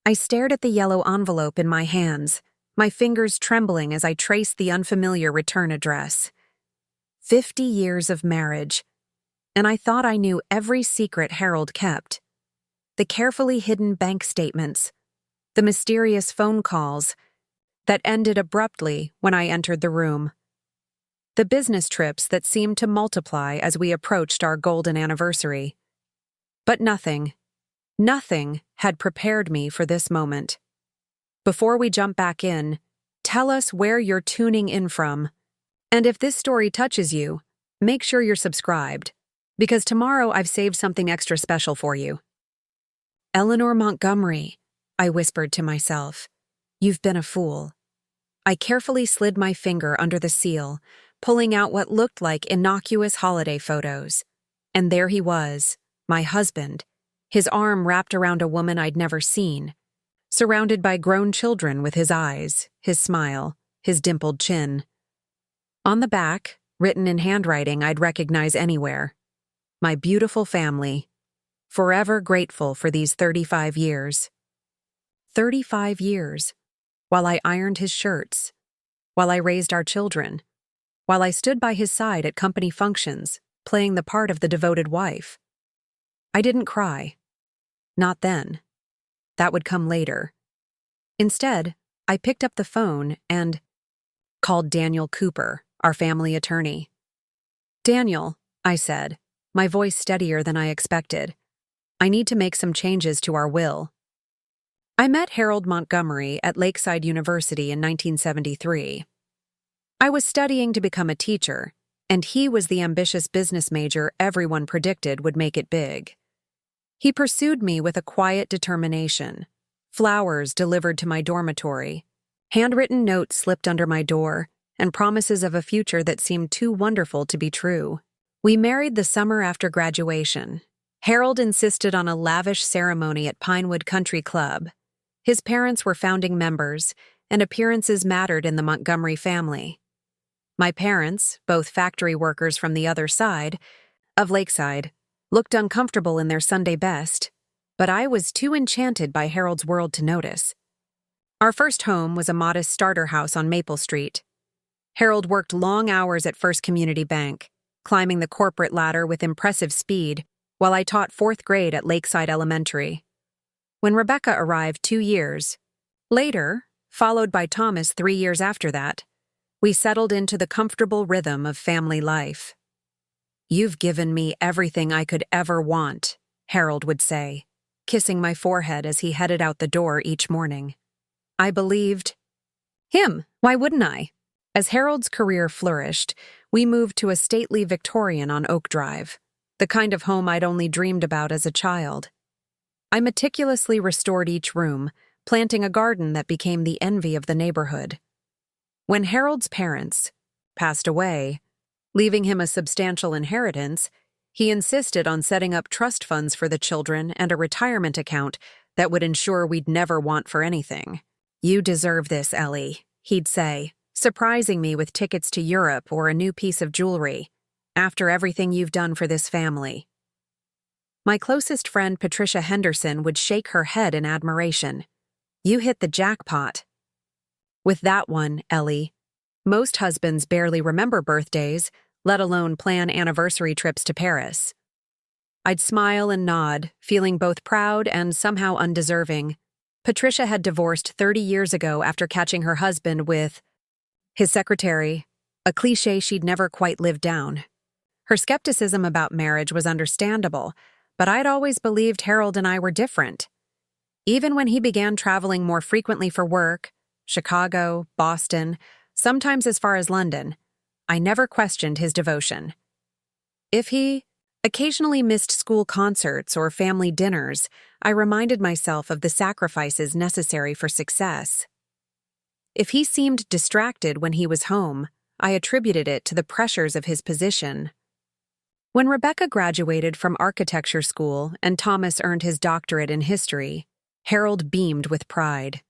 I stared at the yellow envelope in my hands, my fingers trembling as I traced the unfamiliar return address. 50 years of marriage, and I thought I knew every secret Harold kept. The carefully hidden bank statements, the mysterious phone calls that ended abruptly when I entered the room. The business trips that seemed to multiply as we approached our golden anniversary. But nothing had prepared me for this moment. Before we jump back in, tell us where you're tuning in from. And if this story touches you, make sure you're subscribed, because tomorrow I've saved something extra special for you. Eleanor Montgomery, I whispered to myself. You've been a fool. I carefully slid my finger under the seal, pulling out what looked like innocuous holiday photos. And there he was, my husband, his arm wrapped around a woman I'd never seen, surrounded by grown children with his eyes, his smile, his dimpled chin. On the back, written in handwriting I'd recognize anywhere, my beautiful family, forever grateful for these 35 years. 35 years, while I ironed his shirts, while I raised our children, while I stood by his side at company functions, playing the part of the devoted wife. I didn't cry. Not then. That would come later. Instead, I picked up the phone and called Daniel Cooper, our family attorney. Daniel, I said, my voice steadier than I expected. I need to make some changes to our will. I met Harold Montgomery at Lakeside University in 1973. I was studying to become a teacher, and he was the ambitious business major everyone predicted would make it big. He pursued me with a quiet determination. Flowers delivered to my dormitory, handwritten notes slipped under my door, and promises of a future that seemed too wonderful to be true. We married the summer after graduation. Harold insisted on a lavish ceremony at Pinewood Country Club. His parents were founding members, and appearances mattered in the Montgomery family. My parents, both factory workers from the other side of Lakeside, looked uncomfortable in their Sunday best, but I was too enchanted by Harold's world to notice. Our first home was a modest starter house on Maple Street. Harold worked long hours at First Community Bank, climbing the corporate ladder with impressive speed, while I taught 4th grade at Lakeside Elementary. When Rebecca arrived 2 years later, followed by Thomas 3 years after that, we settled into the comfortable rhythm of family life. You've given me everything I could ever want, Harold would say, kissing my forehead as he headed out the door each morning. I believed him. Why wouldn't I? As Harold's career flourished, we moved to a stately Victorian on Oak Drive, the kind of home I'd only dreamed about as a child. I meticulously restored each room, planting a garden that became the envy of the neighborhood. When Harold's parents passed away, leaving him a substantial inheritance, he insisted on setting up trust funds for the children and a retirement account that would ensure we'd never want for anything. You deserve this, Ellie, he'd say, surprising me with tickets to Europe or a new piece of jewelry, after everything you've done for this family. My closest friend Patricia Henderson would shake her head in admiration. You hit the jackpot. With that one, Ellie, most husbands barely remember birthdays, let alone plan anniversary trips to Paris. I'd smile and nod, feeling both proud and somehow undeserving. Patricia had divorced 30 years ago after catching her husband with his secretary, a cliché she'd never quite lived down. Her skepticism about marriage was understandable, but I'd always believed Harold and I were different. Even when he began traveling more frequently for work, Chicago, Boston, sometimes as far as London, I never questioned his devotion. If he occasionally missed school concerts or family dinners, I reminded myself of the sacrifices necessary for success. If he seemed distracted when he was home, I attributed it to the pressures of his position. When Rebecca graduated from architecture school and Thomas earned his doctorate in history, Harold beamed with pride.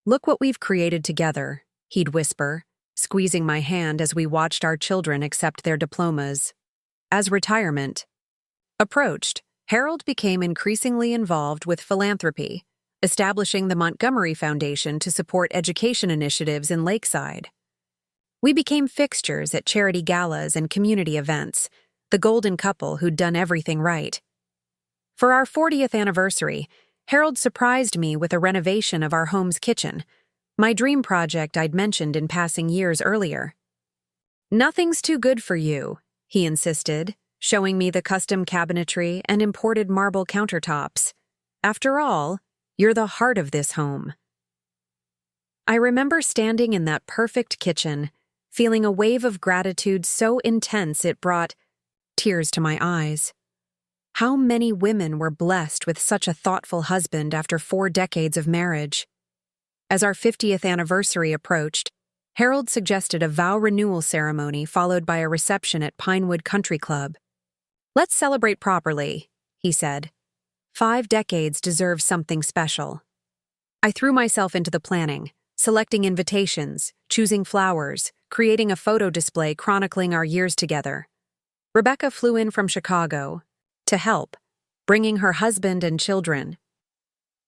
Look what we've created together, he'd whisper, squeezing my hand as we watched our children accept their diplomas. As retirement approached, Harold became increasingly involved with philanthropy, establishing the Montgomery Foundation to support education initiatives in Lakeside. We became fixtures at charity galas and community events, the golden couple who'd done everything right. For our 40th anniversary, Harold surprised me with a renovation of our home's kitchen, my dream project I'd mentioned in passing years earlier. "Nothing's too good for you," he insisted, showing me the custom cabinetry and imported marble countertops. "After all, you're the heart of this home." I remember standing in that perfect kitchen, feeling a wave of gratitude so intense it brought tears to my eyes. How many women were blessed with such a thoughtful husband after 4 decades of marriage? As our 50th anniversary approached, Harold suggested a vow renewal ceremony followed by a reception at Pinewood Country Club. "Let's celebrate properly," he said. 5 decades deserve something special. I threw myself into the planning, selecting invitations, choosing flowers, creating a photo display chronicling our years together. Rebecca flew in from Chicago to help, bringing her husband and children.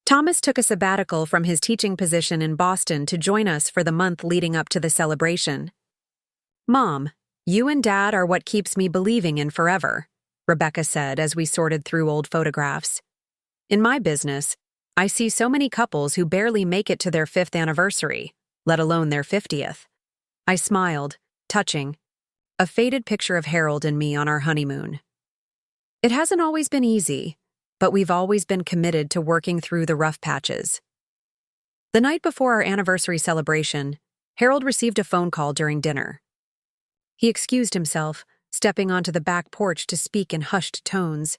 Thomas took a sabbatical from his teaching position in Boston to join us for the month leading up to the celebration. "Mom, you and Dad are what keeps me believing in forever," Rebecca said as we sorted through old photographs. "In my business, I see so many couples who barely make it to their 5th anniversary, let alone their 50th. I smiled, touching, a faded picture of Harold and me on our honeymoon. It hasn't always been easy, but we've always been committed to working through the rough patches. The night before our anniversary celebration, Harold received a phone call during dinner. He excused himself, stepping onto the back porch to speak in hushed tones.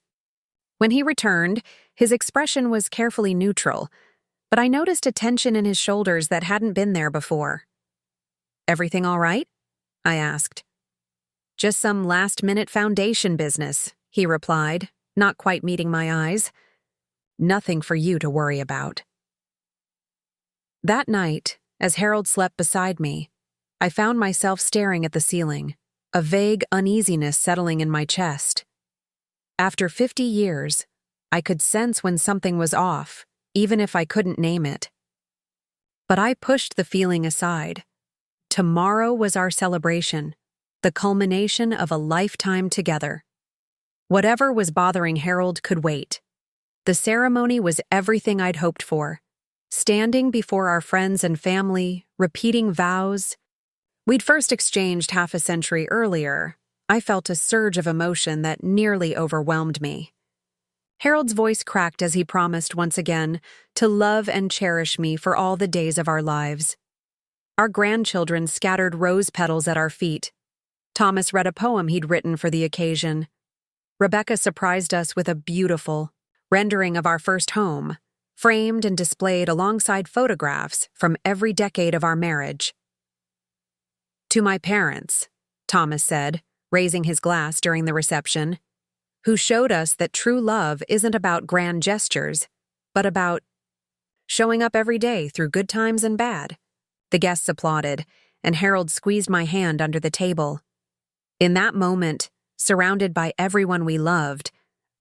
When he returned, his expression was carefully neutral, but I noticed a tension in his shoulders that hadn't been there before. "Everything all right?" I asked. "Just some last-minute foundation business," he replied, not quite meeting my eyes. "Nothing for you to worry about." That night, as Harold slept beside me, I found myself staring at the ceiling, a vague uneasiness settling in my chest. After 50 years, I could sense when something was off, even if I couldn't name it. But I pushed the feeling aside. Tomorrow was our celebration, the culmination of a lifetime together. Whatever was bothering Harold could wait. The ceremony was everything I'd hoped for. Standing before our friends and family, repeating vows. We'd first exchanged half a century earlier. I felt a surge of emotion that nearly overwhelmed me. Harold's voice cracked as he promised once again to love and cherish me for all the days of our lives. Our grandchildren scattered rose petals at our feet. Thomas read a poem he'd written for the occasion. Rebecca surprised us with a beautiful rendering of our first home, framed and displayed alongside photographs from every decade of our marriage. "To my parents," Thomas said, raising his glass during the reception, "who showed us that true love isn't about grand gestures, but about showing up every day through good times and bad." The guests applauded, and Harold squeezed my hand under the table. In that moment, surrounded by everyone we loved,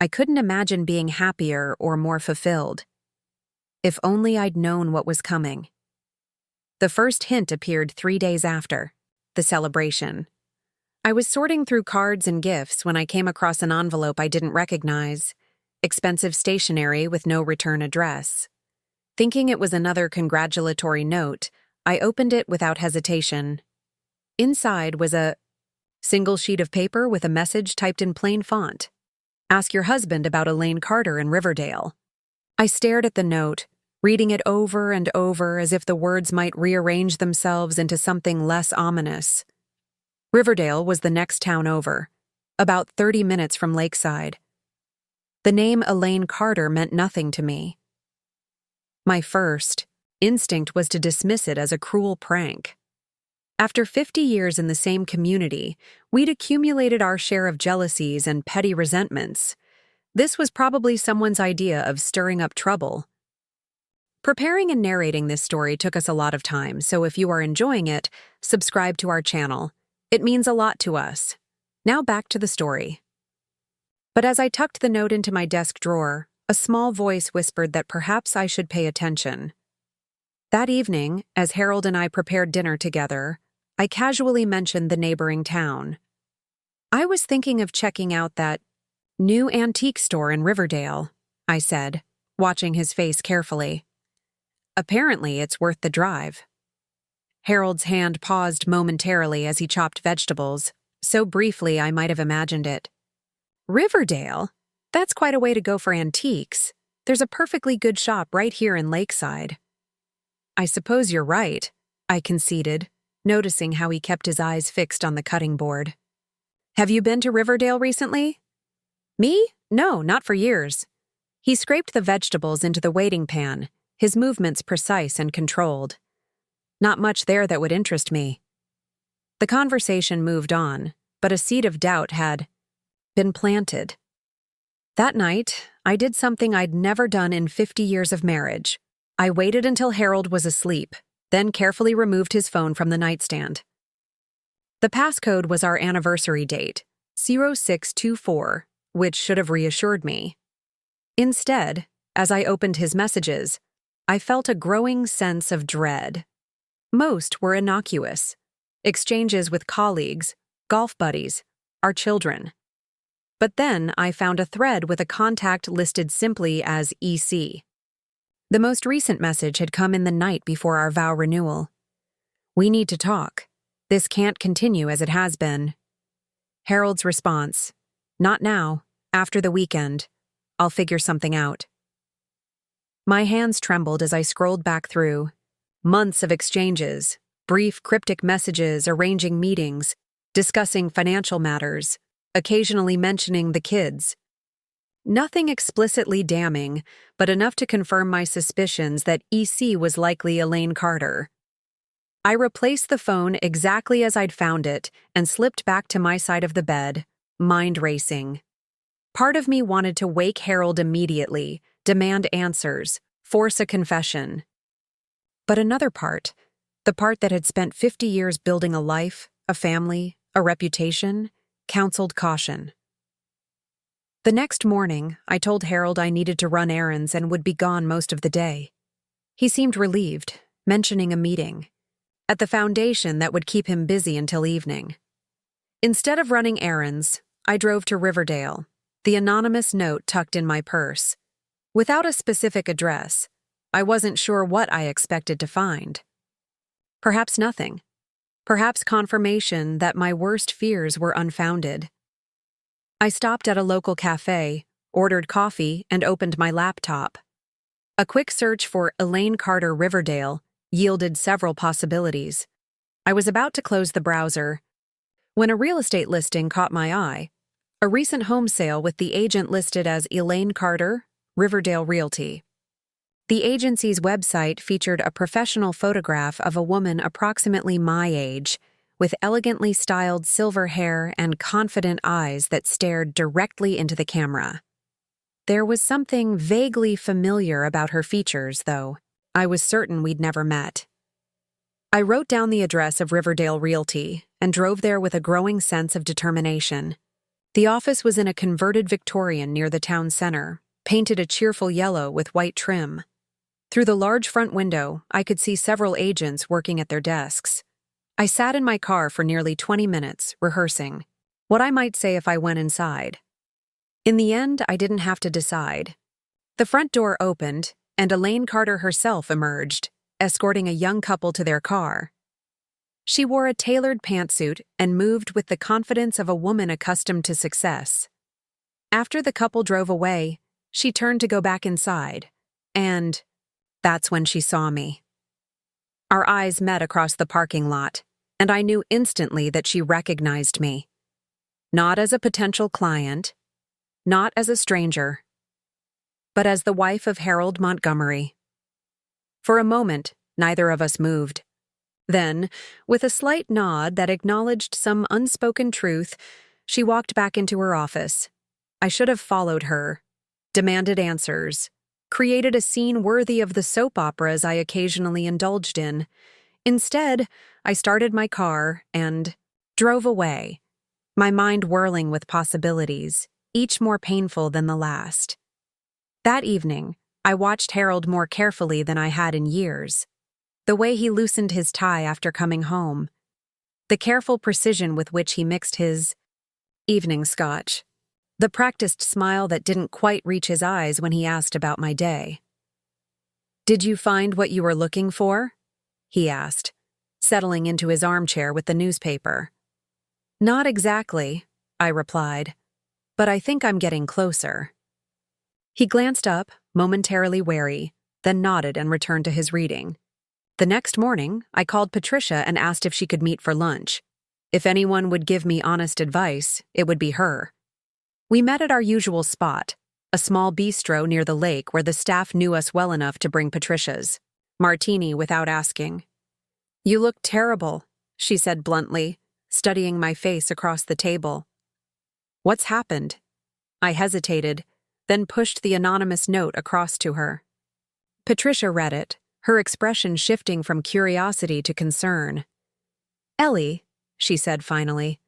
I couldn't imagine being happier or more fulfilled. If only I'd known what was coming. The first hint appeared 3 days after the celebration. I was sorting through cards and gifts when I came across an envelope I didn't recognize, expensive stationery with no return address. Thinking it was another congratulatory note, I opened it without hesitation. Inside was a single sheet of paper with a message typed in plain font. "Ask your husband about Elaine Carter in Riverdale." I stared at the note, reading it over and over as if the words might rearrange themselves into something less ominous. Riverdale was the next town over, about 30 minutes from Lakeside. The name Elaine Carter meant nothing to me. My first instinct was to dismiss it as a cruel prank. After 50 years in the same community, we'd accumulated our share of jealousies and petty resentments. This was probably someone's idea of stirring up trouble. Preparing and narrating this story took us a lot of time, so if you are enjoying it, subscribe to our channel. It means a lot to us. Now back to the story. But as I tucked the note into my desk drawer, A small voice whispered that perhaps I should pay attention. That evening, as Harold and I prepared dinner together, I casually mentioned the neighboring town. "I was thinking of checking out that new antique store in Riverdale," I said, watching his face carefully. "Apparently, it's worth the drive." Harold's hand paused momentarily as he chopped vegetables, so briefly I might have imagined it. "Riverdale? That's quite a way to go for antiques. There's a perfectly good shop right here in Lakeside." "I suppose you're right," I conceded, noticing how he kept his eyes fixed on the cutting board. "Have you been to Riverdale recently?" "Me? No, not for years." He scraped the vegetables into the waiting pan, his movements precise and controlled. "Not much there that would interest me." The conversation moved on, but a seed of doubt had been planted. That night, I did something I'd never done in 50 years of marriage. I waited until Harold was asleep, then carefully removed his phone from the nightstand. The passcode was our anniversary date, 0624, which should have reassured me. Instead, as I opened his messages, I felt a growing sense of dread. Most were innocuous. Exchanges with colleagues, golf buddies, our children. But then I found a thread with a contact listed simply as EC. The most recent message had come in the night before our vow renewal. "We need to talk. This can't continue as it has been." Harold's response, "Not now, after the weekend. I'll figure something out." My hands trembled as I scrolled back through. Months of exchanges, brief cryptic messages arranging meetings, discussing financial matters, occasionally mentioning the kids. Nothing explicitly damning, but enough to confirm my suspicions that EC was likely Elaine Carter. I replaced the phone exactly as I'd found it and slipped back to my side of the bed, mind racing. Part of me wanted to wake Harold immediately, demand answers, force a confession. But another part, the part that had spent 50 years building a life, a family, a reputation, counseled caution. The next morning, I told Harold I needed to run errands and would be gone most of the day. He seemed relieved, mentioning a meeting at the foundation that would keep him busy until evening. Instead of running errands, I drove to Riverdale, the anonymous note tucked in my purse. Without a specific address, I wasn't sure what I expected to find. Perhaps nothing. Perhaps confirmation that my worst fears were unfounded. I stopped at a local cafe, ordered coffee, and opened my laptop. A quick search for Elaine Carter Riverdale yielded several possibilities. I was about to close the browser when a real estate listing caught my eye, a recent home sale with the agent listed as Elaine Carter, Riverdale Realty. The agency's website featured a professional photograph of a woman approximately my age, with elegantly styled silver hair and confident eyes that stared directly into the camera. There was something vaguely familiar about her features, though. I was certain we'd never met. I wrote down the address of Riverdale Realty and drove there with a growing sense of determination. The office was in a converted Victorian near the town center, painted a cheerful yellow with white trim. Through the large front window, I could see several agents working at their desks. I sat in my car for nearly 20 minutes, rehearsing what I might say if I went inside. In the end, I didn't have to decide. The front door opened, and Elaine Carter herself emerged, escorting a young couple to their car. She wore a tailored pantsuit and moved with the confidence of a woman accustomed to success. After the couple drove away, she turned to go back inside, and that's when she saw me. Our eyes met across the parking lot, and I knew instantly that she recognized me. Not as a potential client, not as a stranger, but as the wife of Harold Montgomery. For a moment, neither of us moved. Then, with a slight nod that acknowledged some unspoken truth, she walked back into her office. I should have followed her, demanded answers, created a scene worthy of the soap operas I occasionally indulged in. Instead, I started my car and drove away, my mind whirling with possibilities, each more painful than the last. That evening, I watched Harold more carefully than I had in years. The way he loosened his tie after coming home, the careful precision with which he mixed his evening scotch, the practiced smile that didn't quite reach his eyes when he asked about my day. "Did you find what you were looking for?" he asked, settling into his armchair with the newspaper. "Not exactly," I replied, "but I think I'm getting closer." He glanced up, momentarily wary, then nodded and returned to his reading. The next morning, I called Patricia and asked if she could meet for lunch. If anyone would give me honest advice, it would be her. We met at our usual spot, a small bistro near the lake where the staff knew us well enough to bring Patricia's martini without asking. "You look terrible," she said bluntly, studying my face across the table. "What's happened?" I hesitated, then pushed the anonymous note across to her. Patricia read it, her expression shifting from curiosity to concern. "Ellie," she said finally,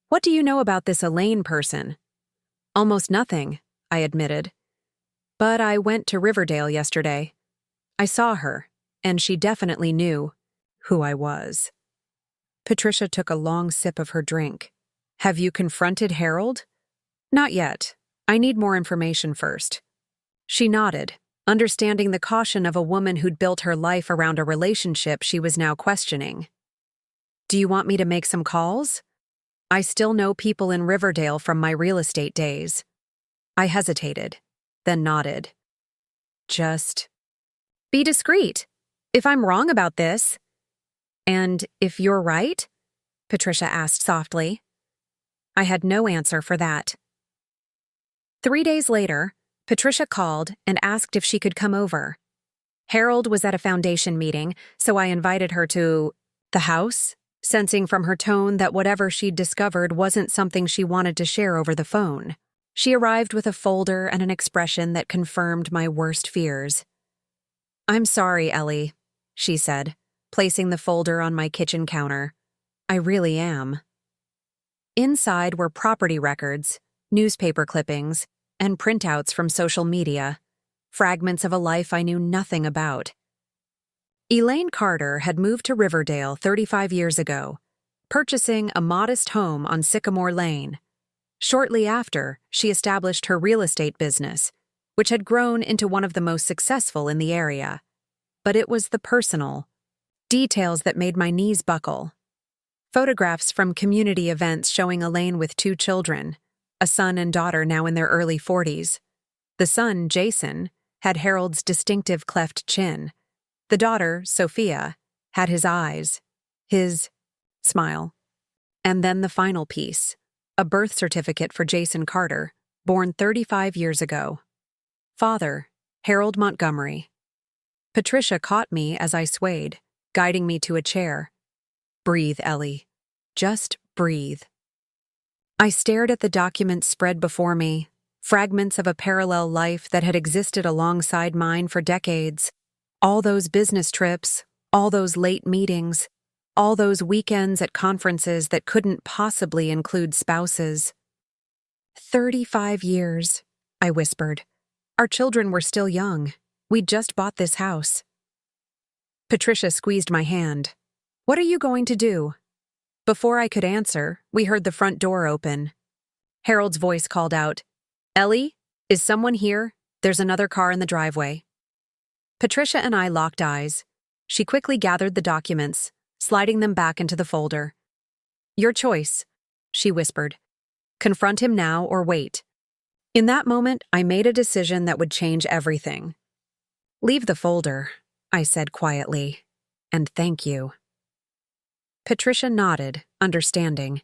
"what do you know about this Elaine person?" "Almost nothing," I admitted. "But I went to Riverdale yesterday. I saw her, and she definitely knew who I was." Patricia took a long sip of her drink. "Have you confronted Harold?" "Not yet. I need more information first." She nodded, understanding the caution of a woman who'd built her life around a relationship she was now questioning. "Do you want me to make some calls? I still know people in Riverdale from my real estate days." I hesitated, then nodded. "Just be discreet. If I'm wrong about this." "And if you're right?" Patricia asked softly. I had no answer for that. 3 days later, Patricia called and asked if she could come over. Harold was at a foundation meeting, so I invited her to the house, sensing from her tone that whatever she'd discovered wasn't something she wanted to share over the phone. She arrived with a folder and an expression that confirmed my worst fears. "I'm sorry, Ellie," she said, placing the folder on my kitchen counter. "I really am." Inside were property records, newspaper clippings, and printouts from social media, fragments of a life I knew nothing about. Elaine Carter had moved to Riverdale 35 years ago, purchasing a modest home on Sycamore Lane. Shortly after, she established her real estate business, which had grown into one of the most successful in the area. But it was the personal details that made my knees buckle. Photographs from community events showing Elaine with 2 children, a son and daughter now in their early 40s. The son, Jason, had Harold's distinctive cleft chin. The daughter, Sophia, had his eyes, his smile. And then the final piece, a birth certificate for Jason Carter, born 35 years ago. Father, Harold Montgomery. Patricia caught me as I swayed, guiding me to a chair. "Breathe, Ellie. Just breathe." I stared at the documents spread before me, fragments of a parallel life that had existed alongside mine for decades. All those business trips, all those late meetings, all those weekends at conferences that couldn't possibly include spouses. 35 years, I whispered. Our children were still young. We'd just bought this house. Patricia squeezed my hand. "What are you going to do?" Before I could answer, we heard the front door open. Harold's voice called out, "Ellie, is someone here? There's another car in the driveway." Patricia and I locked eyes. She quickly gathered the documents, sliding them back into the folder. "Your choice," she whispered. "Confront him now or wait." In that moment, I made a decision that would change everything. "Leave the folder," I said quietly, "and thank you." Patricia nodded, understanding.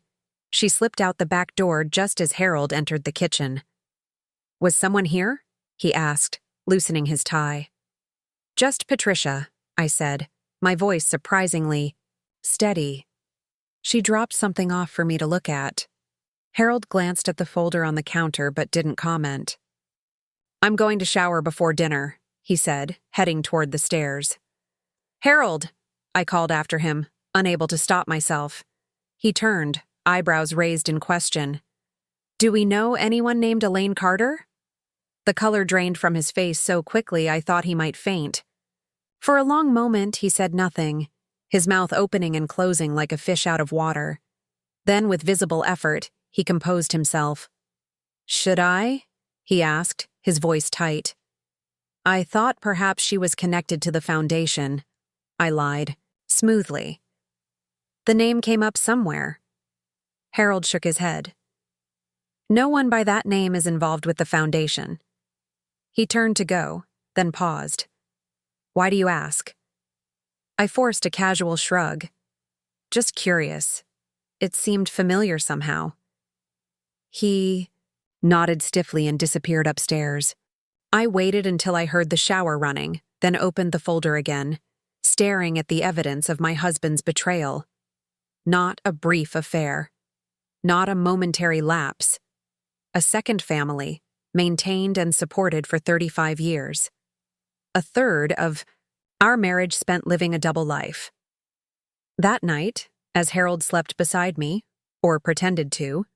She slipped out the back door just as Harold entered the kitchen. "Was someone here?" he asked, loosening his tie. "Just Patricia," I said, my voice surprisingly steady. She dropped something off for me to look at. Harold glanced at the folder on the counter but didn't comment. "I'm going to shower before dinner," he said, heading toward the stairs. "Harold!" I called after him, unable to stop myself. He turned, eyebrows raised in question. "Do we know anyone named Elaine Carter?" The color drained from his face so quickly I thought he might faint. For a long moment, he said nothing, his mouth opening and closing like a fish out of water. Then, with visible effort, he composed himself. "Should I?" he asked, his voice tight. "I thought perhaps she was connected to the foundation," I lied, smoothly. "The name came up somewhere." Harold shook his head. "No one by that name is involved with the foundation." He turned to go, then paused. "Why do you ask?" I forced a casual shrug. "Just curious. It seemed familiar somehow." He nodded stiffly and disappeared upstairs. I waited until I heard the shower running, then opened the folder again, staring at the evidence of my husband's betrayal. Not a brief affair. Not a momentary lapse. A second family, maintained and supported for 35 years. A third of our marriage spent living a double life. That night, as Harold slept beside me, or pretended to,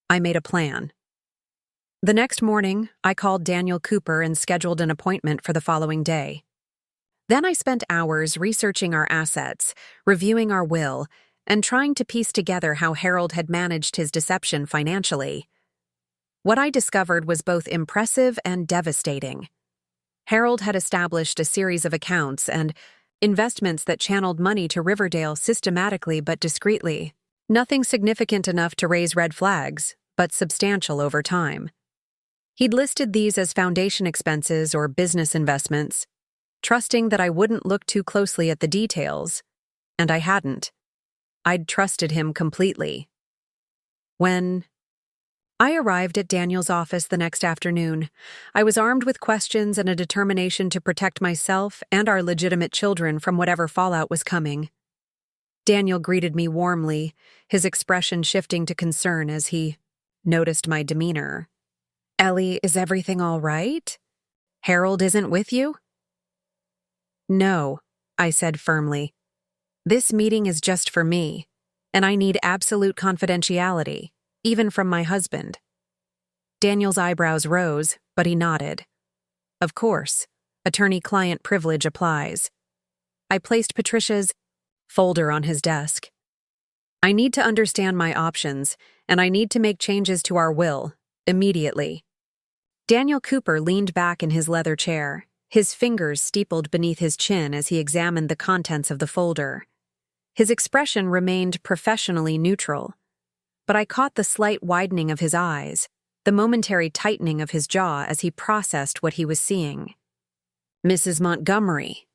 I made a plan. The next morning, I called Daniel Cooper and scheduled an appointment for the following day. Then I spent hours researching our assets, reviewing our will, and trying to piece together how Harold had managed his deception financially. What I discovered was both impressive and devastating. Harold had established a series of accounts and investments that channeled money to Riverdale systematically but discreetly. Nothing significant enough to raise red flags, but substantial over time. He'd listed these as foundation expenses or business investments, trusting that I wouldn't look too closely at the details, and I hadn't. I'd trusted him completely. When I arrived at Daniel's office the next afternoon, I was armed with questions and a determination to protect myself and our legitimate children from whatever fallout was coming. Daniel greeted me warmly, his expression shifting to concern as he noticed my demeanor. "Ellie, is everything all right? Harold isn't with you?" "No," I said firmly. "This meeting is just for me, and I need absolute confidentiality, even from my husband." Daniel's eyebrows rose, but he nodded. "Of course, attorney-client privilege applies." I placed Patricia's folder on his desk. "I need to understand my options, and I need to make changes to our will, immediately." Daniel Cooper leaned back in his leather chair, his fingers steepled beneath his chin as he examined the contents of the folder. His expression remained professionally neutral, but I caught the slight widening of his eyes, the momentary tightening of his jaw as he processed what he was seeing. "Mrs. Montgomery,"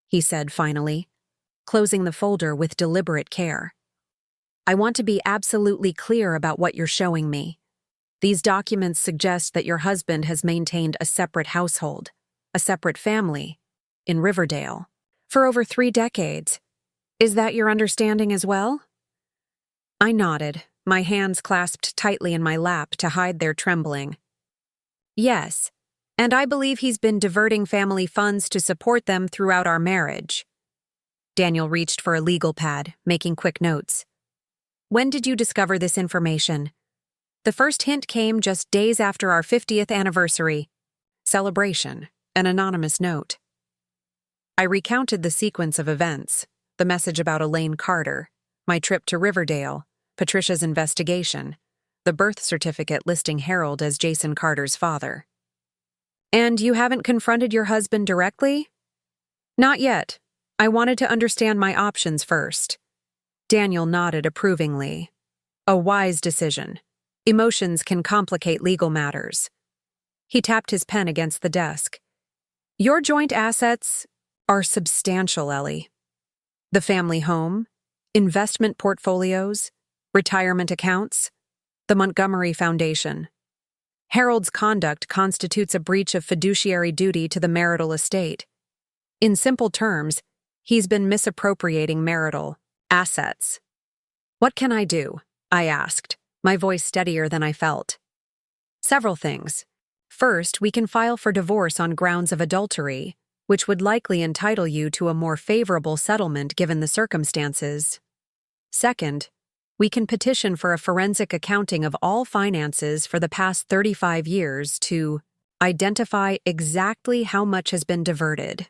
he said finally, closing the folder with deliberate care. "I want to be absolutely clear about what you're showing me. These documents suggest that your husband has maintained a separate household, a separate family, in Riverdale, for over 3 decades. Is that your understanding as well?" I nodded, my hands clasped tightly in my lap to hide their trembling. "Yes, and I believe he's been diverting family funds to support them throughout our marriage." Daniel reached for a legal pad, making quick notes. "When did you discover this information?" "The first hint came just days after our 50th anniversary. Celebration, an anonymous note." I recounted the sequence of events, the message about Elaine Carter, my trip to Riverdale, Patricia's investigation, the birth certificate listing Harold as Jason Carter's father. "And you haven't confronted your husband directly?" "Not yet. I wanted to understand my options first." Daniel nodded approvingly. "A wise decision. Emotions can complicate legal matters." He tapped his pen against the desk. "Your joint assets are substantial, Ellie. The family home, investment portfolios, retirement accounts, the Montgomery Foundation. Harold's conduct constitutes a breach of fiduciary duty to the marital estate. In simple terms, he's been misappropriating marital assets." "What can I do?" I asked, my voice steadier than I felt. "Several things. First, we can file for divorce on grounds of adultery, which would likely entitle you to a more favorable settlement given the circumstances. Second, we can petition for a forensic accounting of all finances for the past 35 years to..." Identify exactly how much has been diverted.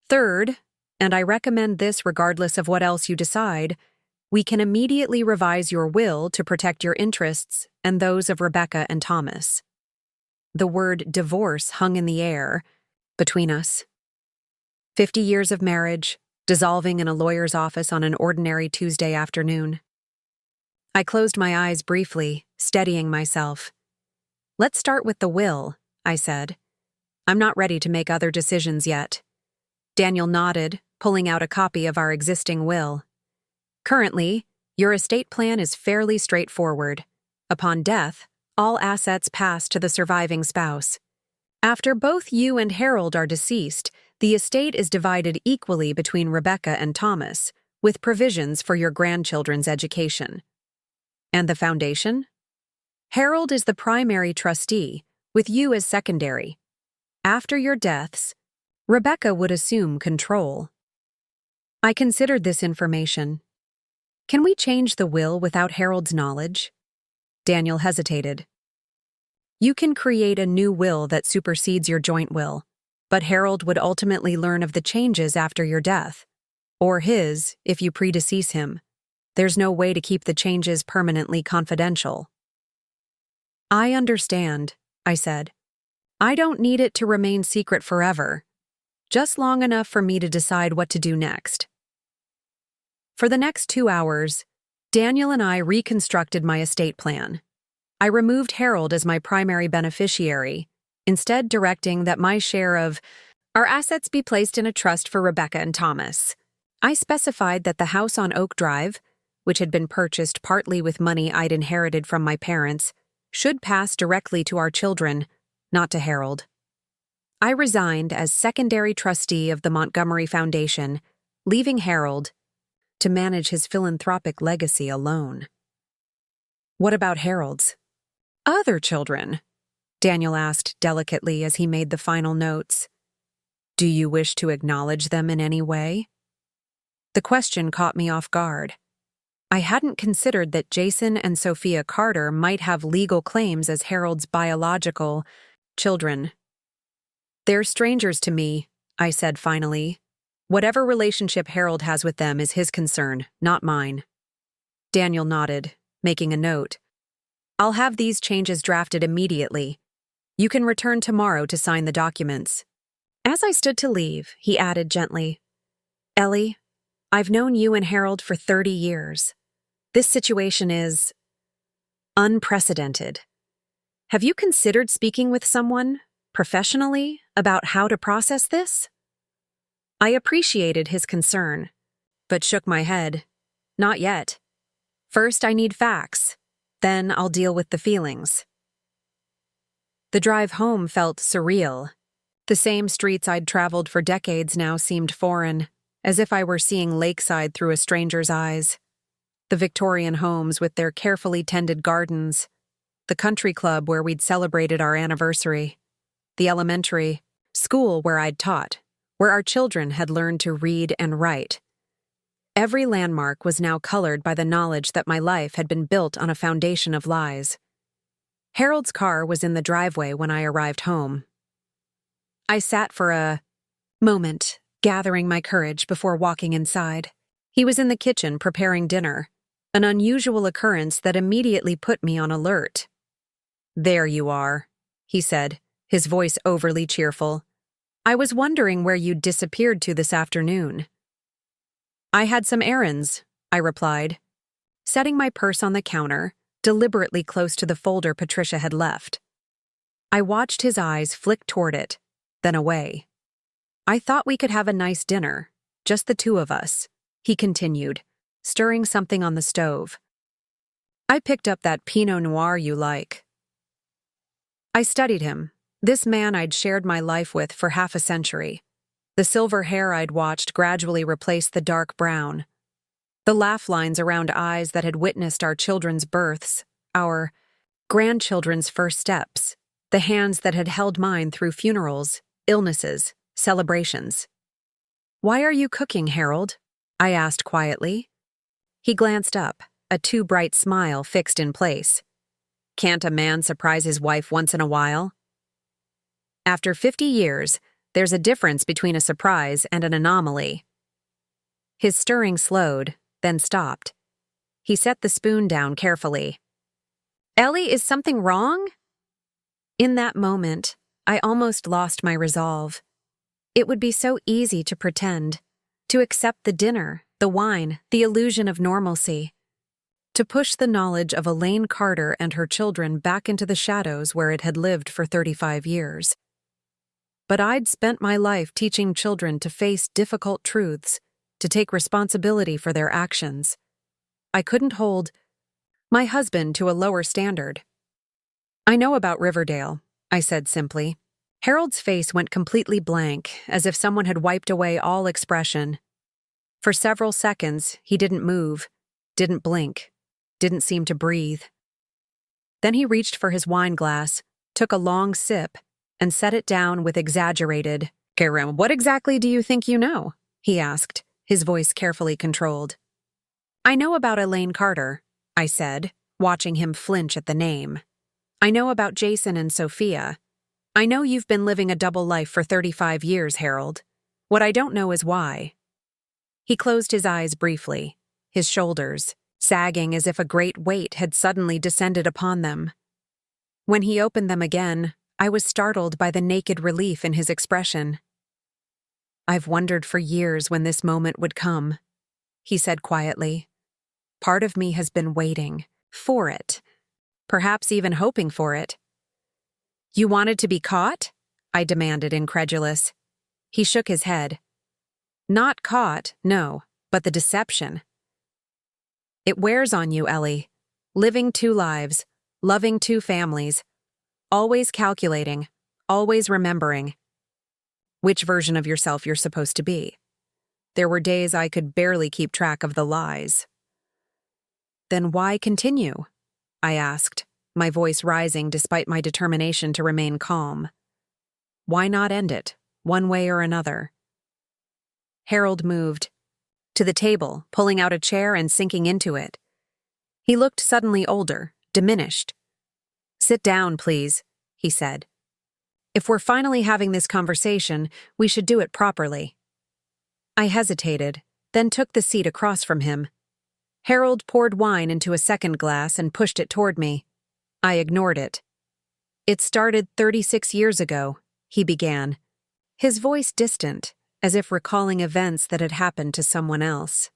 Third, and I recommend this regardless of what else you decide, we can immediately revise your will to protect your interests and those of Rebecca and Thomas. The word divorce hung in the air between us. 50 years of marriage, dissolving in a lawyer's office on an ordinary Tuesday afternoon. I closed my eyes briefly, steadying myself. Let's start with the will, I said. I'm not ready to make other decisions yet. Daniel nodded, pulling out a copy of our existing will. Currently, your estate plan is fairly straightforward. Upon death, all assets pass to the surviving spouse. After both you and Harold are deceased, the estate is divided equally between Rebecca and Thomas, with provisions for your grandchildren's education. And the foundation? Harold is the primary trustee, with you as secondary. After your deaths, Rebecca would assume control. I considered this information. Can we change the will without Harold's knowledge? Daniel hesitated. You can create a new will that supersedes your joint will, but Harold would ultimately learn of the changes after your death. Or his, if you predecease him. There's no way to keep the changes permanently confidential. I understand, I said. I don't need it to remain secret forever. Just long enough for me to decide what to do next. For the next 2 hours, Daniel and I reconstructed my estate plan. I removed Harold as my primary beneficiary, instead directing that my share of our assets be placed in a trust for Rebecca and Thomas. I specified that the house on Oak Drive, which had been purchased partly with money I'd inherited from my parents, should pass directly to our children, not to Harold. I resigned as secondary trustee of the Montgomery Foundation, leaving Harold to manage his philanthropic legacy alone. What about Harold's other children? Daniel asked delicately as he made the final notes. Do you wish to acknowledge them in any way? The question caught me off guard. I hadn't considered that Jason and Sophia Carter might have legal claims as Harold's biological children. They're strangers to me, I said finally. Whatever relationship Harold has with them is his concern, not mine. Daniel nodded, making a note. I'll have these changes drafted immediately. You can return tomorrow to sign the documents. As I stood to leave, he added gently, Ellie, I've known you and Harold for 30 years. This situation is unprecedented. Have you considered speaking with someone, professionally, about how to process this? I appreciated his concern, but shook my head. Not yet. First, I need facts. Then I'll deal with the feelings. The drive home felt surreal. The same streets I'd traveled for decades now seemed foreign, as if I were seeing Lakeside through a stranger's eyes. The Victorian homes with their carefully tended gardens, the country club where we'd celebrated our anniversary, the elementary school where I'd taught, where our children had learned to read and write. Every landmark was now colored by the knowledge that my life had been built on a foundation of lies. Harold's car was in the driveway when I arrived home. I sat for a moment, gathering my courage before walking inside. He was in the kitchen preparing dinner, an unusual occurrence that immediately put me on alert. There you are, he said, his voice overly cheerful. I was wondering where you'd disappeared to this afternoon. I had some errands, I replied, setting my purse on the counter, deliberately close to the folder Patricia had left. I watched his eyes flick toward it, then away. I thought we could have a nice dinner, just the two of us, he continued, stirring something on the stove. I picked up that Pinot Noir you like. I studied him. This man I'd shared my life with for half a century. The silver hair I'd watched gradually replace the dark brown. The laugh lines around eyes that had witnessed our children's births, our grandchildren's first steps, the hands that had held mine through funerals, illnesses, celebrations. Why are you cooking, Harold? I asked quietly. He glanced up, a too bright smile fixed in place. Can't a man surprise his wife once in a while? After 50 years, there's a difference between a surprise and an anomaly. His stirring slowed, then stopped. He set the spoon down carefully. Ellie, is something wrong? In that moment, I almost lost my resolve. It would be so easy to pretend, to accept the dinner, the wine, the illusion of normalcy, to push the knowledge of Elaine Carter and her children back into the shadows where it had lived for 35 years. But I'd spent my life teaching children to face difficult truths, to take responsibility for their actions. I couldn't hold my husband to a lower standard. I know about Riverdale, I said simply. Harold's face went completely blank, as if someone had wiped away all expression. For several seconds, he didn't move, didn't blink, didn't seem to breathe. Then he reached for his wine glass, took a long sip, and set it down with exaggerated, "Karen, what exactly do you think you know?" he asked, his voice carefully controlled. I know about Elaine Carter, I said, watching him flinch at the name. I know about Jason and Sophia. I know you've been living a double life for 35 years, Harold. What I don't know is why. He closed his eyes briefly, his shoulders sagging as if a great weight had suddenly descended upon them. When he opened them again, I was startled by the naked relief in his expression. I've wondered for years when this moment would come, he said quietly. Part of me has been waiting for it, perhaps even hoping for it. You wanted to be caught? I demanded, incredulous. He shook his head. Not caught, no, but the deception. It wears on you, Ellie. Living two lives, loving two families, always calculating, always remembering which version of yourself you're supposed to be. There were days I could barely keep track of the lies. Then why continue? I asked, my voice rising despite my determination to remain calm. Why not end it, one way or another? Harold moved to the table, pulling out a chair and sinking into it. He looked suddenly older, diminished. Sit down, please, he said. If we're finally having this conversation, we should do it properly. I hesitated, then took the seat across from him. Harold poured wine into a second glass and pushed it toward me. I ignored it. It started 36 years ago, he began, his voice distant, as if recalling events that had happened to someone else.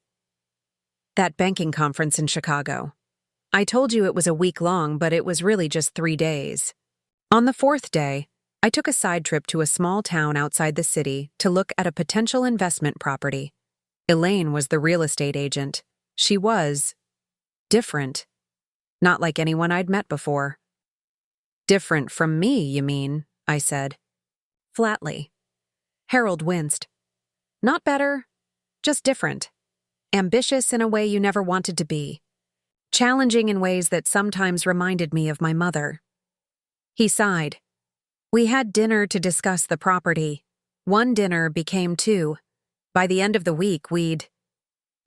That banking conference in Chicago. I told you it was a week long, but it was really just 3 days. On the 4th day, I took a side trip to a small town outside the city to look at a potential investment property. Elaine was the real estate agent. She was different. Not like anyone I'd met before. Different from me, you mean? I said. Flatly. Harold winced. Not better, just different. Ambitious in a way you never wanted to be. Challenging in ways that sometimes reminded me of my mother. He sighed. We had dinner to discuss the property. One dinner became 2. By the end of the week, we'd...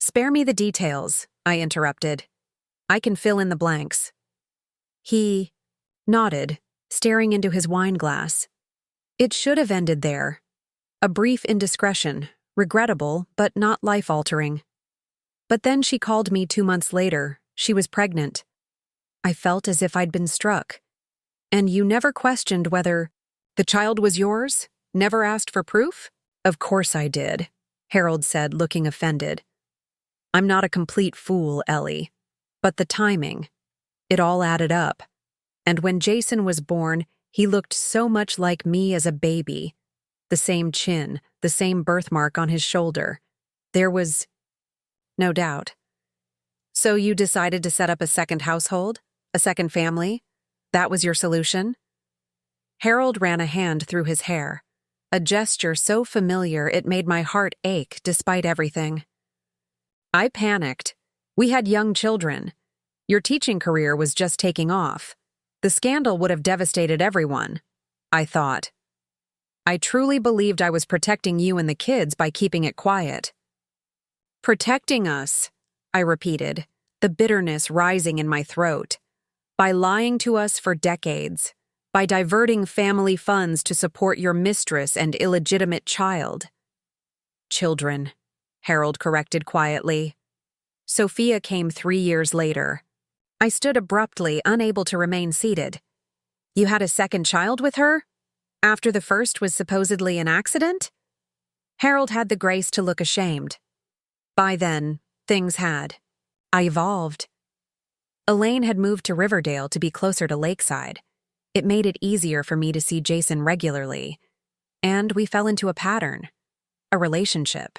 Spare me the details, I interrupted. I can fill in the blanks. He nodded, staring into his wine glass. It should have ended there. A brief indiscretion, regrettable, but not life-altering. But then she called me 2 months later. She was pregnant. I felt as if I'd been struck. And you never questioned whether the child was yours? Never asked for proof? Of course I did, Harold said, looking offended. I'm not a complete fool, Ellie. But the timing, it all added up. And when Jason was born, he looked so much like me as a baby. The same chin, the same birthmark on his shoulder. There was no doubt. So you decided to set up a second household? A second family? That was your solution? Harold ran a hand through his hair, a gesture so familiar it made my heart ache despite everything. I panicked. We had young children. Your teaching career was just taking off. The scandal would have devastated everyone, I thought. I truly believed I was protecting you and the kids by keeping it quiet. Protecting us, I repeated, the bitterness rising in my throat. By lying to us for decades. By diverting family funds to support your mistress and illegitimate child. Children, Harold corrected quietly. Sophia came 3 years later. I stood abruptly, unable to remain seated. You had a second child with her? After the first was supposedly an accident? Harold had the grace to look ashamed. By then, things had. I evolved. Elaine had moved to Riverdale to be closer to Lakeside. It made it easier for me to see Jason regularly. And we fell into a pattern. A relationship.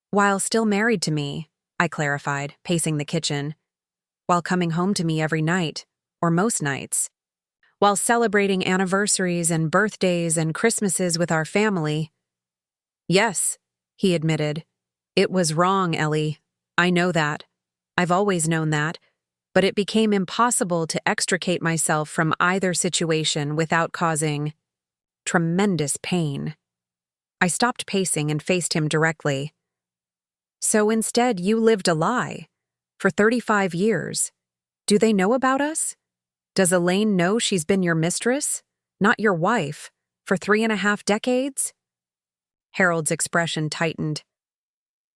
While still married to me, I clarified, pacing the kitchen. While coming home to me every night, or most nights. While celebrating anniversaries and birthdays and Christmases with our family. Yes, he admitted. It was wrong, Ellie. I know that. I've always known that. But it became impossible to extricate myself from either situation without causing tremendous pain. I stopped pacing and faced him directly. So instead, you lived a lie. For 35 years. Do they know about us? Does Elaine know she's been your mistress, not your wife, for 3.5 decades? Harold's expression tightened.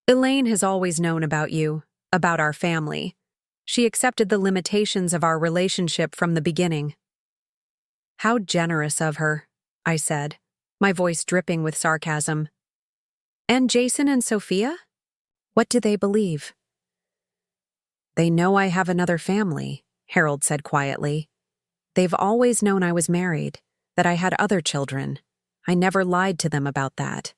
Elaine has always known about you, about our family. She accepted the limitations of our relationship from the beginning. How generous of her, I said, my voice dripping with sarcasm. And Jason and Sophia? What do they believe? They know I have another family, Harold said quietly. They've always known I was married, that I had other children. I never lied to them about that.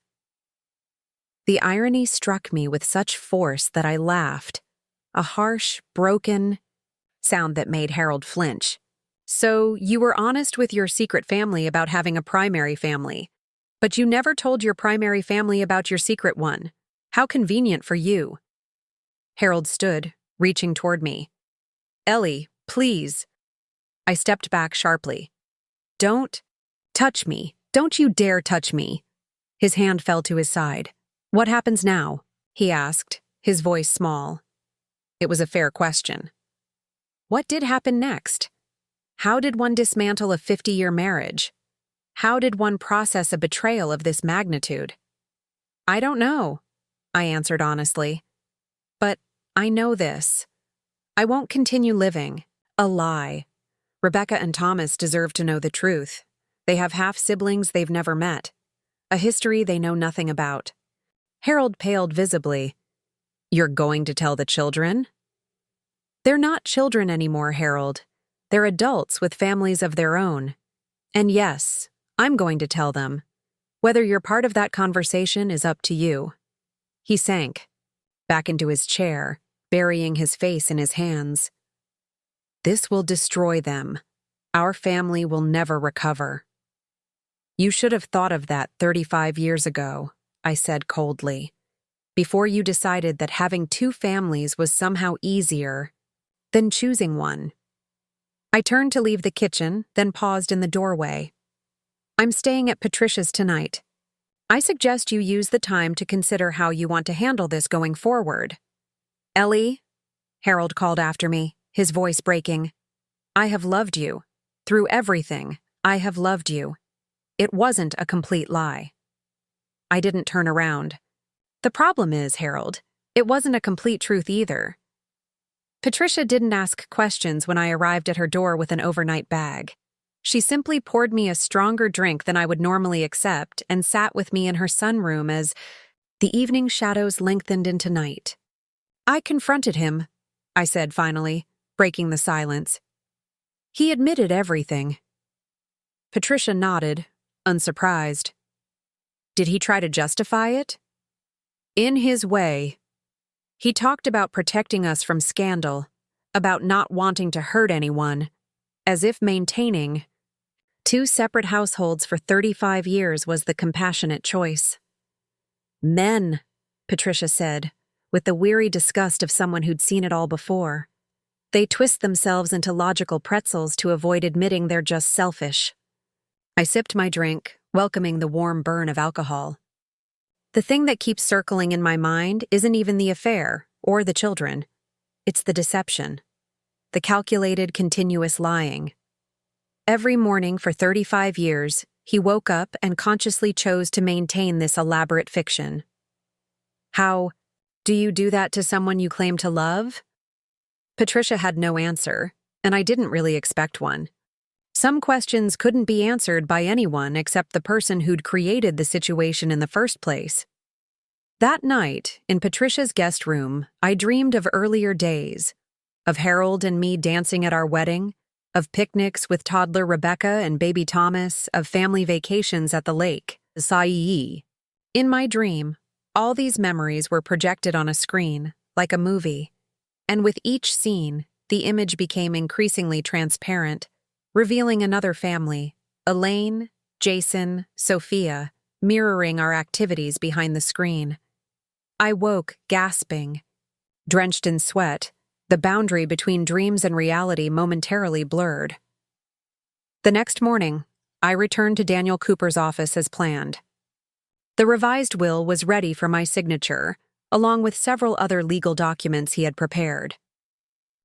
The irony struck me with such force that I laughed, a harsh, broken sound that made Harold flinch. So you were honest with your secret family about having a primary family, but you never told your primary family about your secret one. How convenient for you. Harold stood, reaching toward me. Ellie, please. I stepped back sharply. Don't touch me. Don't you dare touch me. His hand fell to his side. What happens now? He asked, his voice small. It was a fair question. What did happen next? How did one dismantle a 50-year marriage? How did one process a betrayal of this magnitude? I don't know, I answered honestly. But I know this. I won't continue living a lie. Rebecca and Thomas deserve to know the truth. They have half-siblings they've never met. A history they know nothing about. Harold paled visibly. You're going to tell the children? They're not children anymore, Harold. They're adults with families of their own. And yes, I'm going to tell them. Whether you're part of that conversation is up to you. He sank back into his chair, burying his face in his hands. This will destroy them. Our family will never recover. You should have thought of that 35 years ago, I said coldly, before you decided that having 2 families was somehow easier than choosing one. I turned to leave the kitchen, then paused in the doorway. I'm staying at Patricia's tonight. I suggest you use the time to consider how you want to handle this going forward. Ellie, Harold called after me, his voice breaking. I have loved you. Through everything, I have loved you. It wasn't a complete lie. I didn't turn around. The problem is, Harold, it wasn't a complete truth either. Patricia didn't ask questions when I arrived at her door with an overnight bag. She simply poured me a stronger drink than I would normally accept and sat with me in her sunroom as the evening shadows lengthened into night. I confronted him, I said finally, breaking the silence. He admitted everything. Patricia nodded, unsurprised. Did he try to justify it? In his way. He talked about protecting us from scandal, about not wanting to hurt anyone, as if maintaining 2 separate households for 35 years was the compassionate choice. Men, Patricia said, with the weary disgust of someone who'd seen it all before. They twist themselves into logical pretzels to avoid admitting they're just selfish. I sipped my drink, welcoming the warm burn of alcohol. The thing that keeps circling in my mind isn't even the affair or the children. It's the deception. The calculated, continuous lying. Every morning for 35 years, he woke up and consciously chose to maintain this elaborate fiction. How do you do that to someone you claim to love? Patricia had no answer, and I didn't really expect one. Some questions couldn't be answered by anyone except the person who'd created the situation in the first place. That night, in Patricia's guest room, I dreamed of earlier days, of Harold and me dancing at our wedding, of picnics with toddler Rebecca and baby Thomas, of family vacations at the lake, the Saii. In my dream, all these memories were projected on a screen, like a movie, and with each scene, the image became increasingly transparent, revealing another family, Elaine, Jason, Sophia, mirroring our activities behind the screen. I woke, gasping. Drenched in sweat, the boundary between dreams and reality momentarily blurred. The next morning, I returned to Daniel Cooper's office as planned. The revised will was ready for my signature, along with several other legal documents he had prepared.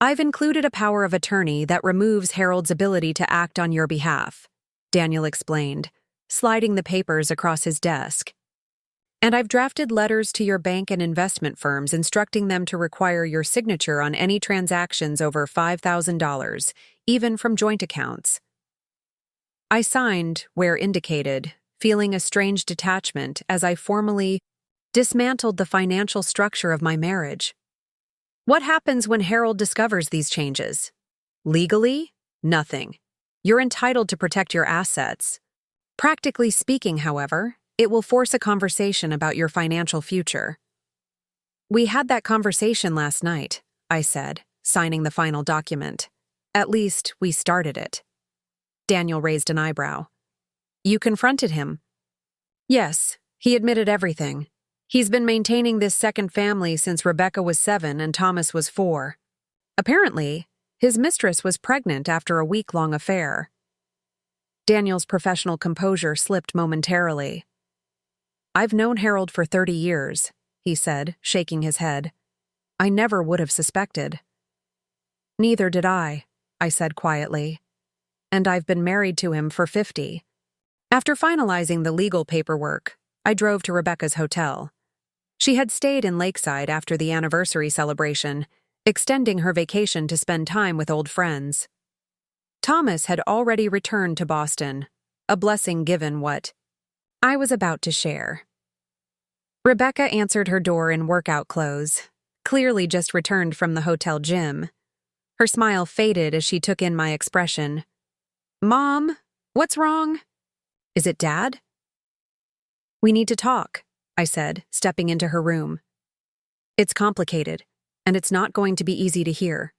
I've included a power of attorney that removes Harold's ability to act on your behalf, Daniel explained, sliding the papers across his desk. And I've drafted letters to your bank and investment firms instructing them to require your signature on any transactions over $5,000, even from joint accounts. I signed where indicated, feeling a strange detachment as I formally dismantled the financial structure of my marriage. What happens when Harold discovers these changes? Legally, nothing. You're entitled to protect your assets. Practically speaking, however, it will force a conversation about your financial future. We had that conversation last night, I said, signing the final document. At least, we started it. Daniel raised an eyebrow. You confronted him? Yes, he admitted everything. He's been maintaining this second family since Rebecca was 7 and Thomas was 4. Apparently, his mistress was pregnant after a week-long affair. Daniel's professional composure slipped momentarily. I've known Harold for 30 years, he said, shaking his head. I never would have suspected. Neither did I said quietly. And I've been married to him for 50. After finalizing the legal paperwork, I drove to Rebecca's hotel. She had stayed in Lakeside after the anniversary celebration, extending her vacation to spend time with old friends. Thomas had already returned to Boston, a blessing given what I was about to share. Rebecca answered her door in workout clothes, clearly just returned from the hotel gym. Her smile faded as she took in my expression. Mom, what's wrong? Is it Dad? We need to talk, I said, stepping into her room. It's complicated, and it's not going to be easy to hear.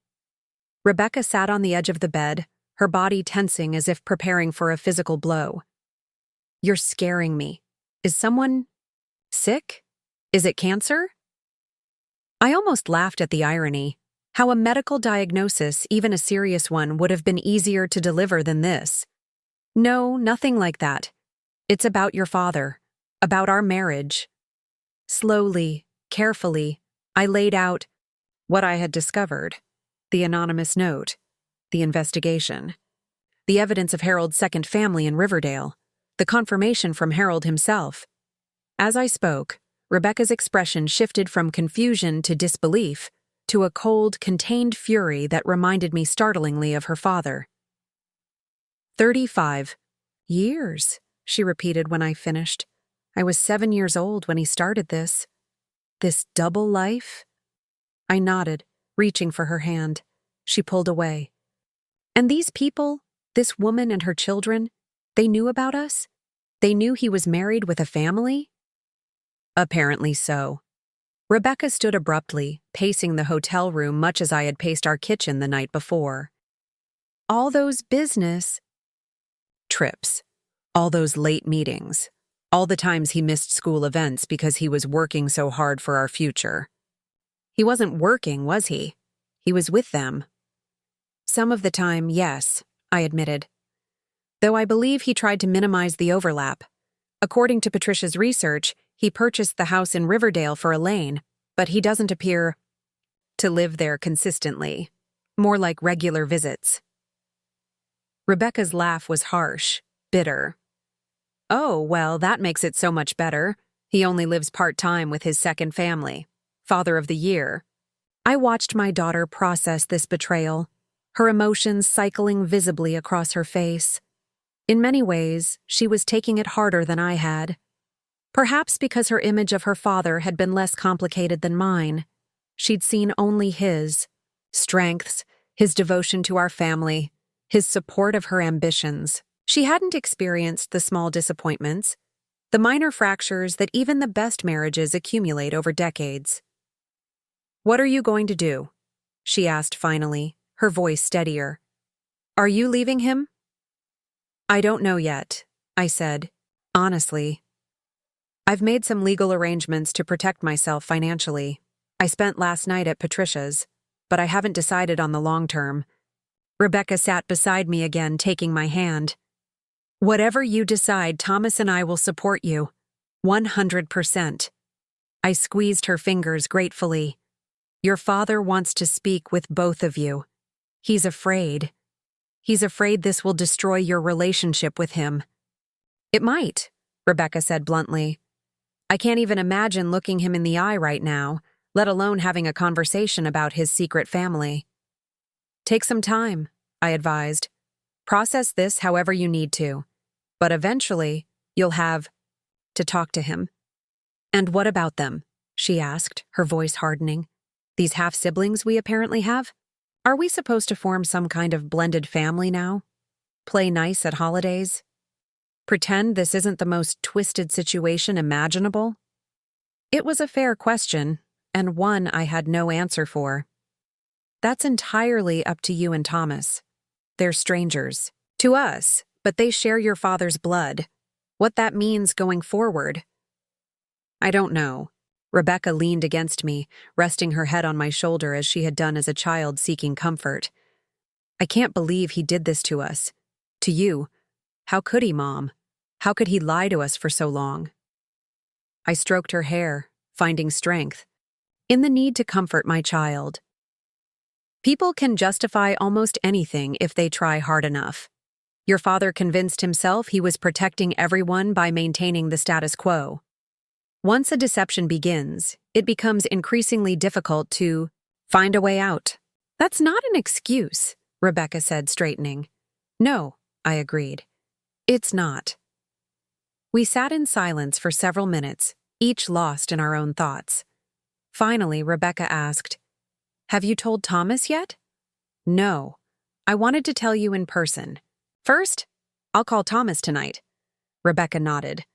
Rebecca sat on the edge of the bed, her body tensing as if preparing for a physical blow. You're scaring me. Is someone sick? Is it cancer? I almost laughed at the irony. How a medical diagnosis, even a serious one, would have been easier to deliver than this. No, nothing like that. It's about your father, about our marriage. Slowly, carefully, I laid out what I had discovered, the anonymous note, the investigation, the evidence of Harold's second family in Riverdale, the confirmation from Harold himself. As I spoke, Rebecca's expression shifted from confusion to disbelief, to a cold, contained fury that reminded me startlingly of her father. 35 years, she repeated when I finished. I was 7 years old when he started this. This double life? I nodded, reaching for her hand. She pulled away. And these people, this woman and her children, they knew about us? They knew he was married with a family? Apparently so. Rebecca stood abruptly, pacing the hotel room much as I had paced our kitchen the night before. All those business trips, all those late meetings, all the times he missed school events because he was working so hard for our future. He wasn't working, was he? He was with them. Some of the time, yes, I admitted. Though I believe he tried to minimize the overlap. According to Patricia's research, he purchased the house in Riverdale for Elaine, but he doesn't appear to live there consistently, more like regular visits. Rebecca's laugh was harsh, bitter. Oh, well, that makes it so much better. He only lives part-time with his second family. Father of the Year. I watched my daughter process this betrayal, her emotions cycling visibly across her face. In many ways, she was taking it harder than I had. Perhaps because her image of her father had been less complicated than mine. She'd seen only his strengths, his devotion to our family, his support of her ambitions. She hadn't experienced the small disappointments, the minor fractures that even the best marriages accumulate over decades. "What are you going to do?" she asked finally, her voice steadier. "Are you leaving him?" "I don't know yet," I said, honestly. "I've made some legal arrangements to protect myself financially. I spent last night at Patricia's, but I haven't decided on the long term." Rebecca sat beside me again, taking my hand. "Whatever you decide, Thomas and I will support you. 100%. I squeezed her fingers gratefully. "Your father wants to speak with both of you. He's afraid. He's afraid this will destroy your relationship with him." "It might," Rebecca said bluntly. "I can't even imagine looking him in the eye right now, let alone having a conversation about his secret family." "Take some time," I advised. "Process this however you need to. But eventually, you'll have to talk to him." "And what about them?" she asked, her voice hardening. "These half-siblings we apparently have? Are we supposed to form some kind of blended family now? Play nice at holidays? Pretend this isn't the most twisted situation imaginable?" It was a fair question, and one I had no answer for. "That's entirely up to you and Thomas. They're strangers. To us, but they share your father's blood. What that means going forward." "I don't know." Rebecca leaned against me, resting her head on my shoulder as she had done as a child seeking comfort. "I can't believe he did this to us. To you. How could he, Mom? How could he lie to us for so long?" I stroked her hair, finding strength in the need to comfort my child. People can justify almost anything if they try hard enough. Your father convinced himself he was protecting everyone by maintaining the status quo. Once a deception begins, it becomes increasingly difficult to find a way out. "That's not an excuse," Rebecca said, straightening. "No," I agreed. "It's not." We sat in silence for several minutes, each lost in our own thoughts. Finally, Rebecca asked, "Have you told Thomas yet?" "No. I wanted to tell you in person. First, I'll call Thomas tonight." Rebecca nodded.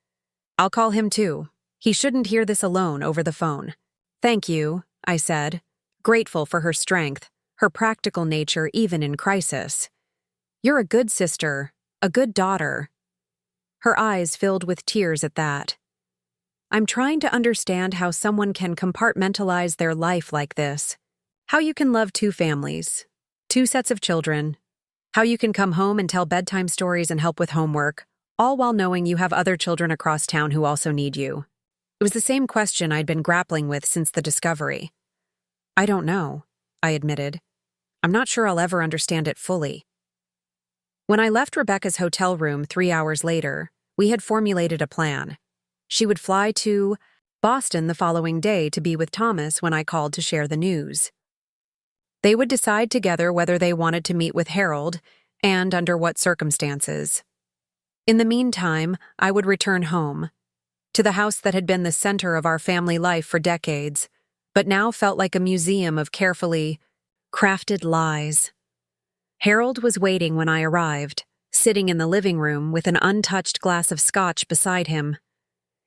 "I'll call him too. He shouldn't hear this alone over the phone." "Thank you," I said, grateful for her strength, her practical nature even in crisis. "You're a good sister, a good daughter." Her eyes filled with tears at that. "I'm trying to understand how someone can compartmentalize their life like this. How you can love two families, two sets of children. How you can come home and tell bedtime stories and help with homework, all while knowing you have other children across town who also need you." It was the same question I'd been grappling with since the discovery. "I don't know," I admitted. "I'm not sure I'll ever understand it fully." When I left Rebecca's hotel room 3 hours later, we had formulated a plan. She would fly to Boston the following day to be with Thomas when I called to share the news. They would decide together whether they wanted to meet with Harold and under what circumstances. In the meantime, I would return home, to the house that had been the center of our family life for decades, but now felt like a museum of carefully crafted lies. Harold was waiting when I arrived, sitting in the living room with an untouched glass of scotch beside him.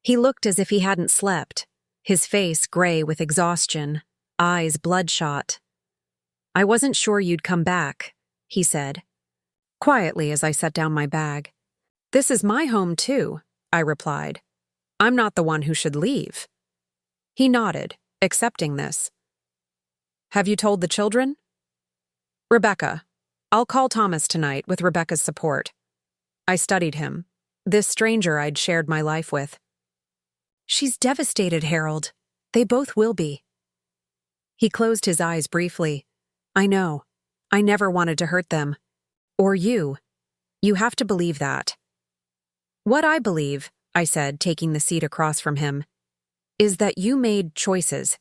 He looked as if he hadn't slept, his face gray with exhaustion, eyes bloodshot. "I wasn't sure you'd come back," he said, quietly as I set down my bag. "This is my home too," I replied. "I'm not the one who should leave." He nodded, accepting this. "Have you told the children?" "Rebecca. I'll call Thomas tonight with Rebecca's support." I studied him, this stranger I'd shared my life with. "She's devastated, Harold. They both will be." He closed his eyes briefly. "I know. I never wanted to hurt them. Or you." You have to believe that. What I believe, I said, taking the seat across from him, is that you made choices.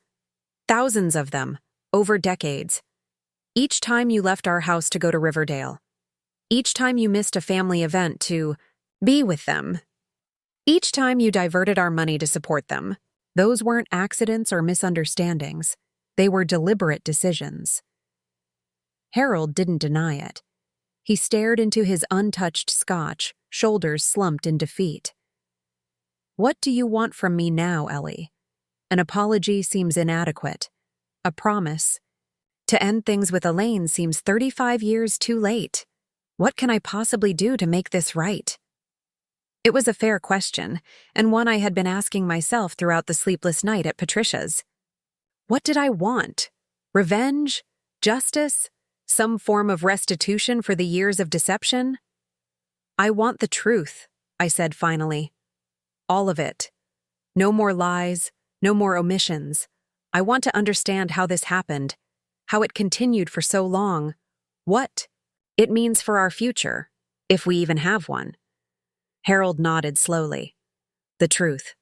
Thousands of them, over decades. Each time you left our house to go to Riverdale. Each time you missed a family event to be with them. Each time you diverted our money to support them. Those weren't accidents or misunderstandings. They were deliberate decisions. Harold didn't deny it. He stared into his untouched scotch, shoulders slumped in defeat. What do you want from me now, Ellie? An apology seems inadequate. A promise. To end things with Elaine seems 35 years too late. What can I possibly do to make this right? It was a fair question, and one I had been asking myself throughout the sleepless night at Patricia's. What did I want? Revenge? Justice? Some form of restitution for the years of deception? I want the truth, I said finally. All of it. No more lies, no more omissions. I want to understand how this happened, how it continued for so long, what it means for our future, if we even have one. Harold nodded slowly. The truth.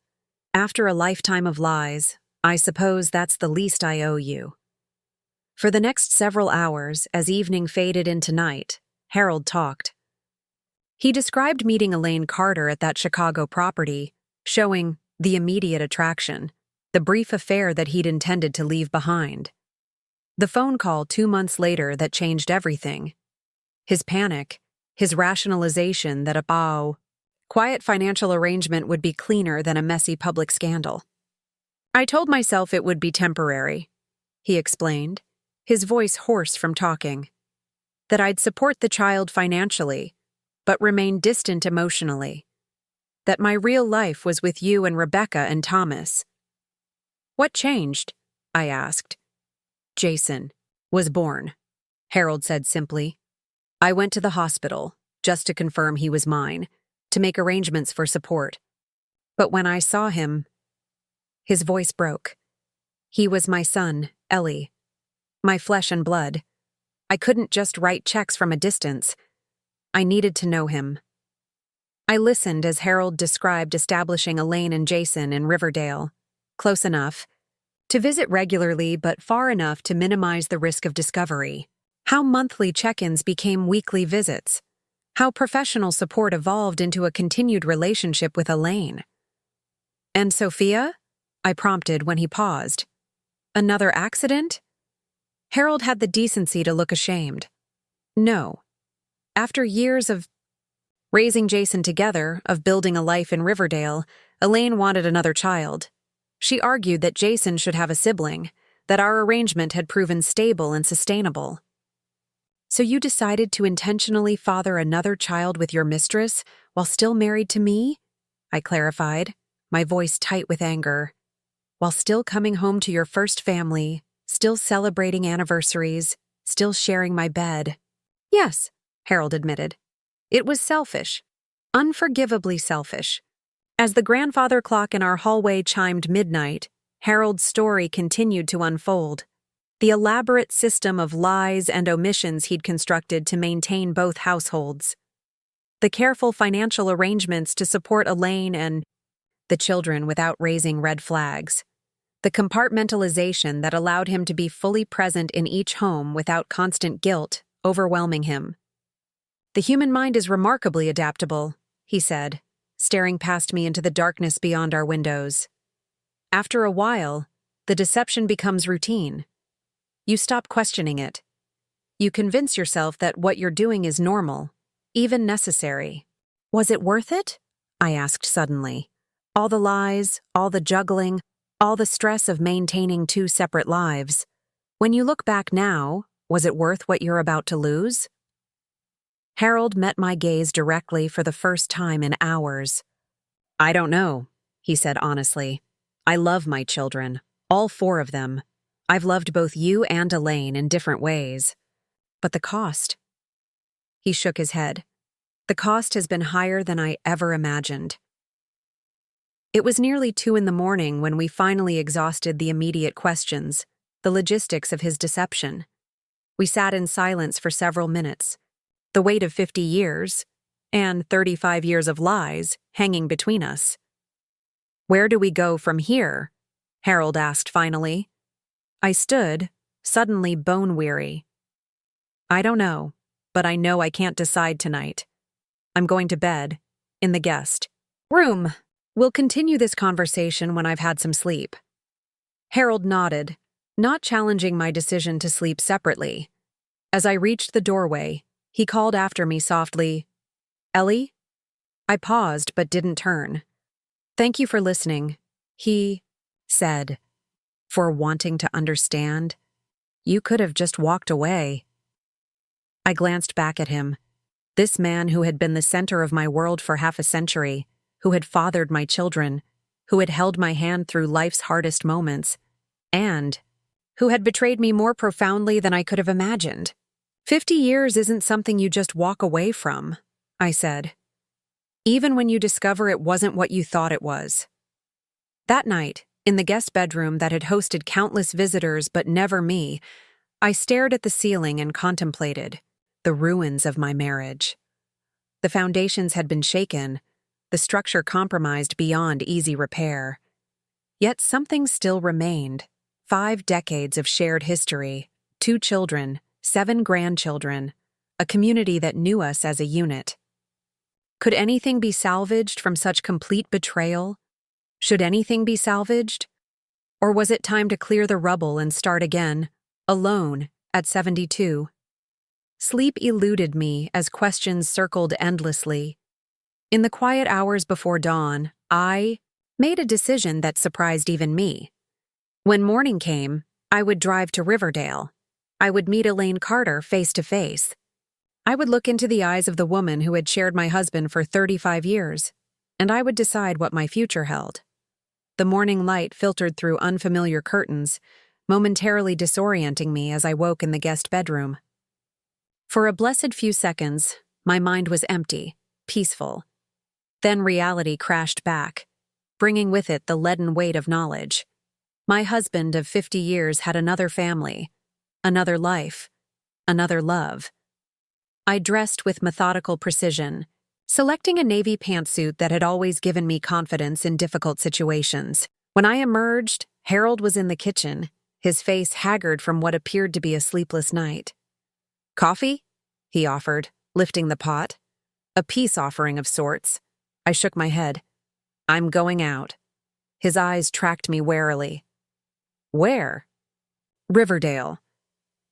After a lifetime of lies, I suppose that's the least I owe you. For the next several hours, as evening faded into night, Harold talked. He described meeting Elaine Carter at that Chicago property, showing the immediate attraction, the brief affair that he'd intended to leave behind. The phone call 2 months later that changed everything. His panic, his rationalization that a quiet financial arrangement would be cleaner than a messy public scandal. I told myself it would be temporary, he explained, his voice hoarse from talking. That I'd support the child financially, but remain distant emotionally. That my real life was with you and Rebecca and Thomas. What changed? I asked. Jason was born, Harold said simply. I went to the hospital, just to confirm he was mine, to make arrangements for support. But when I saw him, his voice broke. He was my son, Ellie. My flesh and blood. I couldn't just write checks from a distance. I needed to know him. I listened as Harold described establishing Elaine and Jason in Riverdale, close enough to visit regularly but far enough to minimize the risk of discovery. How monthly check-ins became weekly visits. How professional support evolved into a continued relationship with Elaine. And Sophia? I prompted when he paused. Another accident? Harold had the decency to look ashamed. No. After years of raising Jason together, of building a life in Riverdale, Elaine wanted another child. She argued that Jason should have a sibling, that our arrangement had proven stable and sustainable. So you decided to intentionally father another child with your mistress while still married to me? I clarified, my voice tight with anger. While still coming home to your first family, still celebrating anniversaries, still sharing my bed. Yes, Harold admitted. It was selfish. Unforgivably selfish. As the grandfather clock in our hallway chimed midnight, Harold's story continued to unfold. The elaborate system of lies and omissions he'd constructed to maintain both households. The careful financial arrangements to support Elaine and the children without raising red flags. The compartmentalization that allowed him to be fully present in each home without constant guilt overwhelming him. The human mind is remarkably adaptable, he said, staring past me into the darkness beyond our windows. After a while, the deception becomes routine. You stop questioning it. You convince yourself that what you're doing is normal, even necessary. Was it worth it? I asked suddenly. All the lies, all the juggling, all the stress of maintaining two separate lives. When you look back now, was it worth what you're about to lose? Harold met my gaze directly for the first time in hours. I don't know, he said honestly. I love my children, all 4 of them. I've loved both you and Elaine in different ways. But the cost? He shook his head. The cost has been higher than I ever imagined. It was nearly 2 a.m. when we finally exhausted the immediate questions, the logistics of his deception. We sat in silence for several minutes. The weight of 50 years, and 35 years of lies hanging between us. "Where do we go from here?" Harold asked finally. I stood, suddenly bone-weary. "I don't know, but I know I can't decide tonight. I'm going to bed, in the guest room. We'll continue this conversation when I've had some sleep." Harold nodded, not challenging my decision to sleep separately. As I reached the doorway, he called after me softly, "Ellie?" I paused but didn't turn. "Thank you for listening," he said. "For wanting to understand. You could have just walked away." I glanced back at him. This man who had been the center of my world for half a century, who had fathered my children, who had held my hand through life's hardest moments, and who had betrayed me more profoundly than I could have imagined. 50 years isn't something you just walk away from, I said. Even when you discover it wasn't what you thought it was. That night, in the guest bedroom that had hosted countless visitors but never me, I stared at the ceiling and contemplated the ruins of my marriage. The foundations had been shaken, the structure compromised beyond easy repair. Yet something still remained. 5 decades of shared history, 2 children, 7 grandchildren, a community that knew us as a unit. Could anything be salvaged from such complete betrayal? Should anything be salvaged? Or was it time to clear the rubble and start again, alone, at 72? Sleep eluded me as questions circled endlessly. In the quiet hours before dawn, I made a decision that surprised even me. When morning came, I would drive to Riverdale. I would meet Elaine Carter face to face. I would look into the eyes of the woman who had shared my husband for 35 years, and I would decide what my future held. The morning light filtered through unfamiliar curtains, momentarily disorienting me as I woke in the guest bedroom. For a blessed few seconds, my mind was empty, peaceful. Then reality crashed back, bringing with it the leaden weight of knowledge. My husband of 50 years had another family, another life, another love. I dressed with methodical precision, selecting a navy pantsuit that had always given me confidence in difficult situations. When I emerged, Harold was in the kitchen, his face haggard from what appeared to be a sleepless night. "Coffee?" he offered, lifting the pot. A peace offering of sorts. I shook my head. "I'm going out." His eyes tracked me warily. "Where?" "Riverdale."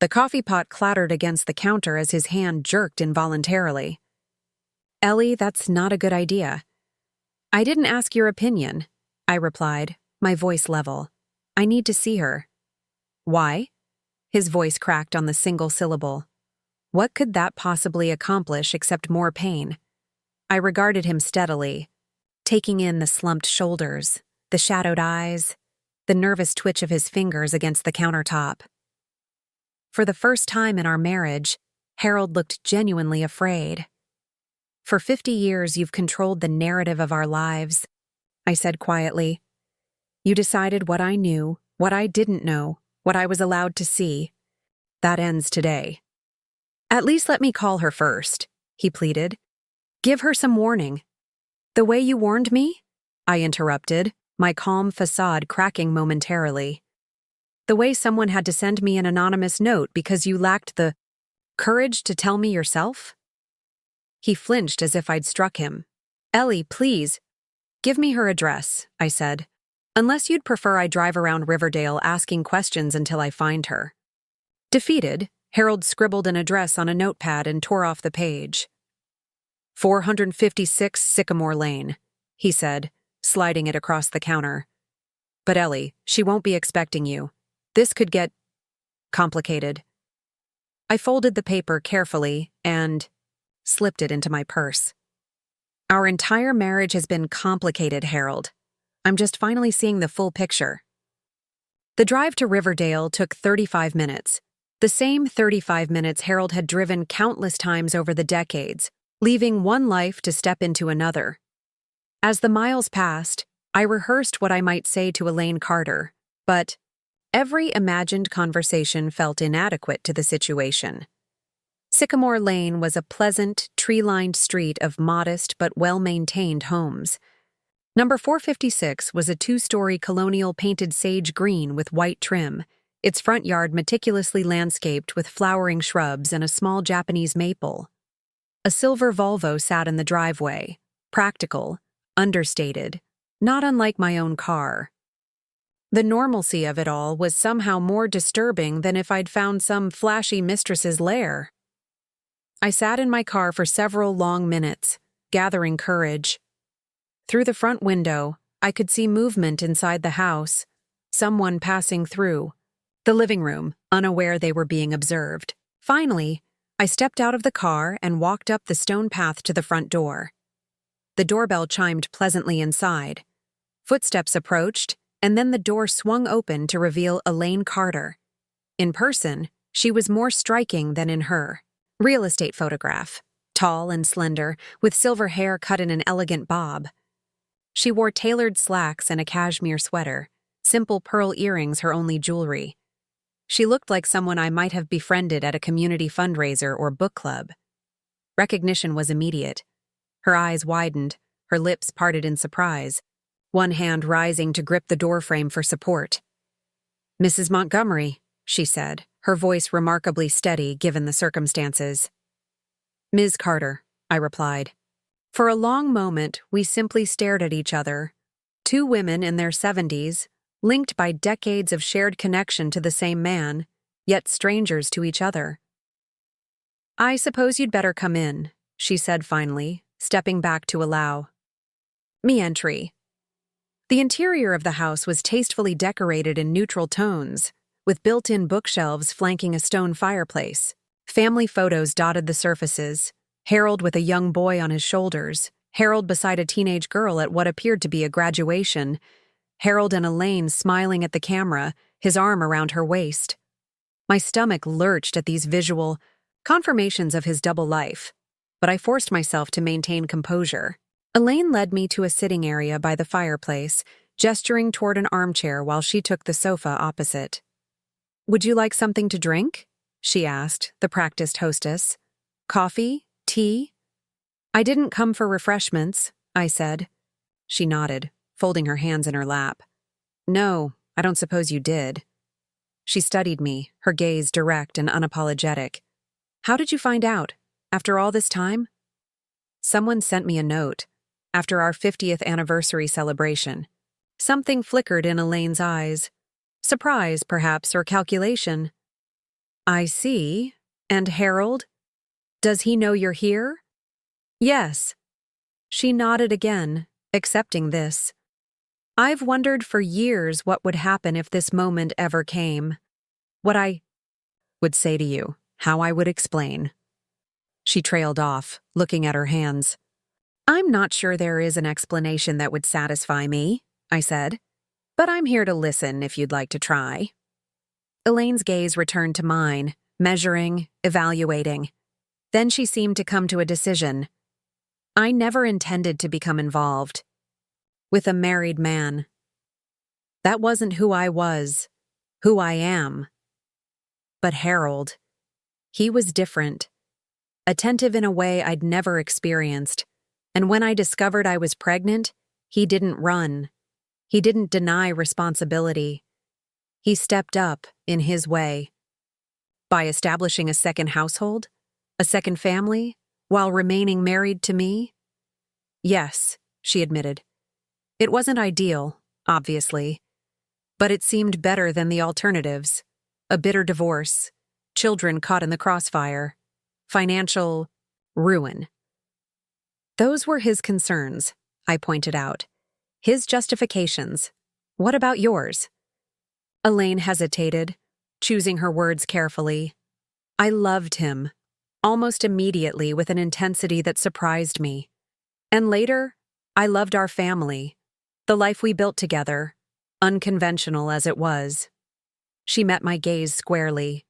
The coffee pot clattered against the counter as his hand jerked involuntarily. "Ellie, that's not a good idea." "I didn't ask your opinion," I replied, my voice level. "I need to see her." "Why?" His voice cracked on the single syllable. What could that possibly accomplish except more pain? I regarded him steadily, taking in the slumped shoulders, the shadowed eyes, the nervous twitch of his fingers against the countertop. For the first time in our marriage, Harold looked genuinely afraid. "For 50 years, you've controlled the narrative of our lives," I said quietly. "You decided what I knew, what I didn't know, what I was allowed to see. That ends today." "At least let me call her first," he pleaded. "Give her some warning." "The way you warned me?" I interrupted, my calm facade cracking momentarily. "The way someone had to send me an anonymous note because you lacked the courage to tell me yourself?" He flinched as if I'd struck him. "Ellie, please, give me her address," I said. "Unless you'd prefer I drive around Riverdale asking questions until I find her." Defeated, Harold scribbled an address on a notepad and tore off the page. 456 Sycamore Lane, he said, sliding it across the counter. "But Ellie, she won't be expecting you. This could get complicated." I folded the paper carefully and slipped it into my purse. "Our entire marriage has been complicated, Harold. I'm just finally seeing the full picture." The drive to Riverdale took 35 minutes. The same 35 minutes Harold had driven countless times over the decades, leaving one life to step into another. As the miles passed, I rehearsed what I might say to Elaine Carter, but every imagined conversation felt inadequate to the situation. Sycamore Lane was a pleasant, tree-lined street of modest but well-maintained homes. Number 456 was a two-story colonial painted sage green with white trim, its front yard meticulously landscaped with flowering shrubs and a small Japanese maple. A silver Volvo sat in the driveway, practical, understated, not unlike my own car. The normalcy of it all was somehow more disturbing than if I'd found some flashy mistress's lair. I sat in my car for several long minutes, gathering courage. Through the front window, I could see movement inside the house, someone passing through. The living room, unaware they were being observed. Finally, I stepped out of the car and walked up the stone path to the front door. The doorbell chimed pleasantly inside. Footsteps approached, and then the door swung open to reveal Elaine Carter. In person, she was more striking than in her real estate photograph, tall and slender, with silver hair cut in an elegant bob. She wore tailored slacks and a cashmere sweater, simple pearl earrings her only jewelry. She looked like someone I might have befriended at a community fundraiser or book club. Recognition was immediate. Her eyes widened, her lips parted in surprise, one hand rising to grip the doorframe for support. "Mrs. Montgomery," she said, her voice remarkably steady given the circumstances. "Ms. Carter," I replied. For a long moment, we simply stared at each other. Two women in their 70s, linked by decades of shared connection to the same man, yet strangers to each other. "I suppose you'd better come in," she said finally, stepping back to allow me entry. The interior of the house was tastefully decorated in neutral tones, with built-in bookshelves flanking a stone fireplace. Family photos dotted the surfaces, Harold with a young boy on his shoulders, Harold beside a teenage girl at what appeared to be a graduation, Harold and Elaine smiling at the camera, his arm around her waist. My stomach lurched at these visual confirmations of his double life, but I forced myself to maintain composure. Elaine led me to a sitting area by the fireplace, gesturing toward an armchair while she took the sofa opposite. "Would you like something to drink?" she asked, the practiced hostess. "Coffee? Tea?" "I didn't come for refreshments," I said. She nodded, folding her hands in her lap. "No, I don't suppose you did." She studied me, her gaze direct and unapologetic. "How did you find out? After all this time?" "Someone sent me a note. After our 50th anniversary celebration." Something flickered in Elaine's eyes. Surprise, perhaps, or calculation. "I see. And Harold? Does he know you're here?" "Yes." She nodded again, accepting this. "I've wondered for years what would happen if this moment ever came. What I would say to you, how I would explain." She trailed off, looking at her hands. "I'm not sure there is an explanation that would satisfy me," I said. "But I'm here to listen if you'd like to try." Elaine's gaze returned to mine, measuring, evaluating. Then she seemed to come to a decision. I never intended to become involved with a married man. That wasn't who I was, who I am. But Harold, he was different, attentive in a way I'd never experienced. And when I discovered I was pregnant, he didn't run. He didn't deny responsibility. He stepped up in his way. By establishing a second household, a second family, while remaining married to me? Yes, she admitted. It wasn't ideal, obviously, but it seemed better than the alternatives. A bitter divorce, children caught in the crossfire, financial ruin. Those were his concerns, I pointed out. His justifications. What about yours? Elaine hesitated, choosing her words carefully. I loved him, almost immediately with an intensity that surprised me. And later, I loved our family, the life we built together, unconventional as it was. She met my gaze squarely.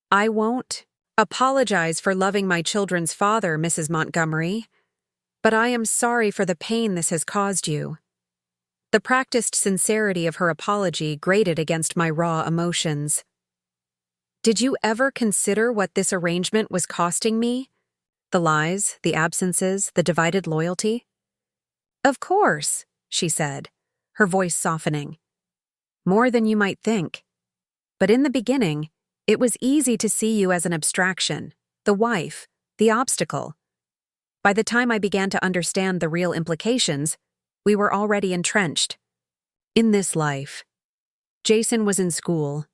I won't apologize for loving my children's father, Mrs. Montgomery, but I am sorry for the pain this has caused you. The practiced sincerity of her apology grated against my raw emotions. Did you ever consider what this arrangement was costing me? The lies, the absences, the divided loyalty? Of course, she said, her voice softening. More than you might think. But in the beginning, it was easy to see you as an abstraction, the wife, the obstacle. By the time I began to understand the real implications, we were already entrenched. In this life, Jason was in school.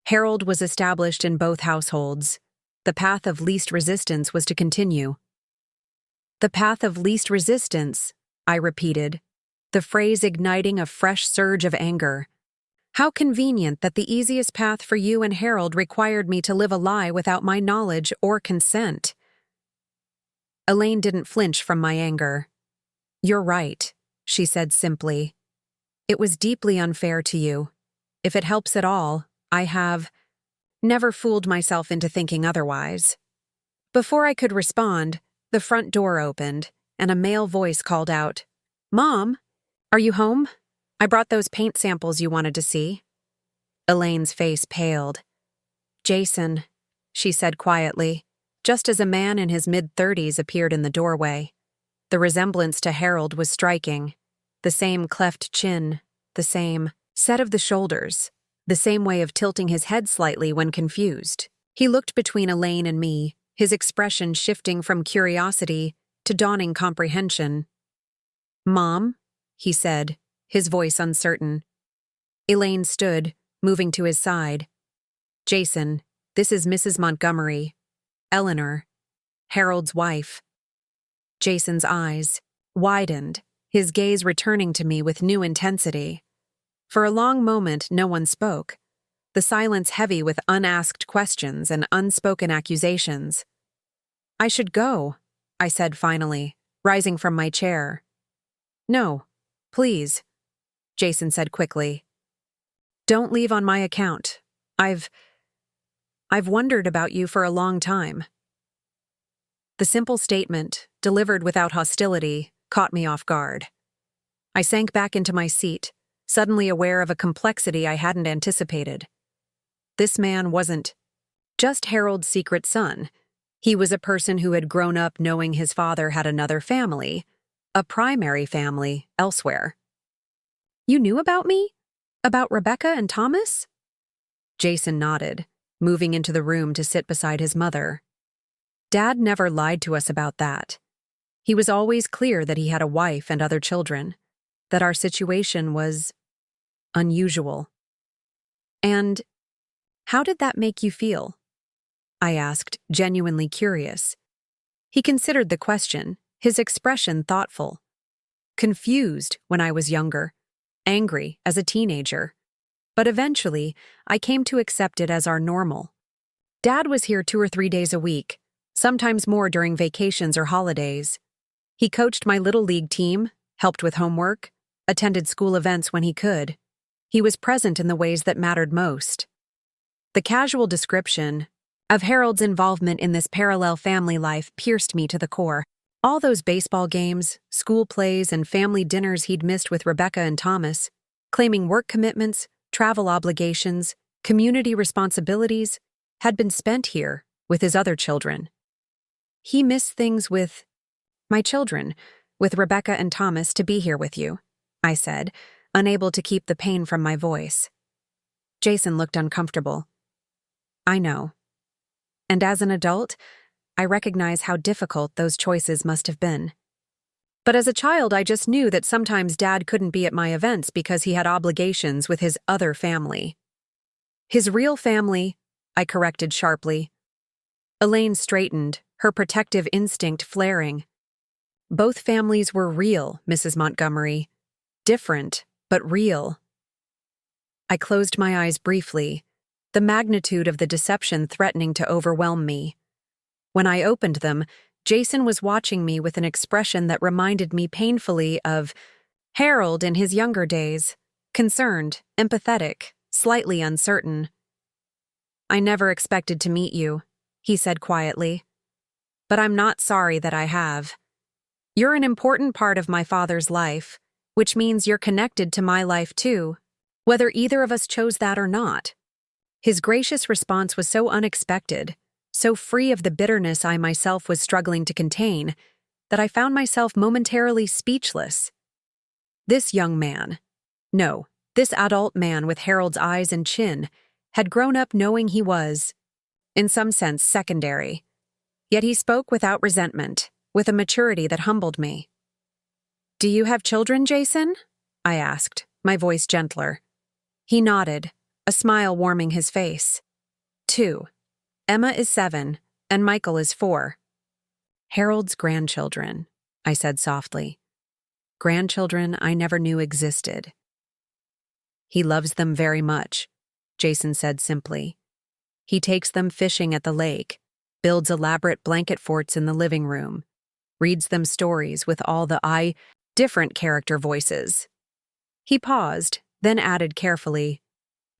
Harold was established in both households. The path of least resistance was to continue. The path of least resistance, I repeated, the phrase igniting a fresh surge of anger. How convenient that the easiest path for you and Harold required me to live a lie without my knowledge or consent. Elaine didn't flinch from my anger. You're right, she said simply. It was deeply unfair to you. If it helps at all, I have never fooled myself into thinking otherwise. Before I could respond, the front door opened, and a male voice called out, "Mom, are you home? I brought those paint samples you wanted to see." Elaine's face paled. "Jason," she said quietly, just as a man in his mid-30s appeared in the doorway. The resemblance to Harold was striking. The same cleft chin, the same set of the shoulders, the same way of tilting his head slightly when confused. He looked between Elaine and me, his expression shifting from curiosity to dawning comprehension. "Mom," he said, his voice uncertain. Elaine stood, moving to his side. "Jason, this is Mrs. Montgomery. Eleanor, Harold's wife." Jason's eyes widened, his gaze returning to me with new intensity. For a long moment, no one spoke, the silence heavy with unasked questions and unspoken accusations. "I should go," I said finally, rising from my chair. "No, please," Jason said quickly. "Don't leave on my account. I've wondered about you for a long time." The simple statement, delivered without hostility, caught me off guard. I sank back into my seat, suddenly aware of a complexity I hadn't anticipated. This man wasn't just Harold's secret son. He was a person who had grown up knowing his father had another family, a primary family, elsewhere. "You knew about me? About Rebecca and Thomas?" Jason nodded, moving into the room to sit beside his mother. Dad never lied to us about that. He was always clear that he had a wife and other children, that our situation was unusual. "And how did that make you feel?" I asked, genuinely curious. He considered the question, his expression thoughtful. Confused when I was younger, angry as a teenager. But eventually, I came to accept it as our normal. Dad was here 2 or 3 days a week, sometimes more during vacations or holidays. He coached my little league team, helped with homework, attended school events when he could. He was present in the ways that mattered most. The casual description of Harold's involvement in this parallel family life pierced me to the core. All those baseball games, school plays, and family dinners he'd missed with Rebecca and Thomas, claiming work commitments, travel obligations, community responsibilities, had been spent here with his other children. He missed things with my children, with Rebecca and Thomas, to be here with you, I said, unable to keep the pain from my voice. Jason looked uncomfortable. I know. And as an adult, I recognize how difficult those choices must have been. But as a child, I just knew that sometimes Dad couldn't be at my events because he had obligations with his other family. His real family, I corrected sharply. Elaine straightened, her protective instinct flaring. Both families were real, Mrs. Montgomery. Different, but real. I closed my eyes briefly, the magnitude of the deception threatening to overwhelm me. When I opened them, Jason was watching me with an expression that reminded me painfully of Harold in his younger days, concerned, empathetic, slightly uncertain. I never expected to meet you, he said quietly. But I'm not sorry that I have. You're an important part of my father's life, which means you're connected to my life too, whether either of us chose that or not. His gracious response was so unexpected, so free of the bitterness I myself was struggling to contain, that I found myself momentarily speechless. This young man, no, this adult man with Harold's eyes and chin, had grown up knowing he was, in some sense, secondary. Yet he spoke without resentment, with a maturity that humbled me. "Do you have children, Jason?" I asked, my voice gentler. He nodded, a smile warming his face. "2. Emma is 7, and Michael is 4. Harold's grandchildren," I said softly. "Grandchildren I never knew existed." "He loves them very much," Jason said simply. "He takes them fishing at the lake, builds elaborate blanket forts in the living room, reads them stories with all the different character voices." He paused, then added carefully,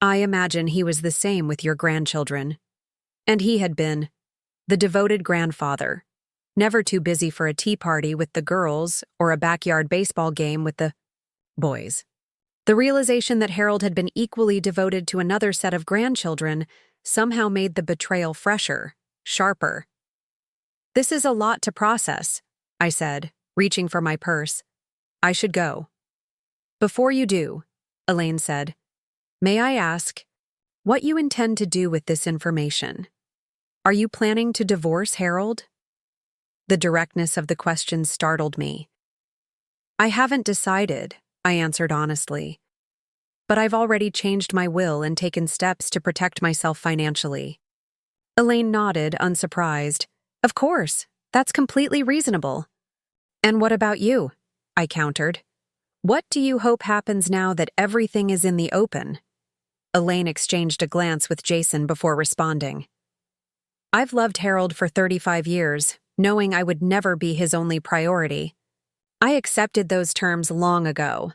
"I imagine he was the same with your grandchildren." And he had been the devoted grandfather, never too busy for a tea party with the girls or a backyard baseball game with the boys. The realization that Harold had been equally devoted to another set of grandchildren somehow made the betrayal fresher, sharper. "This is a lot to process," I said, reaching for my purse. "I should go." "Before you do," Elaine said, "may I ask what you intend to do with this information? Are you planning to divorce Harold?" The directness of the question startled me. "I haven't decided," I answered honestly. "But I've already changed my will and taken steps to protect myself financially." Elaine nodded, unsurprised. "Of course, that's completely reasonable." "And what about you?" I countered. "What do you hope happens now that everything is in the open?" Elaine exchanged a glance with Jason before responding. "I've loved Harold for 35 years, knowing I would never be his only priority. I accepted those terms long ago.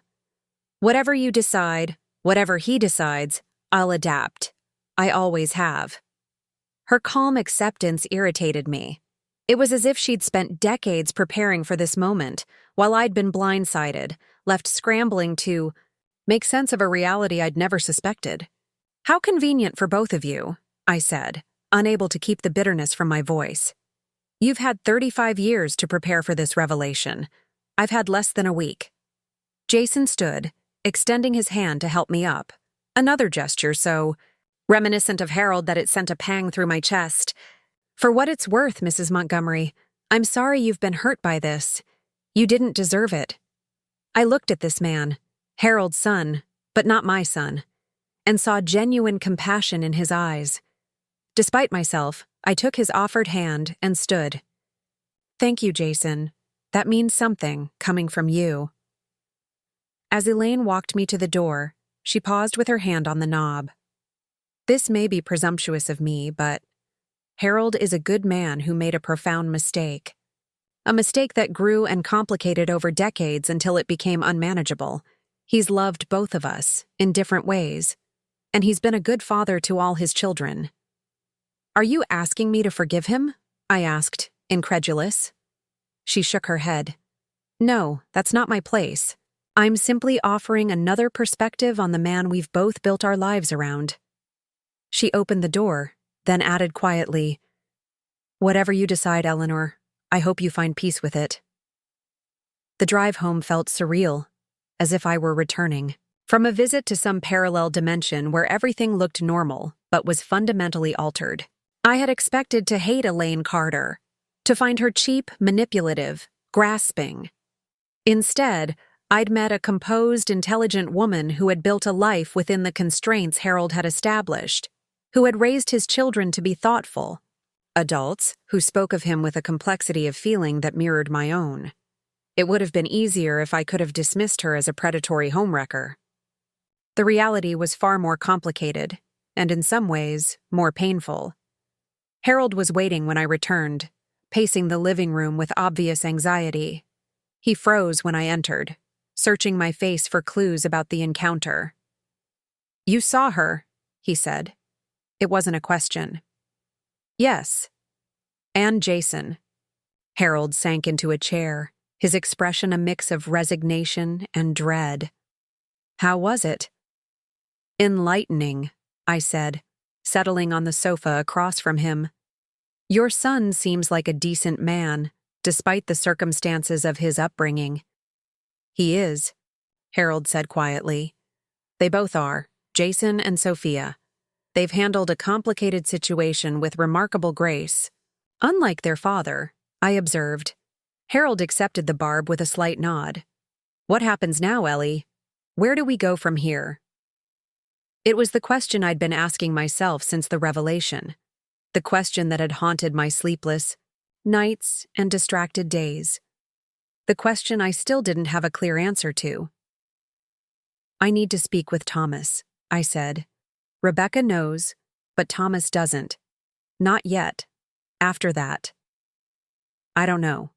Whatever you decide, whatever he decides, I'll adapt. I always have." Her calm acceptance irritated me. It was as if she'd spent decades preparing for this moment, while I'd been blindsided, left scrambling to make sense of a reality I'd never suspected. "How convenient for both of you," I said, unable to keep the bitterness from my voice. "You've had 35 years to prepare for this revelation. I've had less than a week." Jason stood, extending his hand to help me up. Another gesture so reminiscent of Harold that it sent a pang through my chest. "For what it's worth, Mrs. Montgomery, I'm sorry you've been hurt by this. You didn't deserve it." I looked at this man, Harold's son, but not my son, and saw genuine compassion in his eyes. Despite myself, I took his offered hand and stood. "Thank you, Jason. That means something, coming from you." As Elaine walked me to the door, she paused with her hand on the knob. "This may be presumptuous of me, but Harold is a good man who made a profound mistake. A mistake that grew and complicated over decades until it became unmanageable. He's loved both of us, in different ways, and he's been a good father to all his children." "Are you asking me to forgive him?" I asked, incredulous. She shook her head. "No, that's not my place. I'm simply offering another perspective on the man we've both built our lives around." She opened the door, then added quietly, "Whatever you decide, Eleanor, I hope you find peace with it." The drive home felt surreal, as if I were returning from a visit to some parallel dimension where everything looked normal but was fundamentally altered. I had expected to hate Elaine Carter, to find her cheap, manipulative, grasping. Instead, I'd met a composed, intelligent woman who had built a life within the constraints Harold had established, who had raised his children to be thoughtful, adults who spoke of him with a complexity of feeling that mirrored my own. It would have been easier if I could have dismissed her as a predatory homewrecker. The reality was far more complicated, and in some ways, more painful. Harold was waiting when I returned, pacing the living room with obvious anxiety. He froze when I entered, searching my face for clues about the encounter. "You saw her," he said. It wasn't a question. "Yes." "And Jason." Harold sank into a chair, his expression a mix of resignation and dread. "How was it?" "Enlightening," I said, settling on the sofa across from him. "Your son seems like a decent man, despite the circumstances of his upbringing." "He is," Harold said quietly. "They both are, Jason and Sophia. They've handled a complicated situation with remarkable grace. Unlike their father," I observed. Harold accepted the barb with a slight nod. "What happens now, Ellie? Where do we go from here?" It was the question I'd been asking myself since the revelation. The question that had haunted my sleepless nights and distracted days. The question I still didn't have a clear answer to. "I need to speak with Thomas," I said. "Rebecca knows, but Thomas doesn't. Not yet. After that. I don't know.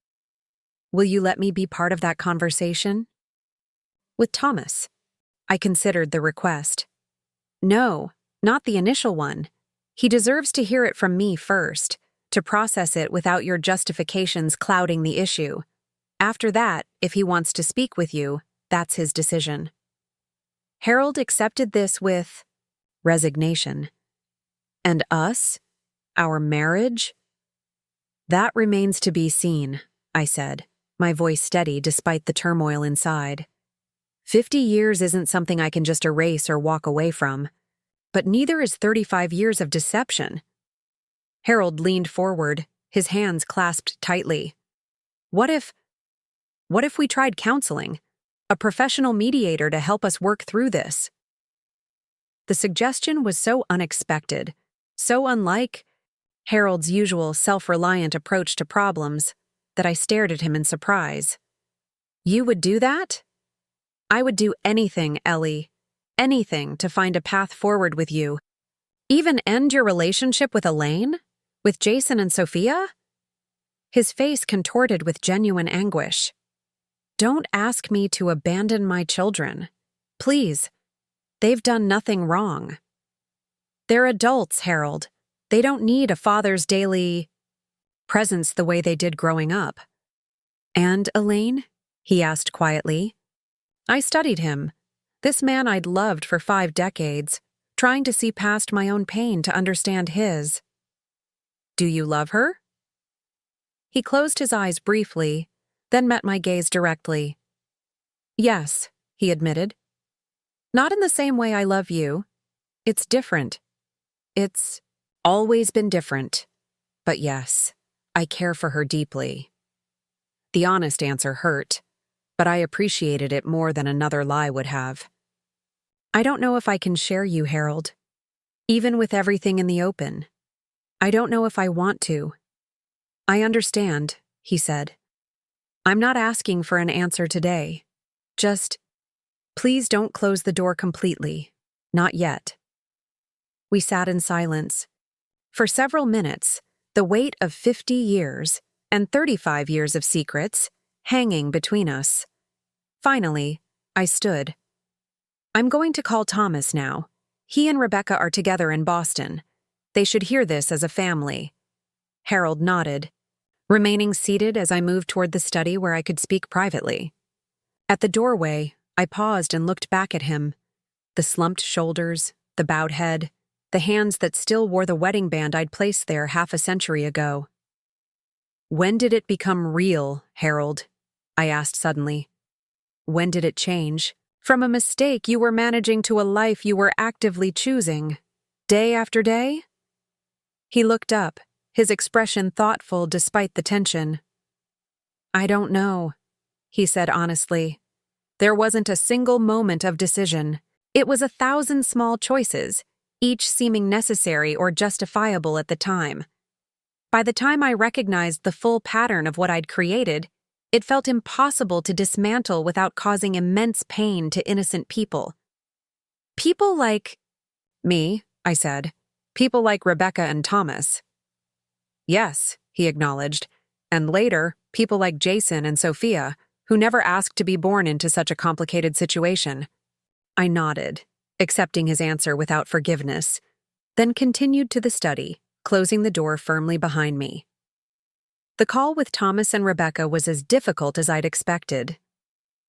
Will you let me be part of that conversation?" "With Thomas?" I considered the request. "No, not the initial one. He deserves to hear it from me first, to process it without your justifications clouding the issue. After that, if he wants to speak with you, that's his decision." Harold accepted this with resignation. "And us? Our marriage?" "That remains to be seen," I said, my voice steady despite the turmoil inside. 50 years isn't something I can just erase or walk away from. But neither is 35 years of deception." Harold leaned forward, his hands clasped tightly. What if we tried counseling? A professional mediator to help us work through this?" The suggestion was so unexpected, so unlike Harold's usual self-reliant approach to problems, that I stared at him in surprise. "You would do that?" "I would do anything, Ellie. Anything to find a path forward with you. Even end your relationship with Elaine? With Jason and Sophia?" His face contorted with genuine anguish. "Don't ask me to abandon my children. Please. They've done nothing wrong. They're adults, Harold. They don't need a father's daily presence the way they did growing up." "And Elaine?" he asked quietly. I studied him. This man I'd loved for 5 decades, trying to see past my own pain to understand his. "Do you love her?" He closed his eyes briefly, then met my gaze directly. "Yes," he admitted. "Not in the same way I love you. It's different. It's always been different. But yes, I care for her deeply." The honest answer hurt, but I appreciated it more than another lie would have. "I don't know if I can share you, Harold. Even with everything in the open. I don't know if I want to." "I understand," he said. "I'm not asking for an answer today. Just, please don't close the door completely. Not yet." We sat in silence. For several minutes, the weight of 50 years and 35 years of secrets hanging between us. Finally, I stood. "I'm going to call Thomas now. He and Rebecca are together in Boston. They should hear this as a family." Harold nodded, remaining seated as I moved toward the study where I could speak privately. At the doorway, I paused and looked back at him. The slumped shoulders, the bowed head, the hands that still wore the wedding band I'd placed there half a century ago. "When did it become real, Harold?" I asked suddenly. "When did it change? From a mistake you were managing to a life you were actively choosing, day after day?" He looked up, his expression thoughtful despite the tension. "I don't know," he said honestly. "There wasn't a single moment of decision. It was 1,000 small choices, each seeming necessary or justifiable at the time. By the time I recognized the full pattern of what I'd created, it felt impossible to dismantle without causing immense pain to innocent people. People like me, I said. People like Rebecca and Thomas." "Yes," he acknowledged, "and later, people like Jason and Sophia, who never asked to be born into such a complicated situation." I nodded, accepting his answer without forgiveness, then continued to the study, closing the door firmly behind me. The call with Thomas and Rebecca was as difficult as I'd expected.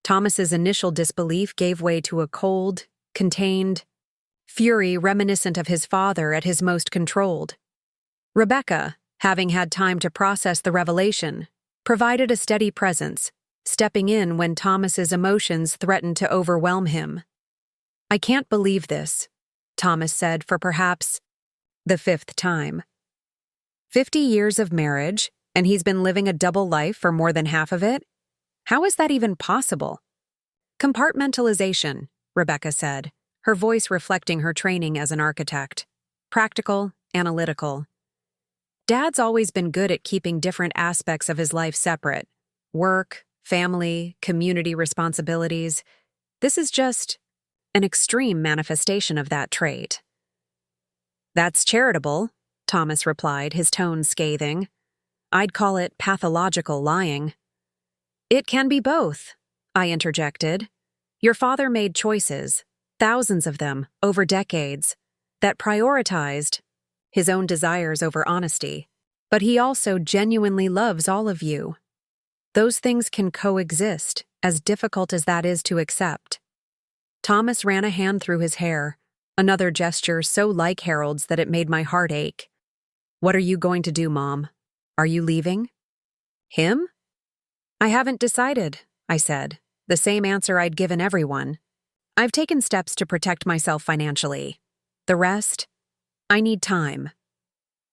Thomas's initial disbelief gave way to a cold, contained, fury reminiscent of his father at his most controlled. Rebecca, having had time to process the revelation, provided a steady presence, stepping in when Thomas's emotions threatened to overwhelm him. "I can't believe this," Thomas said for perhaps the 5th time. 50 years of marriage, and he's been living a double life for more than half of it? How is that even possible? "Compartmentalization," Rebecca said, her voice reflecting her training as an architect. "Practical, analytical. Dad's always been good at keeping different aspects of his life separate. Work, family, community responsibilities. This is just an extreme manifestation of that trait." "That's charitable," Thomas replied, his tone scathing. "I'd call it pathological lying." "It can be both," I interjected. "Your father made choices, thousands of them, over decades, that prioritized his own desires over honesty. But he also genuinely loves all of you. Those things can coexist, as difficult as that is to accept." Thomas ran a hand through his hair, another gesture so like Harold's that it made my heart ache. "What are you going to do, Mom? Are you leaving?" "Him?" "I haven't decided," I said, the same answer I'd given everyone. "I've taken steps to protect myself financially. The rest? I need time."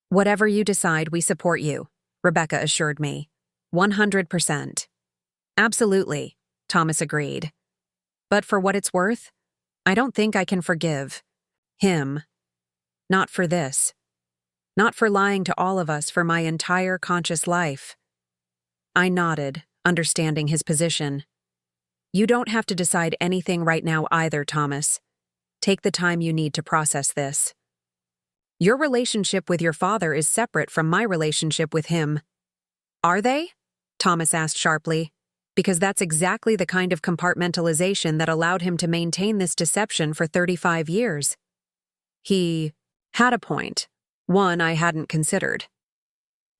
"Whatever you decide, we support you," Rebecca assured me. 100%. "Absolutely," Thomas agreed. "But for what it's worth, I don't think I can forgive him. Not for this. Not for lying to all of us for my entire conscious life." I nodded, understanding his position. "You don't have to decide anything right now either, Thomas. Take the time you need to process this. Your relationship with your father is separate from my relationship with him." "Are they?" Thomas asked sharply, because that's exactly the kind of compartmentalization that allowed him to maintain this deception for 35 years. He had a point, one I hadn't considered.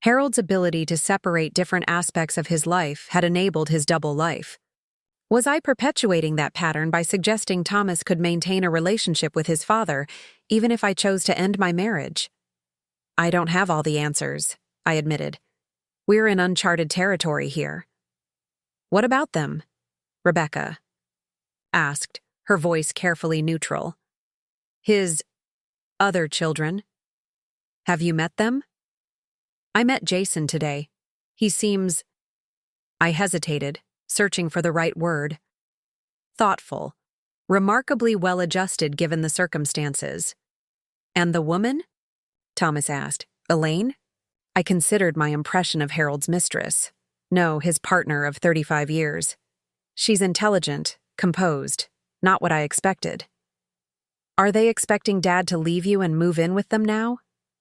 Harold's ability to separate different aspects of his life had enabled his double life. Was I perpetuating that pattern by suggesting Thomas could maintain a relationship with his father, even if I chose to end my marriage? "I don't have all the answers," I admitted. "We're in uncharted territory here." "What about them?" Rebecca asked, her voice carefully neutral. "His other children. Have you met them?" "I met Jason today. He seems—" I hesitated, searching for the right word. "Thoughtful. Remarkably well-adjusted given the circumstances." "And the woman?" Thomas asked. "Elaine?" I considered my impression of Harold's mistress. No, his partner of 35 years. "She's intelligent, composed, not what I expected." "Are they expecting Dad to leave you and move in with them now?"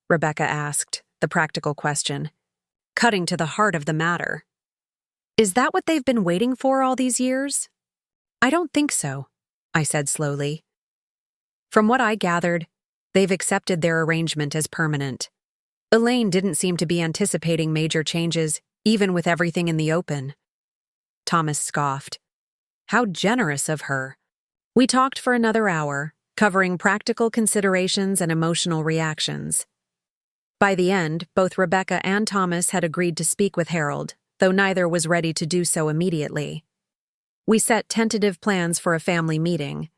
Rebecca asked, the practical question, cutting to the heart of the matter. "Is that what they've been waiting for all these years?" "I don't think so," I said slowly. "From what I gathered, they've accepted their arrangement as permanent. Elaine didn't seem to be anticipating major changes, even with everything in the open." Thomas scoffed. "How generous of her." We talked for another hour, covering practical considerations and emotional reactions. By the end, both Rebecca and Thomas had agreed to speak with Harold, though neither was ready to do so immediately. We set tentative plans for a family meeting.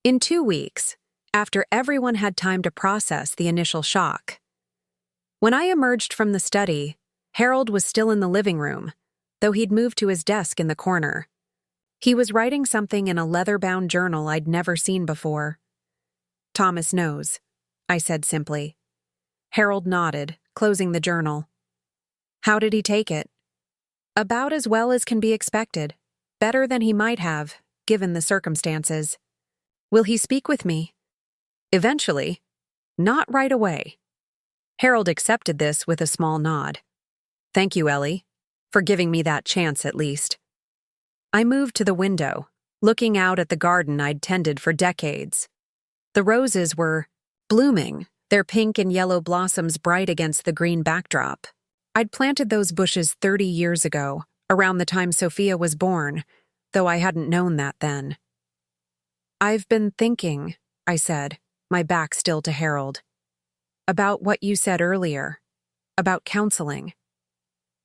In 2 weeks, after everyone had time to process the initial shock. When I emerged from the study, Harold was still in the living room, though he'd moved to his desk in the corner. He was writing something in a leather-bound journal I'd never seen before. "Thomas knows," I said simply. Harold nodded, closing the journal. "How did he take it?" "About as well as can be expected. Better than he might have, given the circumstances." "Will he speak with me?" "Eventually. Not right away." Harold accepted this with a small nod. "Thank you, Ellie, for giving me that chance at least." I moved to the window, looking out at the garden I'd tended for decades. The roses were blooming, their pink and yellow blossoms bright against the green backdrop. I'd planted those bushes 30 years ago, around the time Sophia was born, though I hadn't known that then. "I've been thinking," I said, my back still to Harold. About what you said earlier. About counseling.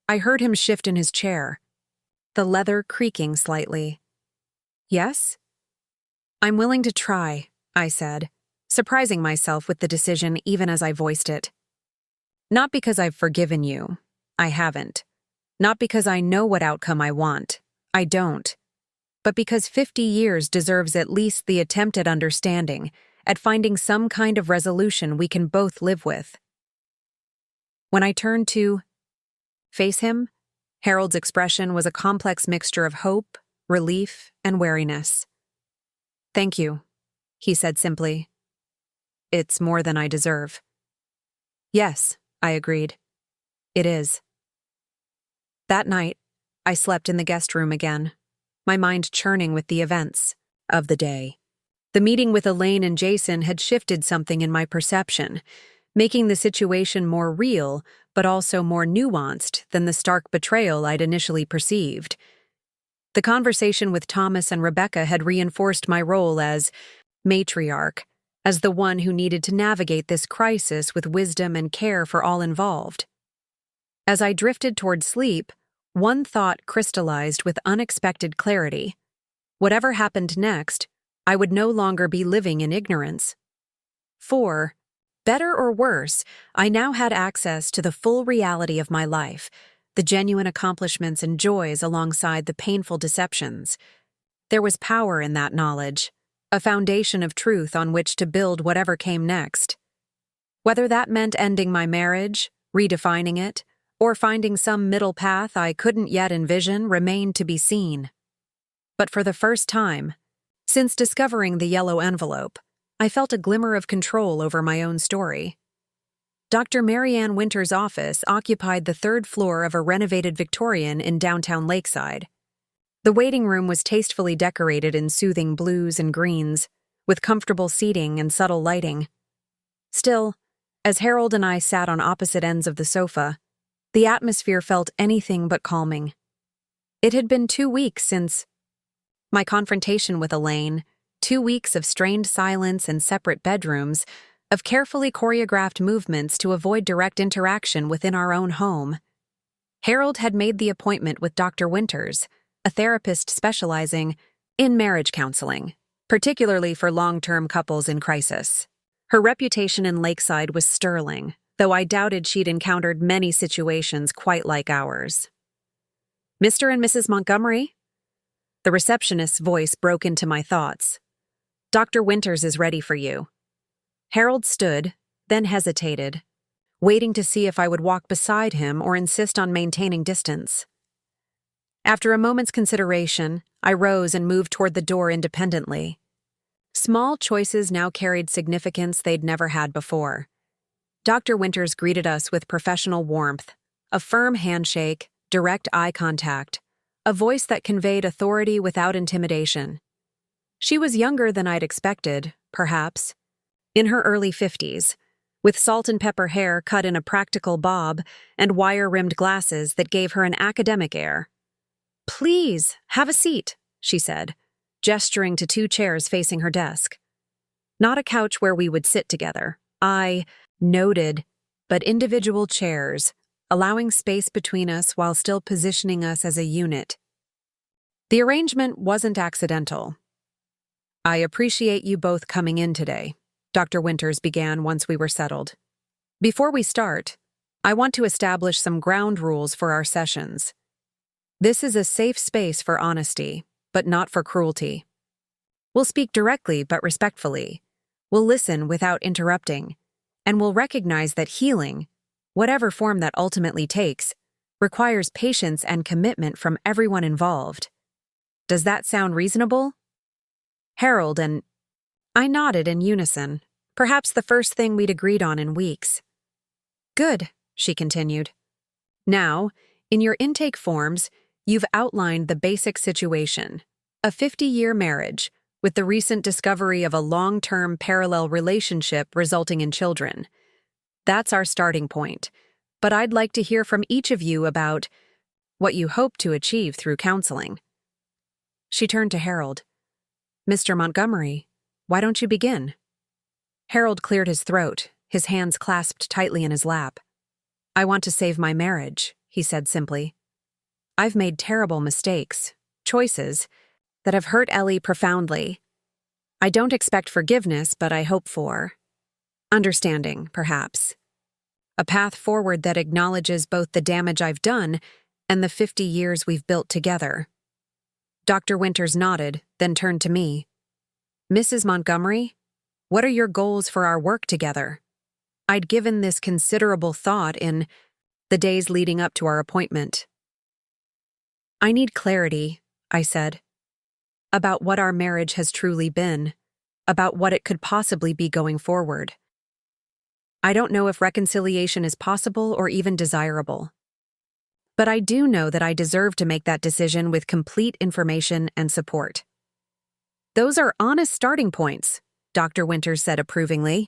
I heard him shift in his chair, the leather creaking slightly. Yes? I'm willing to try, I said, surprising myself with the decision even as I voiced it. Not because I've forgiven you. I haven't. Not because I know what outcome I want. I don't. But because 50 years deserves at least the attempt at understanding, at finding some kind of resolution we can both live with. When I turned to face him, Harold's expression was a complex mixture of hope, relief, and wariness. Thank you, he said simply. It's more than I deserve. Yes, I agreed. It is. That night, I slept in the guest room again, my mind churning with the events of the day. The meeting with Elaine and Jason had shifted something in my perception, making the situation more real, but also more nuanced than the stark betrayal I'd initially perceived. The conversation with Thomas and Rebecca had reinforced my role as matriarch, as the one who needed to navigate this crisis with wisdom and care for all involved. As I drifted toward sleep, one thought crystallized with unexpected clarity. Whatever happened next, I would no longer be living in ignorance. For, better or worse, I now had access to the full reality of my life, the genuine accomplishments and joys alongside the painful deceptions. There was power in that knowledge, a foundation of truth on which to build whatever came next. Whether that meant ending my marriage, redefining it, or finding some middle path I couldn't yet envision remained to be seen. But for the first time, since discovering the yellow envelope, I felt a glimmer of control over my own story. Dr. Mary Ann Winter's office occupied the third floor of a renovated Victorian in downtown Lakeside. The waiting room was tastefully decorated in soothing blues and greens, with comfortable seating and subtle lighting. Still, as Harold and I sat on opposite ends of the sofa, the atmosphere felt anything but calming. It had been 2 weeks since my confrontation with Elaine, 2 weeks of strained silence and separate bedrooms, of carefully choreographed movements to avoid direct interaction within our own home. Harold had made the appointment with Dr. Winters, a therapist specializing in marriage counseling, particularly for long-term couples in crisis. Her reputation in Lakeside was sterling, though I doubted she'd encountered many situations quite like ours. Mr. and Mrs. Montgomery? The receptionist's voice broke into my thoughts. Dr. Winters is ready for you. Harold stood, then hesitated, waiting to see if I would walk beside him or insist on maintaining distance. After a moment's consideration, I rose and moved toward the door independently. Small choices now carried significance they'd never had before. Dr. Winters greeted us with professional warmth, a firm handshake, direct eye contact, a voice that conveyed authority without intimidation. She was younger than I'd expected, perhaps, in her early 50s, with salt and pepper hair cut in a practical bob and wire-rimmed glasses that gave her an academic air. "Please, have a seat," she said, gesturing to 2 chairs facing her desk. Not a couch where we would sit together. I noted, but individual chairs, allowing space between us while still positioning us as a unit. The arrangement wasn't accidental. "I appreciate you both coming in today," Dr. Winters began once we were settled. "Before we start, I want to establish some ground rules for our sessions. This is a safe space for honesty, but not for cruelty. We'll speak directly but respectfully. We'll listen without interrupting, and we'll recognize that healing, whatever form that ultimately takes, requires patience and commitment from everyone involved. Does that sound reasonable?" Harold and I nodded in unison, perhaps the first thing we'd agreed on in weeks. "Good," she continued. "Now, in your intake forms, you've outlined the basic situation, a 50-year marriage, with the recent discovery of a long-term parallel relationship resulting in children. That's our starting point, but I'd like to hear from each of you about what you hope to achieve through counseling." She turned to Harold. "Mr. Montgomery, why don't you begin?" Harold cleared his throat, his hands clasped tightly in his lap. "I want to save my marriage," he said simply. "I've made terrible mistakes, choices, that have hurt Ellie profoundly. I don't expect forgiveness, but I hope for understanding, perhaps. A path forward that acknowledges both the damage I've done and the 50 years we've built together." Dr. Winters nodded, then turned to me. "Mrs. Montgomery, what are your goals for our work together?" I'd given this considerable thought in the days leading up to our appointment. "I need clarity," I said, "about what our marriage has truly been, about what it could possibly be going forward. I don't know if reconciliation is possible or even desirable. But I do know that I deserve to make that decision with complete information and support." "Those are honest starting points," Dr. Winters said approvingly.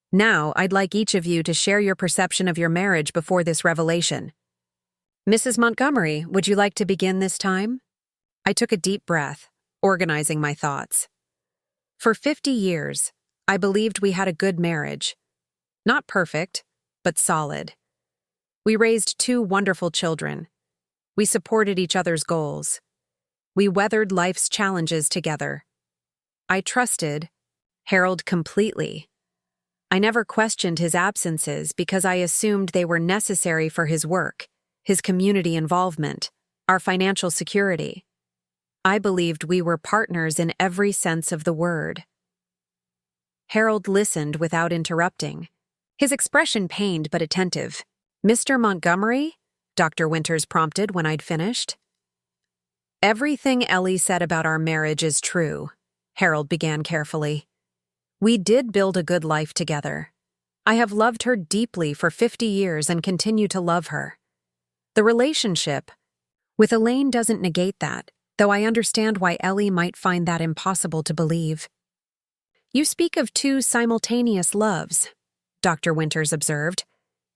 "Now, I'd like each of you to share your perception of your marriage before this revelation. Mrs. Montgomery, would you like to begin this time?" I took a deep breath, organizing my thoughts. For 50 years, I believed we had a good marriage. Not perfect, but solid. We raised 2 wonderful children. We supported each other's goals. We weathered life's challenges together. I trusted Harold completely. I never questioned his absences because I assumed they were necessary for his work, his community involvement, our financial security. I believed we were partners in every sense of the word. Harold listened without interrupting, his expression pained but attentive. "Mr. Montgomery?" Dr. Winters prompted when I'd finished. "Everything Ellie said about our marriage is true," Harold began carefully. "We did build a good life together. I have loved her deeply for 50 years and continue to love her. The relationship with Elaine doesn't negate that, though I understand why Ellie might find that impossible to believe." "You speak of 2 simultaneous loves," Dr. Winters observed.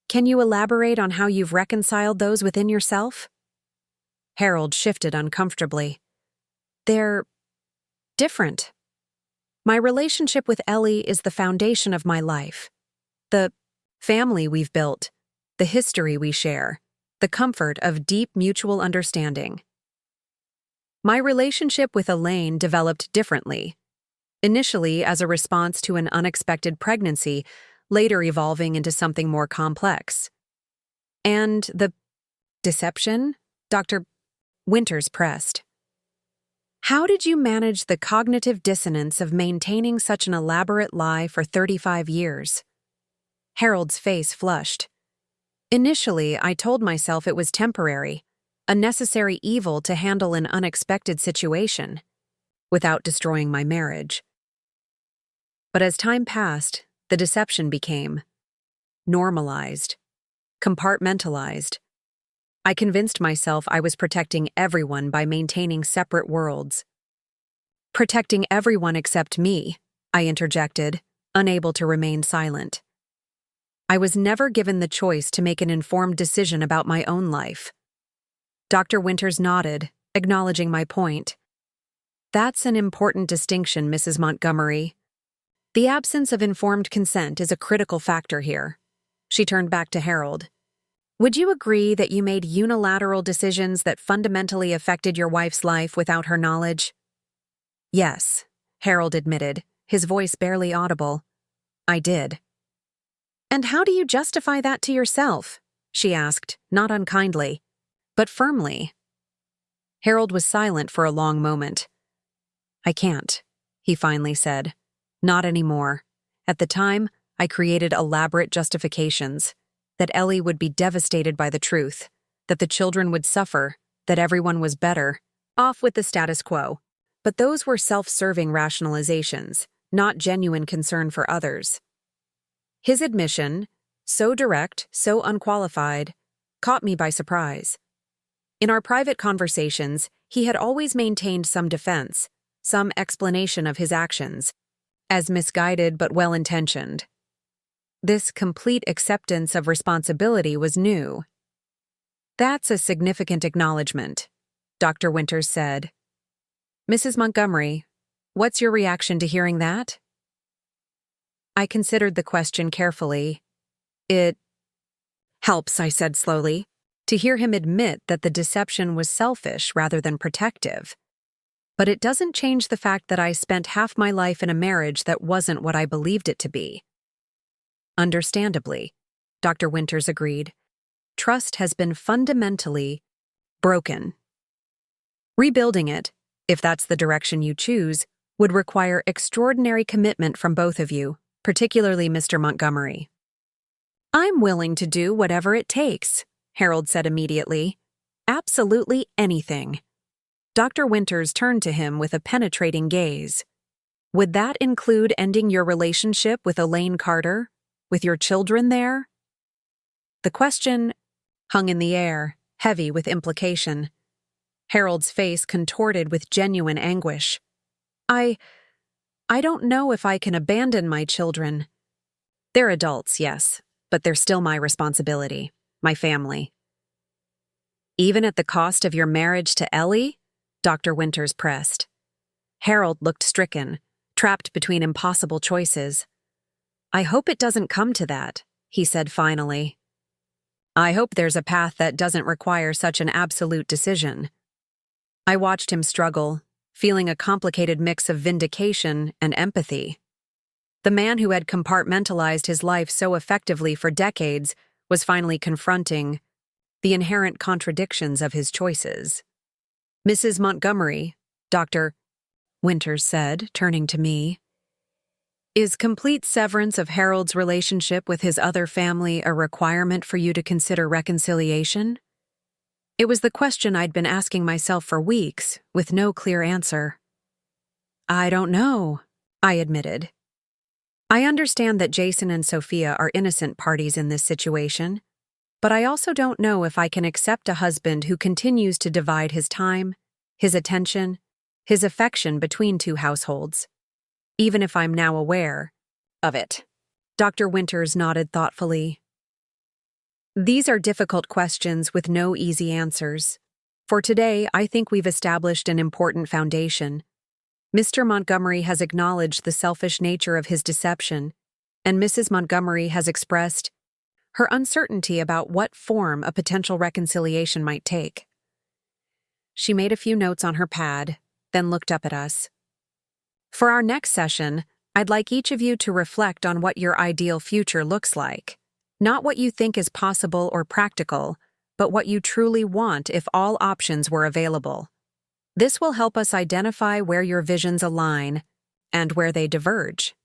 "Can you elaborate on how you've reconciled those within yourself?" Harold shifted uncomfortably. "They're different. My relationship with Ellie is the foundation of my life. The family we've built, the history we share, the comfort of deep mutual understanding. My relationship with Elaine developed differently, initially as a response to an unexpected pregnancy, later evolving into something more complex. And the deception?" Dr. Winters pressed. "How did you manage the cognitive dissonance of maintaining such an elaborate lie for 35 years? Harold's face flushed. "Initially, I told myself it was temporary, a necessary evil to handle an unexpected situation, without destroying my marriage. But as time passed, the deception became normalized, compartmentalized. I convinced myself I was protecting everyone by maintaining separate worlds. Protecting everyone except me," I interjected, unable to remain silent. "I was never given the choice to make an informed decision about my own life." Dr. Winters nodded, acknowledging my point. "That's an important distinction, Mrs. Montgomery. The absence of informed consent is a critical factor here." She turned back to Harold. "Would you agree that you made unilateral decisions that fundamentally affected your wife's life without her knowledge?" "Yes," Harold admitted, his voice barely audible. "I did." "And how do you justify that to yourself?" she asked, not unkindly, but firmly. Harold was silent for a long moment. "I can't," he finally said. "Not anymore. At the time, I created elaborate justifications. That Ellie would be devastated by the truth, that the children would suffer, that everyone was better off with the status quo. But those were self-serving rationalizations, not genuine concern for others." His admission, so direct, so unqualified, caught me by surprise. In our private conversations, he had always maintained some defense, some explanation of his actions, as misguided but well-intentioned. This complete acceptance of responsibility was new. "That's a significant acknowledgement," Dr. Winters said. "Mrs. Montgomery, what's your reaction to hearing that?" I considered the question carefully. It helps, I said slowly, to hear him admit that the deception was selfish rather than protective. But it doesn't change the fact that I spent half my life in a marriage that wasn't what I believed it to be. Understandably, Dr. Winters agreed. Trust has been fundamentally broken. Rebuilding it, if that's the direction you choose, would require extraordinary commitment from both of you, particularly Mr. Montgomery. I'm willing to do whatever it takes, Harold said immediately. Absolutely anything. Dr. Winters turned to him with a penetrating gaze. Would that include ending your relationship with Elaine Carter, with your children there? The question hung in the air, heavy with implication. Harold's face contorted with genuine anguish. I don't know if I can abandon my children. They're adults, yes, but they're still my responsibility, my family. Even at the cost of your marriage to Ellie? Dr. Winters pressed. Harold looked stricken, trapped between impossible choices. I hope it doesn't come to that, he said finally. I hope there's a path that doesn't require such an absolute decision. I watched him struggle, feeling a complicated mix of vindication and empathy. The man who had compartmentalized his life so effectively for decades was finally confronting the inherent contradictions of his choices. Mrs. Montgomery, Dr. Winters said, turning to me, is complete severance of Harold's relationship with his other family a requirement for you to consider reconciliation? It was the question I'd been asking myself for weeks, with no clear answer. I don't know, I admitted. I understand that Jason and Sophia are innocent parties in this situation, but I also don't know if I can accept a husband who continues to divide his time, his attention, his affection between two households, even if I'm now aware of it. Dr. Winters nodded thoughtfully. These are difficult questions with no easy answers. For today, I think we've established an important foundation. Mr. Montgomery has acknowledged the selfish nature of his deception, and Mrs. Montgomery has expressed her uncertainty about what form a potential reconciliation might take. She made a few notes on her pad, then looked up at us. For our next session, I'd like each of you to reflect on what your ideal future looks like. Not what you think is possible or practical, but what you truly want if all options were available. This will help us identify where your visions align and where they diverge.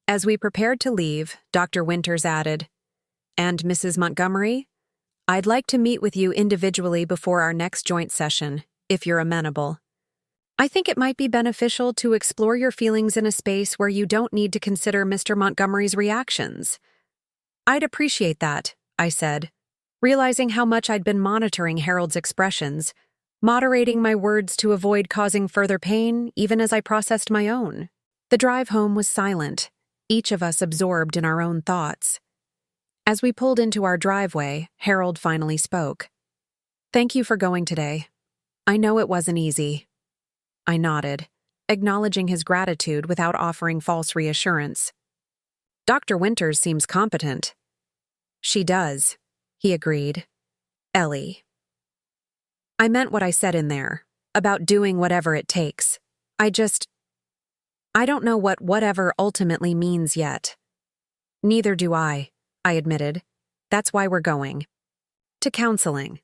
As we prepared to leave, Dr. Winters added, "And Mrs. Montgomery, I'd like to meet with you individually before our next joint session, if you're amenable. I think it might be beneficial to explore your feelings in a space where you don't need to consider Mr. Montgomery's reactions." I'd appreciate that, I said, realizing how much I'd been monitoring Harold's expressions, moderating my words to avoid causing further pain even as I processed my own. The drive home was silent, each of us absorbed in our own thoughts. As we pulled into our driveway, Harold finally spoke. "Thank you for going today. I know it wasn't easy." I nodded, acknowledging his gratitude without offering false reassurance. "Dr. Winters seems competent." "She does," he agreed. "Ellie." I meant what I said in there, about doing whatever it takes. I don't know what whatever ultimately means yet. Neither do I admitted. That's why we're going. To counseling.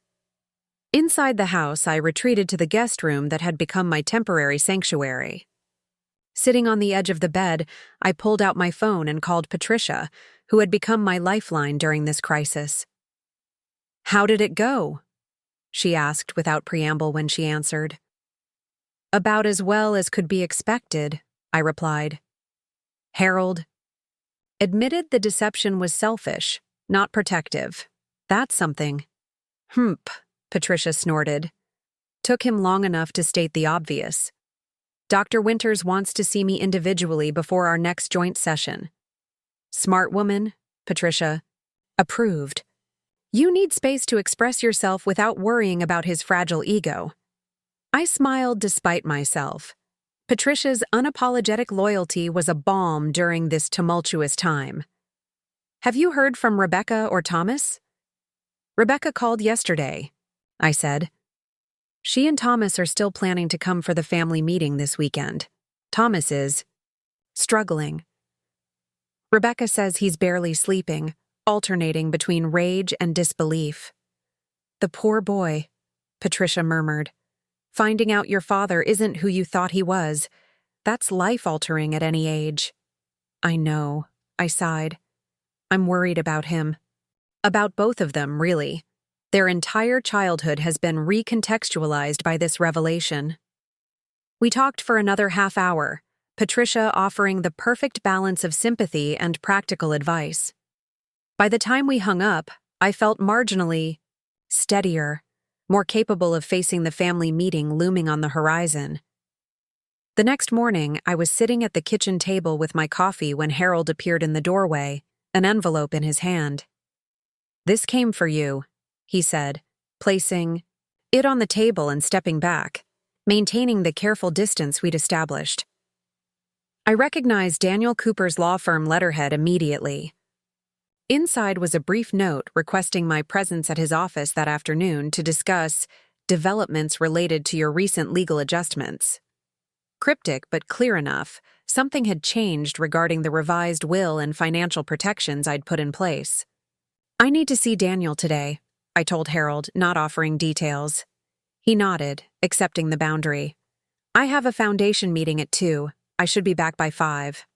Inside the house, I retreated to the guest room that had become my temporary sanctuary. Sitting on the edge of the bed, I pulled out my phone and called Patricia, who had become my lifeline during this crisis. "How did it go?" she asked without preamble when she answered. "About as well as could be expected," I replied. Harold admitted the deception was selfish, not protective. That's something. "Humph," Patricia snorted. "Took him long enough to state the obvious. Dr. Winters wants to see me individually before our next joint session." "Smart woman," Patricia approved. "You need space to express yourself without worrying about his fragile ego." I smiled despite myself. Patricia's unapologetic loyalty was a balm during this tumultuous time. "Have you heard from Rebecca or Thomas?" "Rebecca called yesterday," I said. "She and Thomas are still planning to come for the family meeting this weekend. Thomas is struggling. Rebecca says he's barely sleeping, alternating between rage and disbelief." "The poor boy," Patricia murmured. "Finding out your father isn't who you thought he was. That's life-altering at any age." "I know," I sighed. "I'm worried about him. About both of them, really. Their entire childhood has been recontextualized by this revelation." We talked for another half hour, Patricia offering the perfect balance of sympathy and practical advice. By the time we hung up, I felt marginally steadier, more capable of facing the family meeting looming on the horizon. The next morning, I was sitting at the kitchen table with my coffee when Harold appeared in the doorway, an envelope in his hand. "This came for you," he said, placing it on the table and stepping back, maintaining the careful distance we'd established. I recognized Daniel Cooper's law firm letterhead immediately. Inside was a brief note requesting my presence at his office that afternoon to discuss developments related to your recent legal adjustments. Cryptic but clear enough, something had changed regarding the revised will and financial protections I'd put in place. "I need to see Daniel today," I told Harold, not offering details. He nodded, accepting the boundary. "I have a foundation meeting at 2. I should be back by 5.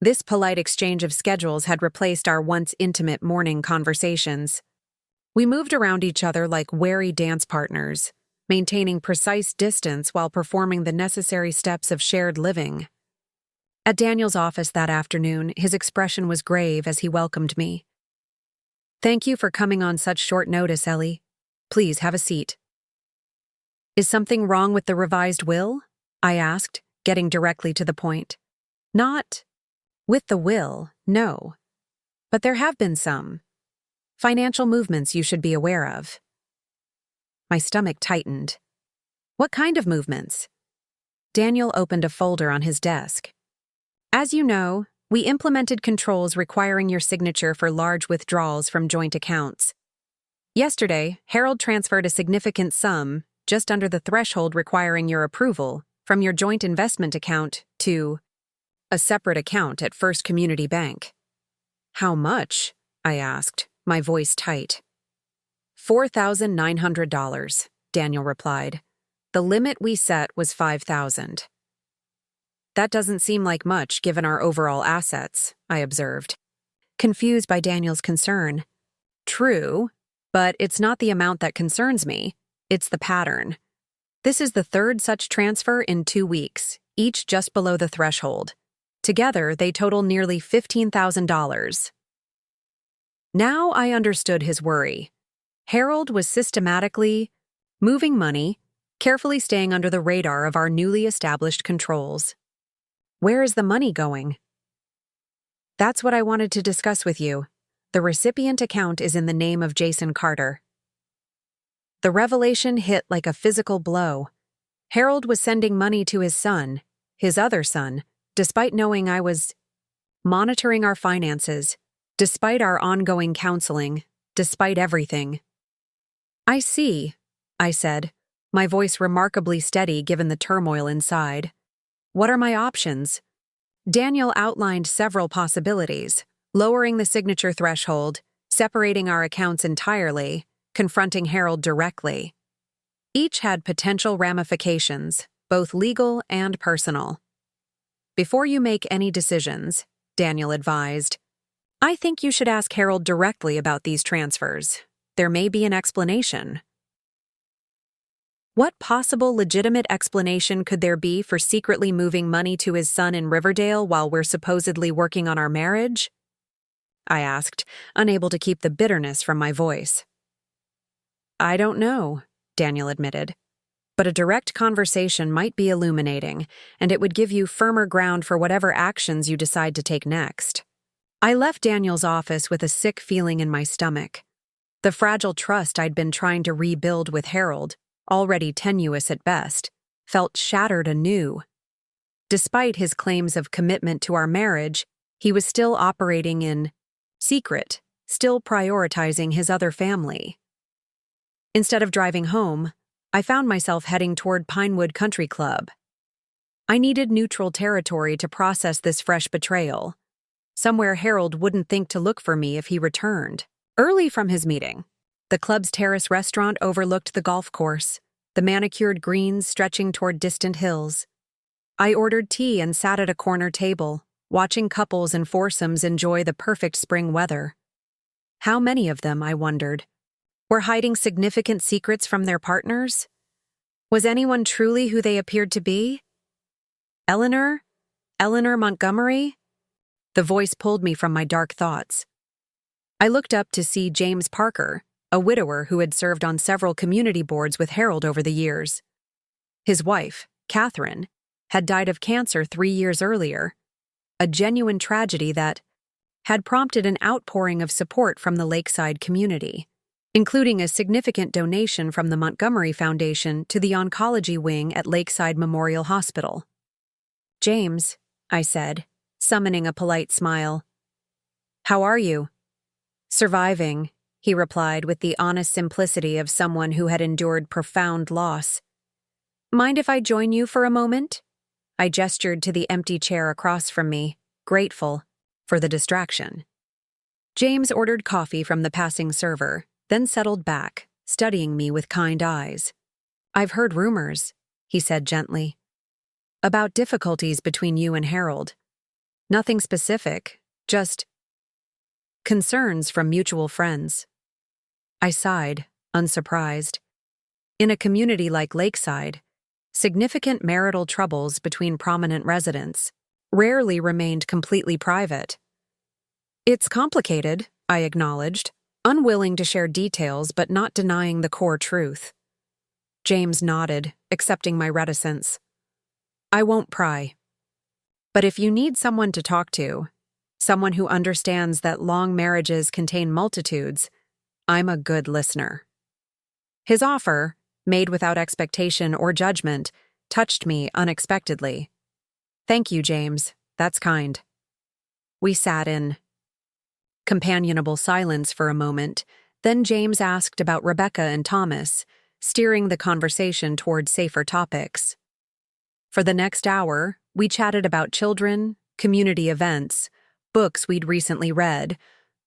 This polite exchange of schedules had replaced our once intimate morning conversations. We moved around each other like wary dance partners, maintaining precise distance while performing the necessary steps of shared living. At Daniel's office that afternoon, his expression was grave as he welcomed me. "Thank you for coming on such short notice, Ellie. Please have a seat." "Is something wrong with the revised will?" I asked, getting directly to the point. "Not with the will, no. But there have been some financial movements you should be aware of." My stomach tightened. "What kind of movements?" Daniel opened a folder on his desk. "As you know, we implemented controls requiring your signature for large withdrawals from joint accounts. Yesterday, Harold transferred a significant sum, just under the threshold requiring your approval, from your joint investment account to a separate account at First Community Bank." "How much?" I asked, my voice tight. $4,900, Daniel replied. "The limit we set was $5,000. "That doesn't seem like much given our overall assets," I observed, confused by Daniel's concern. "True, but it's not the amount that concerns me. It's the pattern. This is the third such transfer in 2 weeks, each just below the threshold. Together, they total nearly $15,000. Now I understood his worry. Harold was systematically moving money, carefully staying under the radar of our newly established controls. "Where is the money going?" "That's what I wanted to discuss with you. The recipient account is in the name of Jason Carter." The revelation hit like a physical blow. Harold was sending money to his son, his other son, despite knowing I was monitoring our finances, despite our ongoing counseling, despite everything. "I see," I said, my voice remarkably steady given the turmoil inside. "What are my options?" Daniel outlined several possibilities: lowering the signature threshold, separating our accounts entirely, confronting Harold directly. Each had potential ramifications, both legal and personal. "Before you make any decisions," Daniel advised, "I think you should ask Harold directly about these transfers. There may be an explanation." What possible legitimate explanation could there be for secretly moving money to his son in Riverdale while we're supposedly working on our marriage? I asked, unable to keep the bitterness from my voice. "I don't know," Daniel admitted. "But a direct conversation might be illuminating, and it would give you firmer ground for whatever actions you decide to take next." I left Daniel's office with a sick feeling in my stomach. The fragile trust I'd been trying to rebuild with Harold, already tenuous at best, felt shattered anew. Despite his claims of commitment to our marriage, he was still operating in secret, still prioritizing his other family. Instead of driving home, I found myself heading toward Pinewood Country Club. I needed neutral territory to process this fresh betrayal, somewhere Harold wouldn't think to look for me if he returned. Early from his meeting, the club's terrace restaurant overlooked the golf course, the manicured greens stretching toward distant hills. I ordered tea and sat at a corner table, watching couples and foursomes enjoy the perfect spring weather. How many of them, I wondered, were hiding significant secrets from their partners? Was anyone truly who they appeared to be? Eleanor Montgomery? The voice pulled me from my dark thoughts. I looked up to see James Parker, a widower who had served on several community boards with Harold over the years. His wife, Catherine, had died of cancer 3 years earlier, a genuine tragedy that had prompted an outpouring of support from the Lakeside community, including a significant donation from the Montgomery Foundation to the oncology wing at Lakeside Memorial Hospital. "James," I said, summoning a polite smile. "How are you?" "Surviving," he replied with the honest simplicity of someone who had endured profound loss. "Mind if I join you for a moment?" I gestured to the empty chair across from me, grateful for the distraction. James ordered coffee from the passing server, then settled back, studying me with kind eyes. "I've heard rumors," he said gently, "about difficulties between you and Harold. Nothing specific, just concerns from mutual friends." I sighed, unsurprised. In a community like Lakeside, significant marital troubles between prominent residents rarely remained completely private. "It's complicated," I acknowledged, unwilling to share details but not denying the core truth. James nodded, accepting my reticence. "I won't pry. But if you need someone to talk to, someone who understands that long marriages contain multitudes, I'm a good listener." His offer, made without expectation or judgment, touched me unexpectedly. "Thank you, James. That's kind." We sat in companionable silence for a moment, then James asked about Rebecca and Thomas, steering the conversation toward safer topics. For the next hour, we chatted about children, community events, books we'd recently read,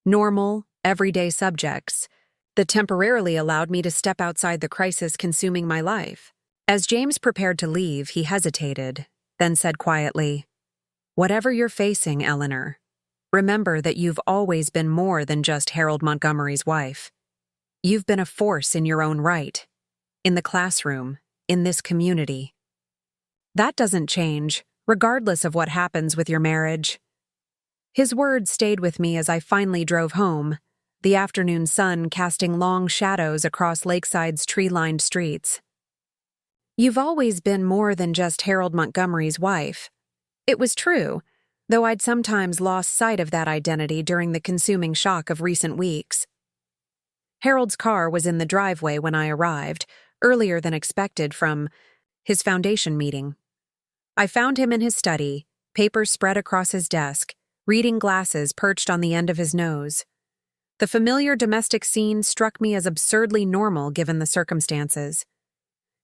normal, everyday subjects that temporarily allowed me to step outside the crisis consuming my life. As James prepared to leave, he hesitated, then said quietly, "Whatever you're facing, Eleanor, remember that you've always been more than just Harold Montgomery's wife. You've been a force in your own right, in the classroom, in this community. That doesn't change, regardless of what happens with your marriage." His words stayed with me as I finally drove home, the afternoon sun casting long shadows across Lakeside's tree-lined streets. "You've always been more than just Harold Montgomery's wife." It was true, though I'd sometimes lost sight of that identity during the consuming shock of recent weeks. Harold's car was in the driveway when I arrived, earlier than expected from his foundation meeting. I found him in his study, papers spread across his desk, reading glasses perched on the end of his nose. The familiar domestic scene struck me as absurdly normal given the circumstances.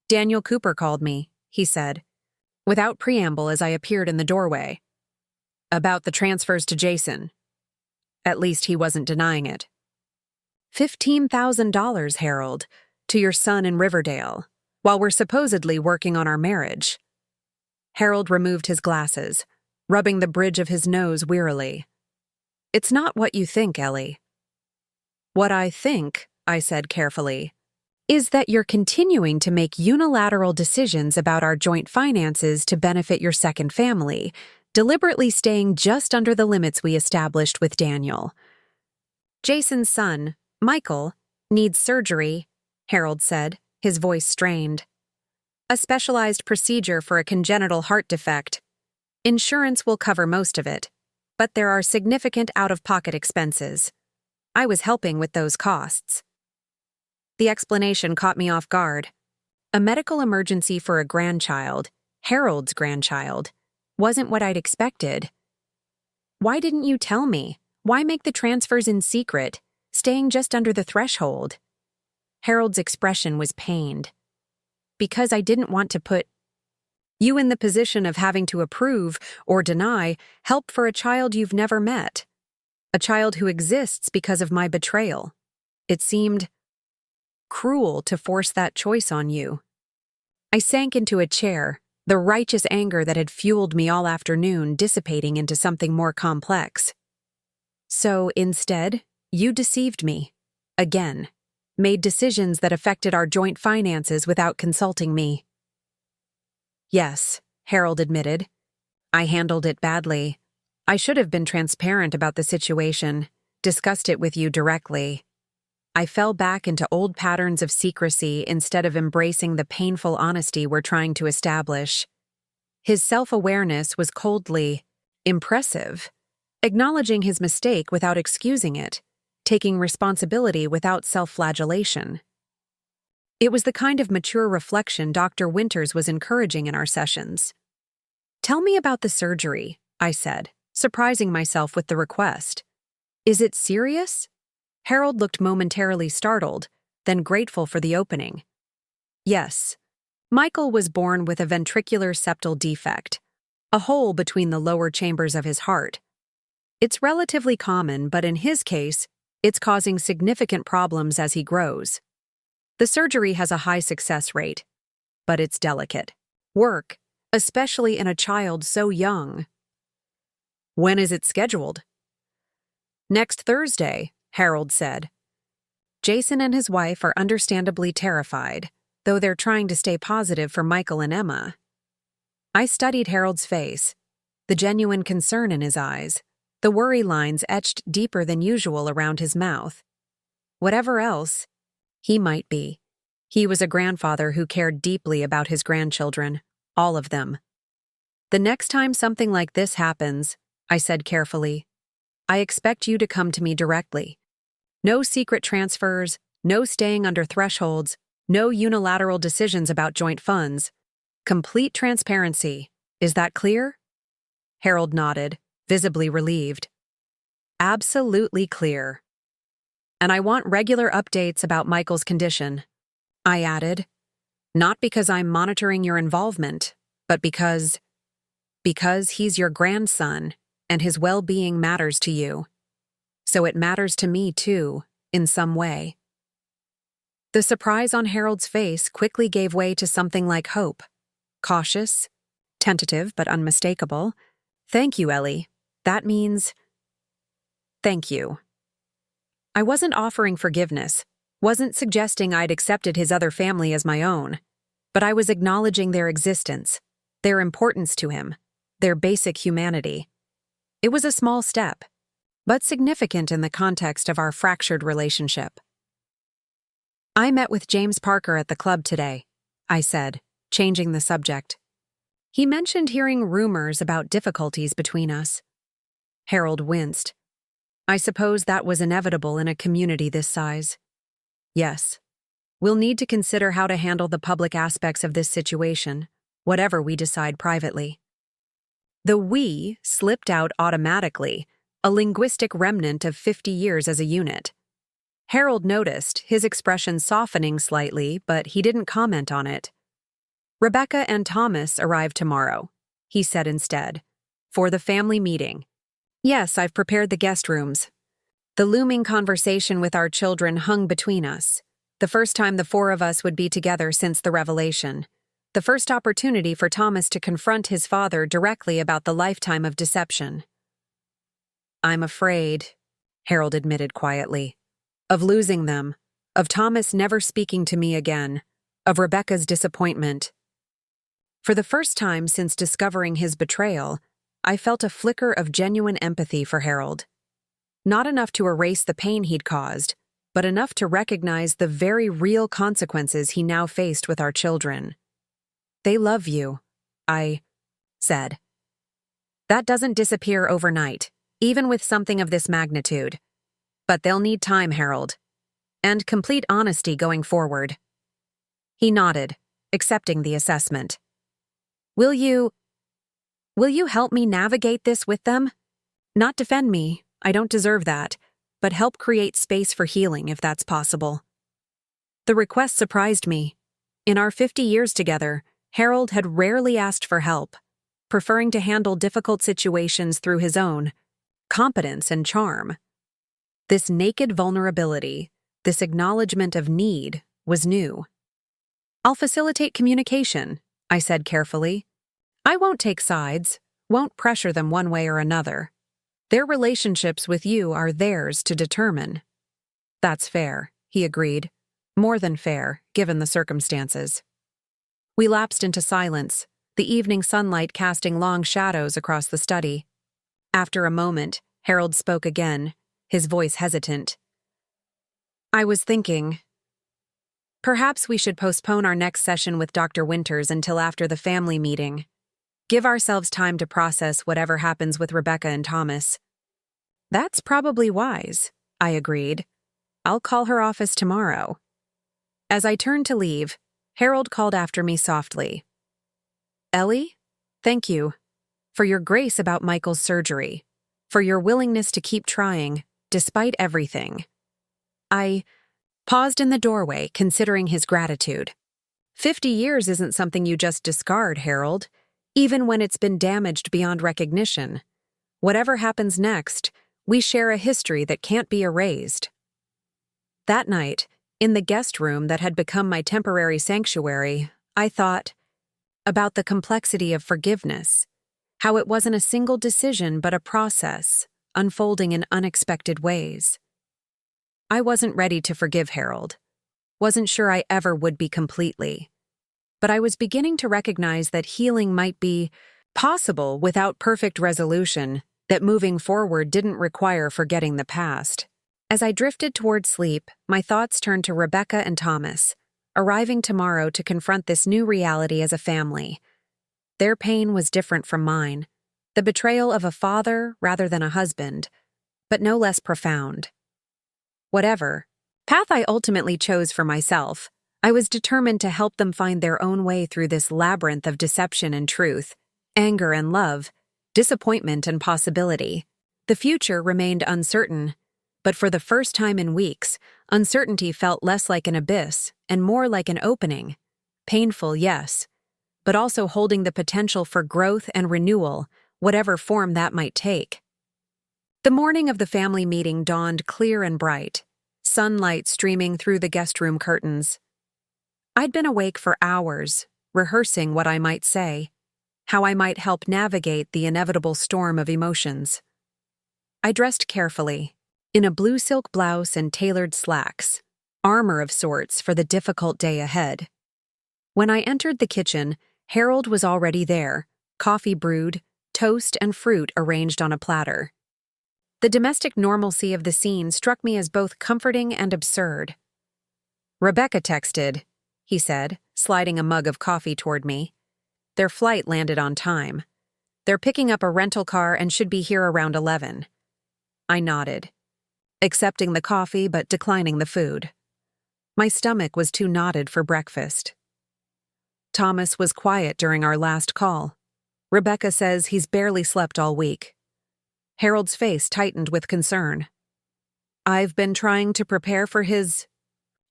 "Daniel Cooper called me," he said, without preamble as I appeared in the doorway. "About the transfers to Jason." At least he wasn't denying it. $15,000, Harold, to your son in Riverdale, while we're supposedly working on our marriage." Harold removed his glasses, rubbing the bridge of his nose wearily. "It's not what you think, Ellie." "What I think," I said carefully, "is that you're continuing to make unilateral decisions about our joint finances to benefit your second family, deliberately staying just under the limits we established with Daniel. Jason's son, Michael, needs surgery," Harold said, his voice strained. "A specialized procedure for a congenital heart defect. Insurance will cover most of it, but there are significant out-of-pocket expenses. I was helping with those costs." The explanation caught me off guard. A medical emergency for a grandchild, Harold's grandchild, wasn't what I'd expected. Why didn't you tell me? Why make the transfers in secret, staying just under the threshold? Harold's expression was pained. Because I didn't want to put you in the position of having to approve or deny help for a child you've never met. A child who exists because of my betrayal. It seemed cruel to force that choice on you. I sank into a chair, the righteous anger that had fueled me all afternoon dissipating into something more complex. So, instead, you deceived me. Again. Made decisions that affected our joint finances without consulting me. Yes, Harold admitted. I handled it badly. I should have been transparent about the situation, discussed it with you directly. I fell back into old patterns of secrecy instead of embracing the painful honesty we're trying to establish. His self-awareness was coldly impressive, acknowledging his mistake without excusing it, taking responsibility without self-flagellation. It was the kind of mature reflection Dr. Winters was encouraging in our sessions. Tell me about the surgery, I said, surprising myself with the request. Is it serious? Harold looked momentarily startled, then grateful for the opening. Yes. Michael was born with a ventricular septal defect, a hole between the lower chambers of his heart. It's relatively common, but in his case, it's causing significant problems as he grows. The surgery has a high success rate, but it's delicate work, especially in a child so young. When is it scheduled? Next Thursday, Harold said. Jason and his wife are understandably terrified, though they're trying to stay positive for Michael and Emma. I studied Harold's face, the genuine concern in his eyes, the worry lines etched deeper than usual around his mouth. Whatever else he might be, he was a grandfather who cared deeply about his grandchildren, all of them. The next time something like this happens, I said carefully, I expect you to come to me directly. No secret transfers, no staying under thresholds, no unilateral decisions about joint funds. Complete transparency. Is that clear? Harold nodded, visibly relieved. Absolutely clear. And I want regular updates about Michael's condition. I added, not because I'm monitoring your involvement, but because he's your grandson and his well-being matters to you. So it matters to me too, in some way. The surprise on Harold's face quickly gave way to something like hope. Cautious, tentative but unmistakable. Thank you, Ellie. That means thank you. I wasn't offering forgiveness, wasn't suggesting I'd accepted his other family as my own, but I was acknowledging their existence, their importance to him, their basic humanity. It was a small step, but significant in the context of our fractured relationship. I met with James Parker at the club today, I said, changing the subject. He mentioned hearing rumors about difficulties between us. Harold winced. I suppose that was inevitable in a community this size. Yes. We'll need to consider how to handle the public aspects of this situation, whatever we decide privately. The we slipped out automatically, a linguistic remnant of 50 years as a unit. Harold noticed, his expression softening slightly, but he didn't comment on it. Rebecca and Thomas arrive tomorrow, he said instead, for the family meeting. Yes, I've prepared the guest rooms. The looming conversation with our children hung between us, the first time the four of us would be together since the revelation, the first opportunity for Thomas to confront his father directly about the lifetime of deception. I'm afraid, Harold admitted quietly, of losing them, of Thomas never speaking to me again, of Rebecca's disappointment. For the first time since discovering his betrayal, I felt a flicker of genuine empathy for Harold. Not enough to erase the pain he'd caused, but enough to recognize the very real consequences he now faced with our children. They love you, I said. That doesn't disappear overnight, even with something of this magnitude. But they'll need time, Harold. And complete honesty going forward. He nodded, accepting the assessment. Will Will you help me navigate this with them? Not defend me, I don't deserve that, but help create space for healing if that's possible. The request surprised me. In our 50 years together, Harold had rarely asked for help, preferring to handle difficult situations through his own competence and charm. This naked vulnerability, this acknowledgement of need, was new. I'll facilitate communication, I said carefully. I won't take sides, won't pressure them one way or another. Their relationships with you are theirs to determine. That's fair, he agreed. More than fair, given the circumstances. We lapsed into silence, the evening sunlight casting long shadows across the study. After a moment, Harold spoke again, his voice hesitant. I was thinking, perhaps we should postpone our next session with Dr. Winters until after the family meeting. Give ourselves time to process whatever happens with Rebecca and Thomas. That's probably wise, I agreed. I'll call her office tomorrow. As I turned to leave, Harold called after me softly. Ellie, thank you for your grace about Michael's surgery, for your willingness to keep trying, despite everything. I paused in the doorway, considering his gratitude. 50 years isn't something you just discard, Harold, even when it's been damaged beyond recognition. Whatever happens next, we share a history that can't be erased. That night, in the guest room that had become my temporary sanctuary, I thought about the complexity of forgiveness, how it wasn't a single decision but a process, unfolding in unexpected ways. I wasn't ready to forgive Harold. Wasn't sure I ever would be completely. But I was beginning to recognize that healing might be possible without perfect resolution, that moving forward didn't require forgetting the past. As I drifted toward sleep, my thoughts turned to Rebecca and Thomas, arriving tomorrow to confront this new reality as a family. Their pain was different from mine, the betrayal of a father rather than a husband, but no less profound. Whatever path I ultimately chose for myself, I was determined to help them find their own way through this labyrinth of deception and truth, anger and love, disappointment and possibility. The future remained uncertain, but for the first time in weeks, uncertainty felt less like an abyss and more like an opening. Painful, yes, but also holding the potential for growth and renewal, whatever form that might take. The morning of the family meeting dawned clear and bright, sunlight streaming through the guest room curtains. I'd been awake for hours, rehearsing what I might say, how I might help navigate the inevitable storm of emotions. I dressed carefully, in a blue silk blouse and tailored slacks, armor of sorts for the difficult day ahead. When I entered the kitchen, Harold was already there, coffee brewed, toast and fruit arranged on a platter. The domestic normalcy of the scene struck me as both comforting and absurd. Rebecca texted, he said, sliding a mug of coffee toward me. Their flight landed on time. They're picking up a rental car and should be here around 11. I nodded, accepting the coffee but declining the food. My stomach was too knotted for breakfast. Thomas was quiet during our last call. Rebecca says he's barely slept all week. Harold's face tightened with concern. I've been trying to prepare for his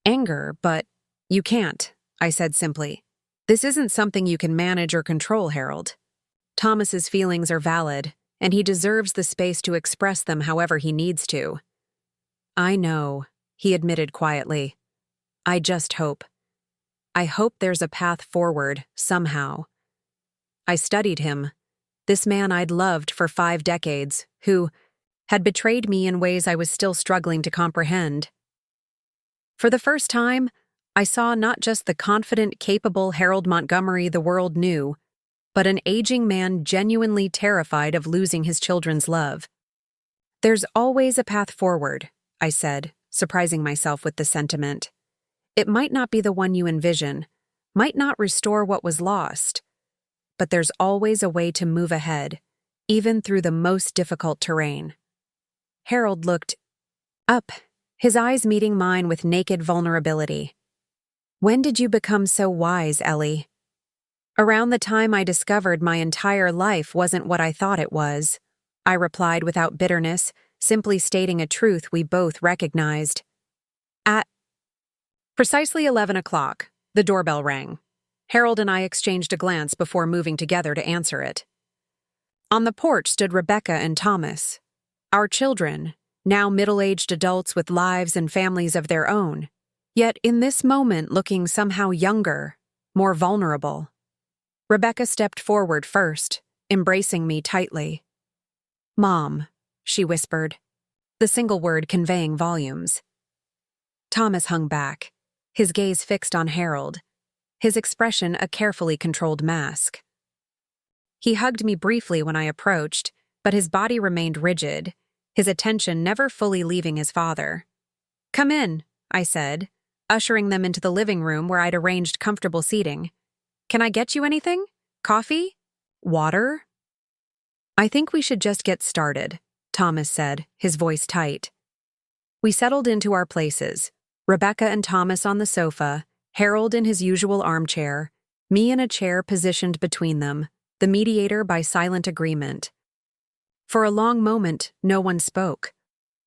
anger, but you can't, I said simply. This isn't something you can manage or control, Harold. Thomas's feelings are valid, and he deserves the space to express them however he needs to. I know, he admitted quietly. I just hope. I hope there's a path forward, somehow. I studied him, this man I'd loved for 5 decades, who had betrayed me in ways I was still struggling to comprehend. For the first time, I saw not just the confident, capable Harold Montgomery the world knew, but an aging man genuinely terrified of losing his children's love. There's always a path forward, I said, surprising myself with the sentiment. It might not be the one you envision, might not restore what was lost, but there's always a way to move ahead, even through the most difficult terrain. Harold looked up, his eyes meeting mine with naked vulnerability. When did you become so wise, Ellie? Around the time I discovered my entire life wasn't what I thought it was, I replied without bitterness, simply stating a truth we both recognized. At precisely 11 o'clock, the doorbell rang. Harold and I exchanged a glance before moving together to answer it. On the porch stood Rebecca and Thomas, our children, now middle-aged adults with lives and families of their own, yet in this moment looking somehow younger, more vulnerable. Rebecca stepped forward first, embracing me tightly. "Mom," she whispered, the single word conveying volumes. Thomas hung back, his gaze fixed on Harold, his expression a carefully controlled mask. He hugged me briefly when I approached, but his body remained rigid, his attention never fully leaving his father. "Come in," I said, ushering them into the living room where I'd arranged comfortable seating. "Can I get you anything? Coffee? Water?" "I think we should just get started," Thomas said, his voice tight. We settled into our places, Rebecca and Thomas on the sofa, Harold in his usual armchair, me in a chair positioned between them, the mediator by silent agreement. For a long moment, no one spoke.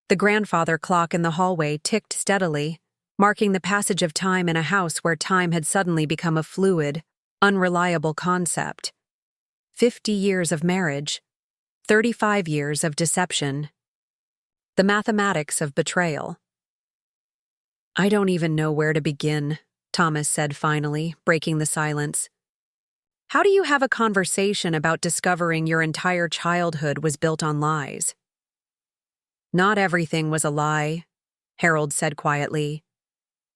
The grandfather clock in the hallway ticked steadily, marking the passage of time in a house where time had suddenly become a fluid, unreliable concept. 50 years of marriage, 35 years of deception. The mathematics of betrayal. "I don't even know where to begin," Thomas said finally, breaking the silence. "How do you have a conversation about discovering your entire childhood was built on lies?" "Not everything was a lie," Harold said quietly.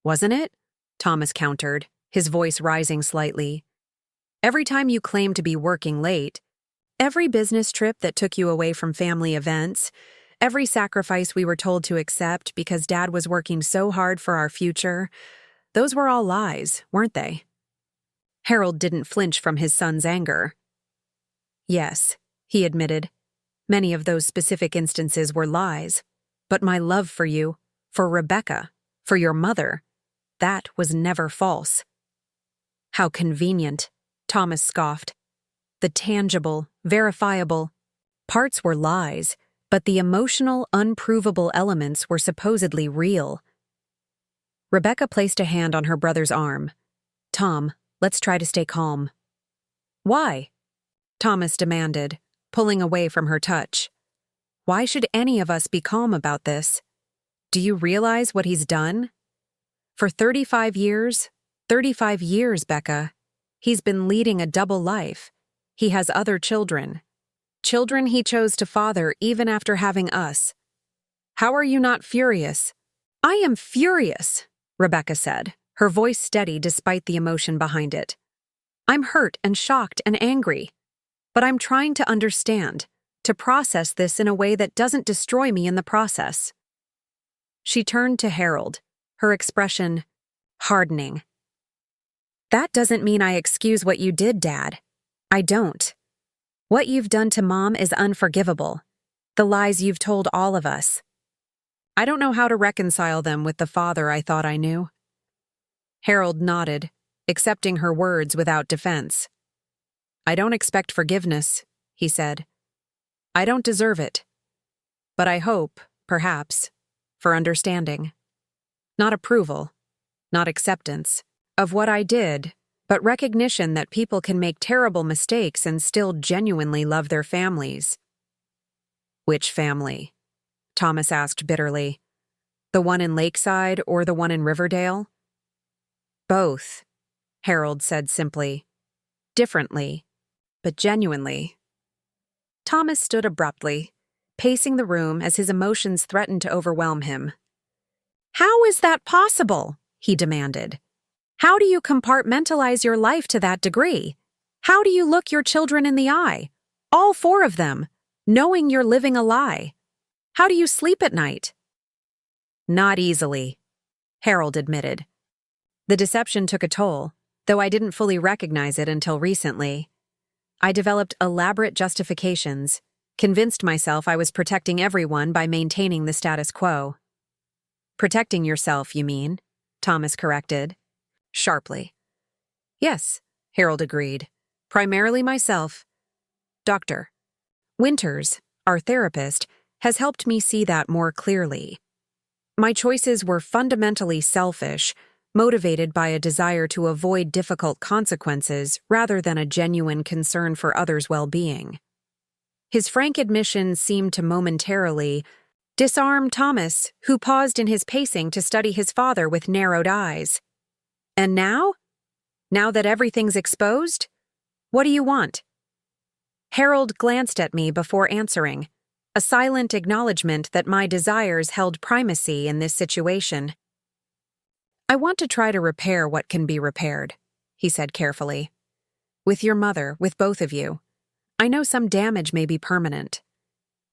"Wasn't it?" Thomas countered, his voice rising slightly. "Every time you claimed to be working late, every business trip that took you away from family events, every sacrifice we were told to accept because Dad was working so hard for our future, those were all lies, weren't they?" Harold didn't flinch from his son's anger. "Yes," he admitted. "Many of those specific instances were lies. But my love for you, for Rebecca, for your mother, that was never false." "How convenient," Thomas scoffed. "The tangible, verifiable parts were lies, but the emotional, unprovable elements were supposedly real." Rebecca placed a hand on her brother's arm. "Tom, let's try to stay calm." "Why?" Thomas demanded, pulling away from her touch. "Why should any of us be calm about this? Do you realize what he's done? For 35 years, 35 years, Becca, he's been leading a double life. He has other children. Children he chose to father even after having us. How are you not furious?" "I am furious," Rebecca said, her voice steady despite the emotion behind it. "I'm hurt and shocked and angry. But I'm trying to understand, to process this in a way that doesn't destroy me in the process." She turned to Harold, her expression hardening. "That doesn't mean I excuse what you did, Dad. I don't. What you've done to Mom is unforgivable. The lies you've told all of us. I don't know how to reconcile them with the father I thought I knew." Harold nodded, accepting her words without defense. "I don't expect forgiveness," he said. "I don't deserve it. But I hope, perhaps, for understanding. Not approval, not acceptance of what I did, but recognition that people can make terrible mistakes and still genuinely love their families." "Which family?" Thomas asked bitterly. "The one in Lakeside or the one in Riverdale?" "Both," Harold said simply. "Differently, but genuinely." Thomas stood abruptly, pacing the room as his emotions threatened to overwhelm him. "How is that possible?" he demanded. "How do you compartmentalize your life to that degree? How do you look your children in the eye, all 4 of them, knowing you're living a lie? How do you sleep at night?" "Not easily," Harold admitted. "The deception took a toll, though I didn't fully recognize it until recently. I developed elaborate justifications, convinced myself I was protecting everyone by maintaining the status quo." "Protecting yourself, you mean?" Thomas corrected, sharply. "Yes," Harold agreed. Primarily myself. Dr. Winters, our therapist, has helped me see that more clearly. My choices were fundamentally selfish, motivated by a desire to avoid difficult consequences rather than a genuine concern for others' well-being. His frank admission seemed to momentarily disarm Thomas, who paused in his pacing to study his father with narrowed eyes. And now? Now that everything's exposed? What do you want? Harold glanced at me before answering, a silent acknowledgement that my desires held primacy in this situation. I want to try to repair what can be repaired, he said carefully. With your mother, with both of you. I know some damage may be permanent.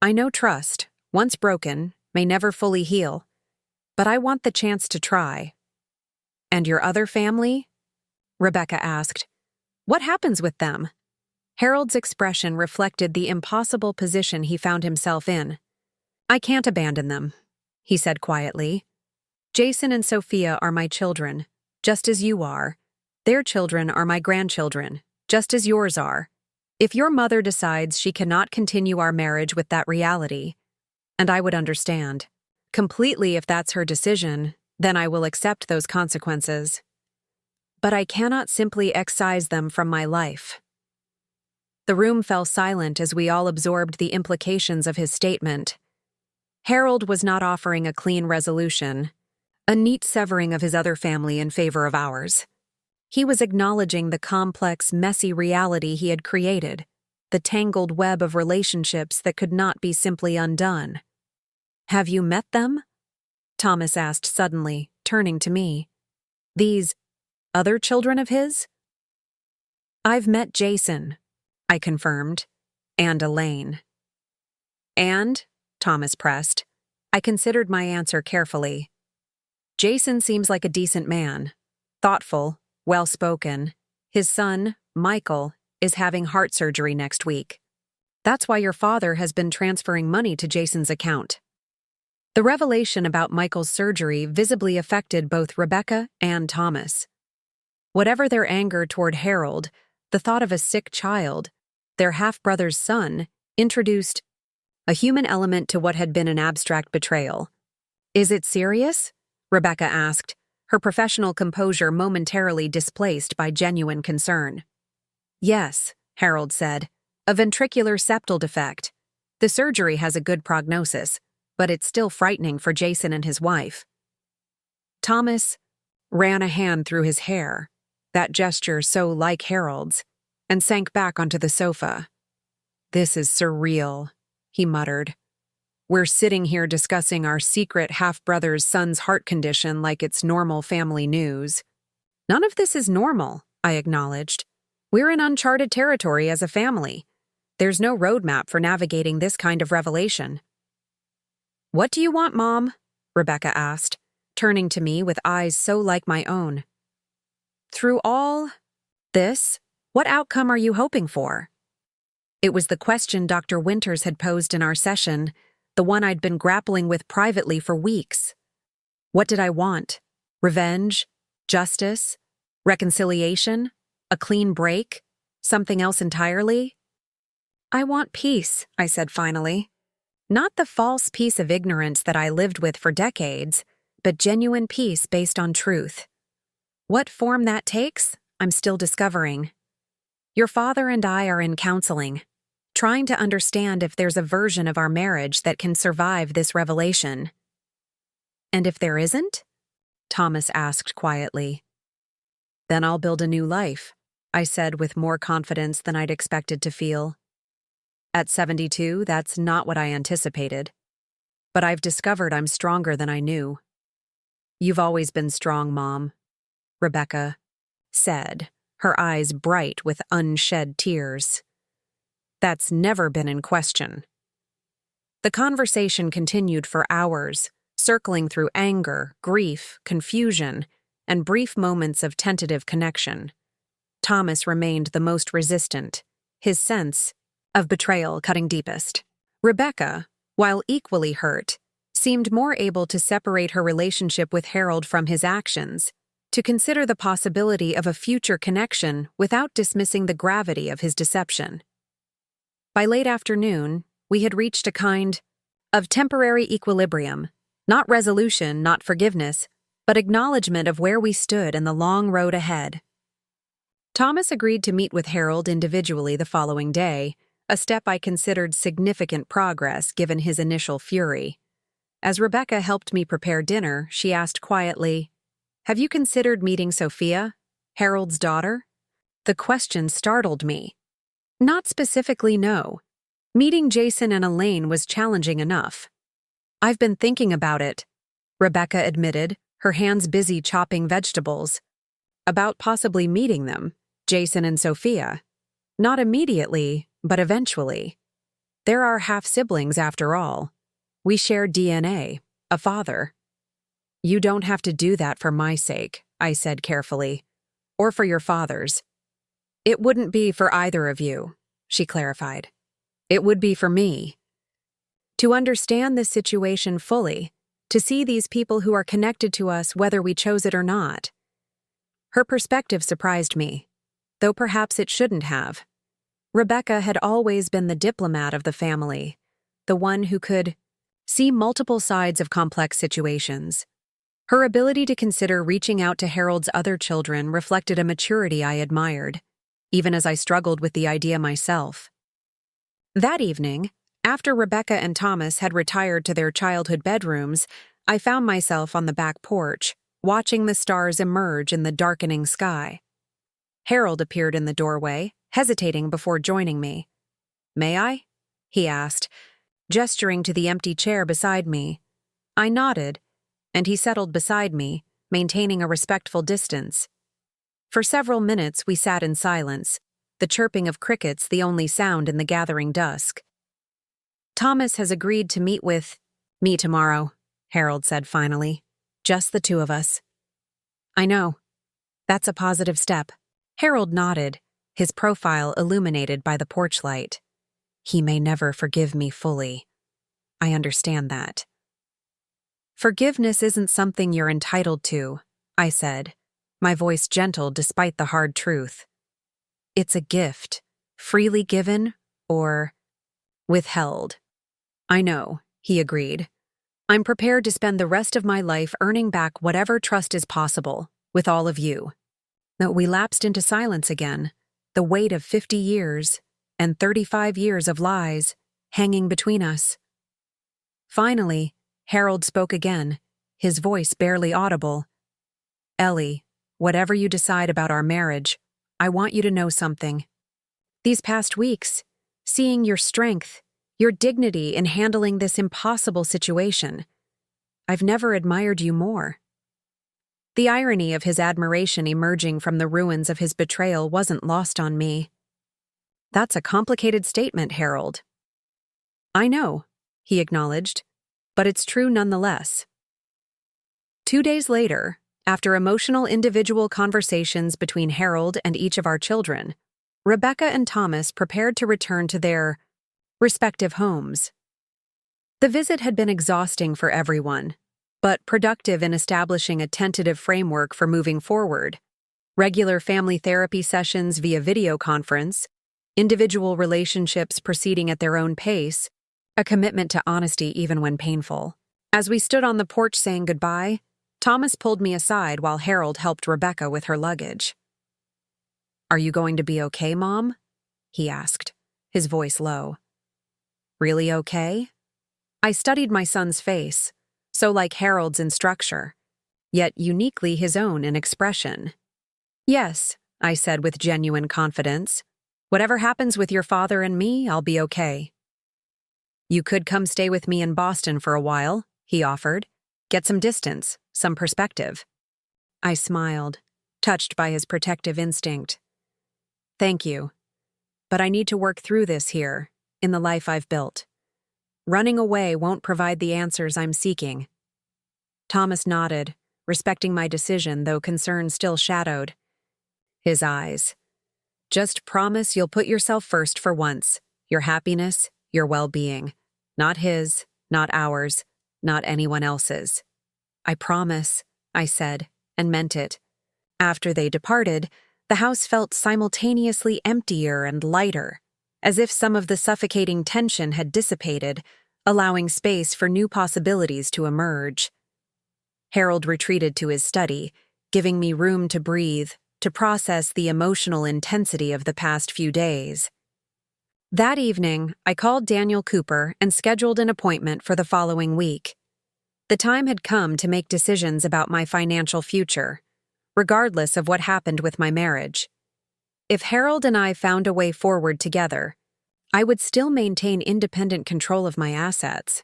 I know trust, once broken, may never fully heal. But I want the chance to try. And your other family? Rebecca asked. What happens with them? Harold's expression reflected the impossible position he found himself in. I can't abandon them, he said quietly. Jason and Sophia are my children, just as you are. Their children are my grandchildren, just as yours are. If your mother decides she cannot continue our marriage with that reality, and I would understand, completely if that's her decision, then I will accept those consequences. But I cannot simply excise them from my life. The room fell silent as we all absorbed the implications of his statement. Harold was not offering a clean resolution, a neat severing of his other family in favor of ours. He was acknowledging the complex, messy reality he had created, the tangled web of relationships that could not be simply undone. Have you met them? Thomas asked suddenly, turning to me. These other children of his? I've met Jason, I confirmed, and Elaine. And, Thomas pressed, I considered my answer carefully. Jason seems like a decent man, thoughtful, well-spoken. His son, Michael, is having heart surgery next week. That's why your father has been transferring money to Jason's account. The revelation about Michael's surgery visibly affected both Rebecca and Thomas. Whatever their anger toward Harold, the thought of a sick child, their half-brother's son, introduced a human element to what had been an abstract betrayal. Is it serious? Rebecca asked, her professional composure momentarily displaced by genuine concern. Yes, Harold said, a ventricular septal defect. The surgery has a good prognosis, but it's still frightening for Jason and his wife. Thomas ran a hand through his hair, that gesture so like Harold's, and sank back onto the sofa. This is surreal, he muttered. We're sitting here discussing our secret half-brother's son's heart condition like it's normal family news. None of this is normal, I acknowledged. We're in uncharted territory as a family. There's no roadmap for navigating this kind of revelation. What do you want, Mom? Rebecca asked, turning to me with eyes so like my own. Through all this, what outcome are you hoping for? It was the question Dr. Winters had posed in our session, the one I'd been grappling with privately for weeks. What did I want? Revenge? Justice? Reconciliation? A clean break? Something else entirely? I want peace, I said finally. Not the false peace of ignorance that I lived with for decades, but genuine peace based on truth. What form that takes, I'm still discovering. Your father and I are in counseling, trying to understand if there's a version of our marriage that can survive this revelation. And if there isn't? Thomas asked quietly. Then I'll build a new life, I said with more confidence than I'd expected to feel. At 72, that's not what I anticipated. But I've discovered I'm stronger than I knew. You've always been strong, Mom, Rebecca said, her eyes bright with unshed tears. That's never been in question. The conversation continued for hours, circling through anger, grief, confusion, and brief moments of tentative connection. Thomas remained the most resistant, his sense of betrayal cutting deepest. Rebecca, while equally hurt, seemed more able to separate her relationship with Harold from his actions, to consider the possibility of a future connection without dismissing the gravity of his deception. By late afternoon, we had reached a kind of temporary equilibrium, not resolution, not forgiveness, but acknowledgement of where we stood in the long road ahead. Thomas agreed to meet with Harold individually the following day, a step I considered significant progress given his initial fury. As Rebecca helped me prepare dinner, she asked quietly, "Have you considered meeting Sophia, Harold's daughter?" The question startled me. Not specifically, no. Meeting Jason and Elaine was challenging enough. "I've been thinking about it," Rebecca admitted, her hands busy chopping vegetables. "About possibly meeting them, Jason and Sophia. Not immediately, but eventually. They're our half-siblings after all. We share DNA, a father." "You don't have to do that for my sake," I said carefully. "Or for your father's." "It wouldn't be for either of you," she clarified. "It would be for me. To understand this situation fully, to see these people who are connected to us whether we chose it or not." Her perspective surprised me, though perhaps it shouldn't have. Rebecca had always been the diplomat of the family, the one who could see multiple sides of complex situations. Her ability to consider reaching out to Harold's other children reflected a maturity I admired, even as I struggled with the idea myself. That evening, after Rebecca and Thomas had retired to their childhood bedrooms, I found myself on the back porch, watching the stars emerge in the darkening sky. Harold appeared in the doorway, hesitating before joining me. "May I?" he asked, gesturing to the empty chair beside me. I nodded, and he settled beside me, maintaining a respectful distance. For several minutes we sat in silence, the chirping of crickets the only sound in the gathering dusk. "Thomas has agreed to meet with me tomorrow," Harold said finally. "Just the two of us." "I know. That's a positive step." Harold nodded, his profile illuminated by the porch light. "He may never forgive me fully. I understand that." "Forgiveness isn't something you're entitled to," I said, my voice gentle despite the hard truth. "It's a gift, freely given or withheld." "I know," he agreed. "I'm prepared to spend the rest of my life earning back whatever trust is possible, with all of you." We lapsed into silence again, the weight of 50 years and 35 years of lies hanging between us. Finally, Harold spoke again, his voice barely audible. "Ellie, whatever you decide about our marriage, I want you to know something. These past weeks, seeing your strength, your dignity in handling this impossible situation, I've never admired you more." The irony of his admiration emerging from the ruins of his betrayal wasn't lost on me. "That's a complicated statement, Harold." "I know," he acknowledged, "but it's true nonetheless." 2 days later, after emotional individual conversations between Harold and each of our children, Rebecca and Thomas prepared to return to their respective homes. The visit had been exhausting for everyone, but productive in establishing a tentative framework for moving forward. Regular family therapy sessions via video conference, individual relationships proceeding at their own pace, a commitment to honesty even when painful. As we stood on the porch saying goodbye, Thomas pulled me aside while Harold helped Rebecca with her luggage. "Are you going to be okay, Mom?" he asked, his voice low. "Really okay?" I studied my son's face, so like Harold's in structure, yet uniquely his own in expression. "Yes," I said with genuine confidence. "Whatever happens with your father and me, I'll be okay." "You could come stay with me in Boston for a while," he offered. "Get some distance, some perspective." I smiled, touched by his protective instinct. "Thank you. But I need to work through this here, in the life I've built. Running away won't provide the answers I'm seeking." Thomas nodded, respecting my decision, though concern still shadowed his eyes. "Just promise you'll put yourself first for once, your happiness, your well-being. Not his, not ours, not anyone else's." "I promise," I said, and meant it. After they departed, the house felt simultaneously emptier and lighter, as if some of the suffocating tension had dissipated, allowing space for new possibilities to emerge. Harold retreated to his study, giving me room to breathe, to process the emotional intensity of the past few days. That evening, I called Daniel Cooper and scheduled an appointment for the following week. The time had come to make decisions about my financial future, regardless of what happened with my marriage. If Harold and I found a way forward together, I would still maintain independent control of my assets.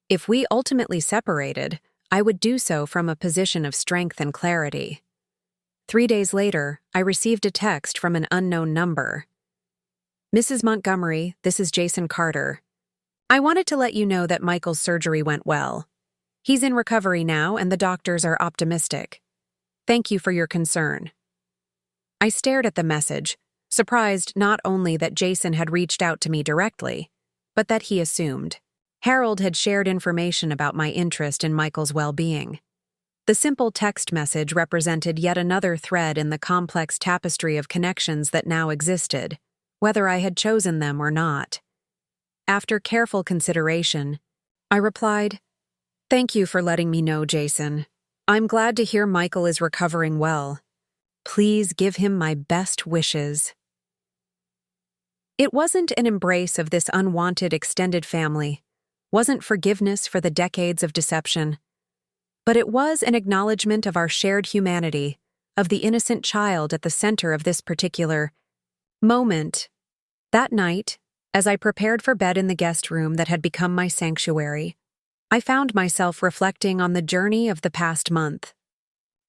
If we ultimately separated, I would do so from a position of strength and clarity. 3 days later, I received a text from an unknown number. "Mrs. Montgomery, this is Jason Carter. I wanted to let you know that Michael's surgery went well. He's in recovery now and the doctors are optimistic. Thank you for your concern." I stared at the message, surprised not only that Jason had reached out to me directly, but that he assumed. Harold had shared information about my interest in Michael's well-being. The simple text message represented yet another thread in the complex tapestry of connections that now existed, whether I had chosen them or not. After careful consideration, I replied, "Thank you for letting me know, Jason. I'm glad to hear Michael is recovering well. Please give him my best wishes." It wasn't an embrace of this unwanted extended family, wasn't forgiveness for the decades of deception, but it was an acknowledgement of our shared humanity, of the innocent child at the center of this particular moment. That night, as I prepared for bed in the guest room that had become my sanctuary, I found myself reflecting on the journey of the past month.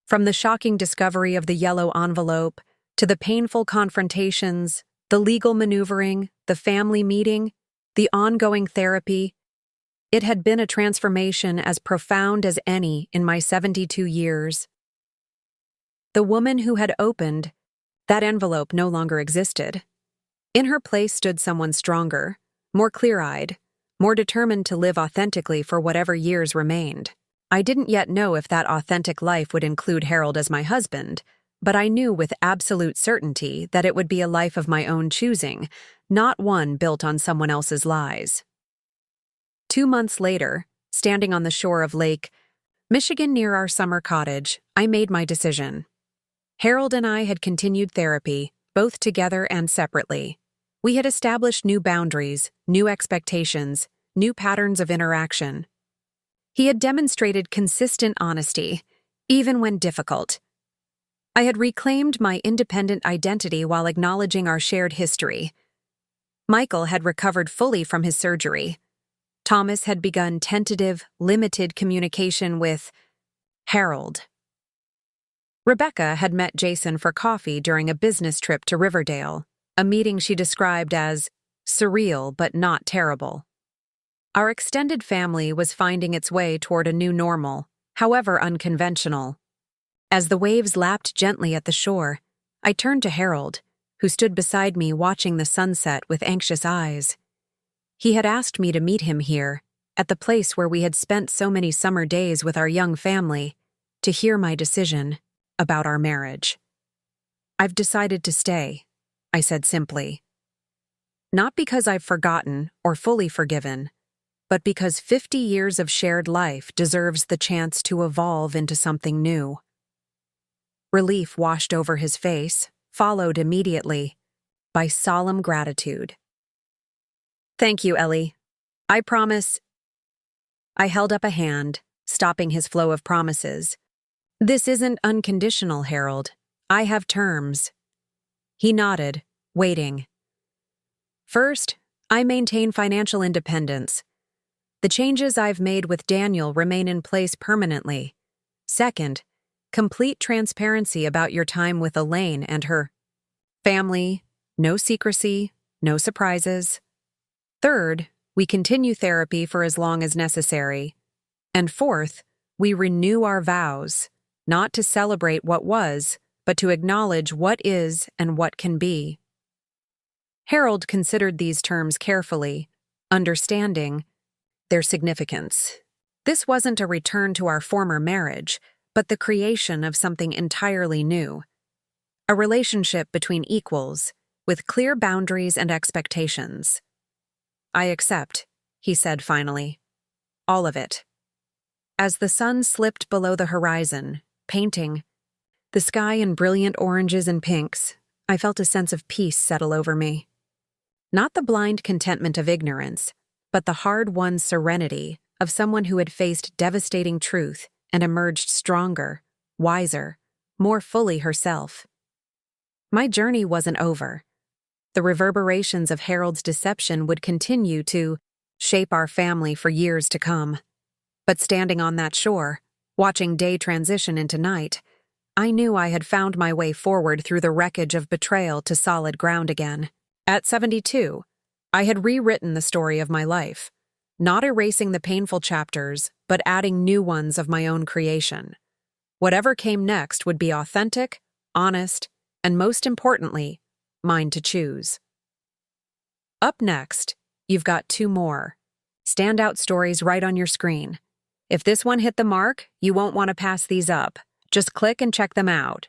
From the shocking discovery of the yellow envelope, to the painful confrontations, the legal maneuvering, the family meeting, the ongoing therapy, it had been a transformation as profound as any in my 72 years. The woman who had opened that envelope no longer existed. In her place stood someone stronger, more clear-eyed, more determined to live authentically for whatever years remained. I didn't yet know if that authentic life would include Harold as my husband, but I knew with absolute certainty that it would be a life of my own choosing, not one built on someone else's lies. 2 months later, standing on the shore of Lake Michigan near our summer cottage, I made my decision. Harold and I had continued therapy, both together and separately. We had established new boundaries, new expectations, new patterns of interaction. He had demonstrated consistent honesty, even when difficult. I had reclaimed my independent identity while acknowledging our shared history. Michael had recovered fully from his surgery. Thomas had begun tentative, limited communication with Harold. Rebecca had met Jason for coffee during a business trip to Riverdale, a meeting she described as surreal but not terrible. Our extended family was finding its way toward a new normal, however unconventional. As the waves lapped gently at the shore, I turned to Harold, who stood beside me watching the sunset with anxious eyes. He had asked me to meet him here, at the place where we had spent so many summer days with our young family, to hear my decision about our marriage. "I've decided to stay," I said simply. Not because I've forgotten or fully forgiven, but because 50 years of shared life deserves the chance to evolve into something new. Relief washed over his face, followed immediately by solemn gratitude. "Thank you, Ellie. I promise." I held up a hand, stopping his flow of promises. "This isn't unconditional, Harold. I have terms." He nodded, waiting. "First, I maintain financial independence. The changes I've made with Daniel remain in place permanently. Second, complete transparency about your time with Elaine and her family, no secrecy, no surprises. Third, we continue therapy for as long as necessary. And fourth, we renew our vows, not to celebrate what was, but to acknowledge what is and what can be." Harold considered these terms carefully, understanding their significance. This wasn't a return to our former marriage, but the creation of something entirely new. A relationship between equals, with clear boundaries and expectations. "I accept," he said finally. "All of it." As the sun slipped below the horizon, painting the sky in brilliant oranges and pinks, I felt a sense of peace settle over me. Not the blind contentment of ignorance, but the hard-won serenity of someone who had faced devastating truth and emerged stronger, wiser, more fully herself. My journey wasn't over. The reverberations of Harold's deception would continue to shape our family for years to come. But standing on that shore, watching day transition into night, I knew I had found my way forward through the wreckage of betrayal to solid ground again. At 72, I had rewritten the story of my life, not erasing the painful chapters, but adding new ones of my own creation. Whatever came next would be authentic, honest, and most importantly, mine to choose. Up next, you've got 2 more standout stories right on your screen. If this one hit the mark, you won't want to pass these up. Just click and check them out.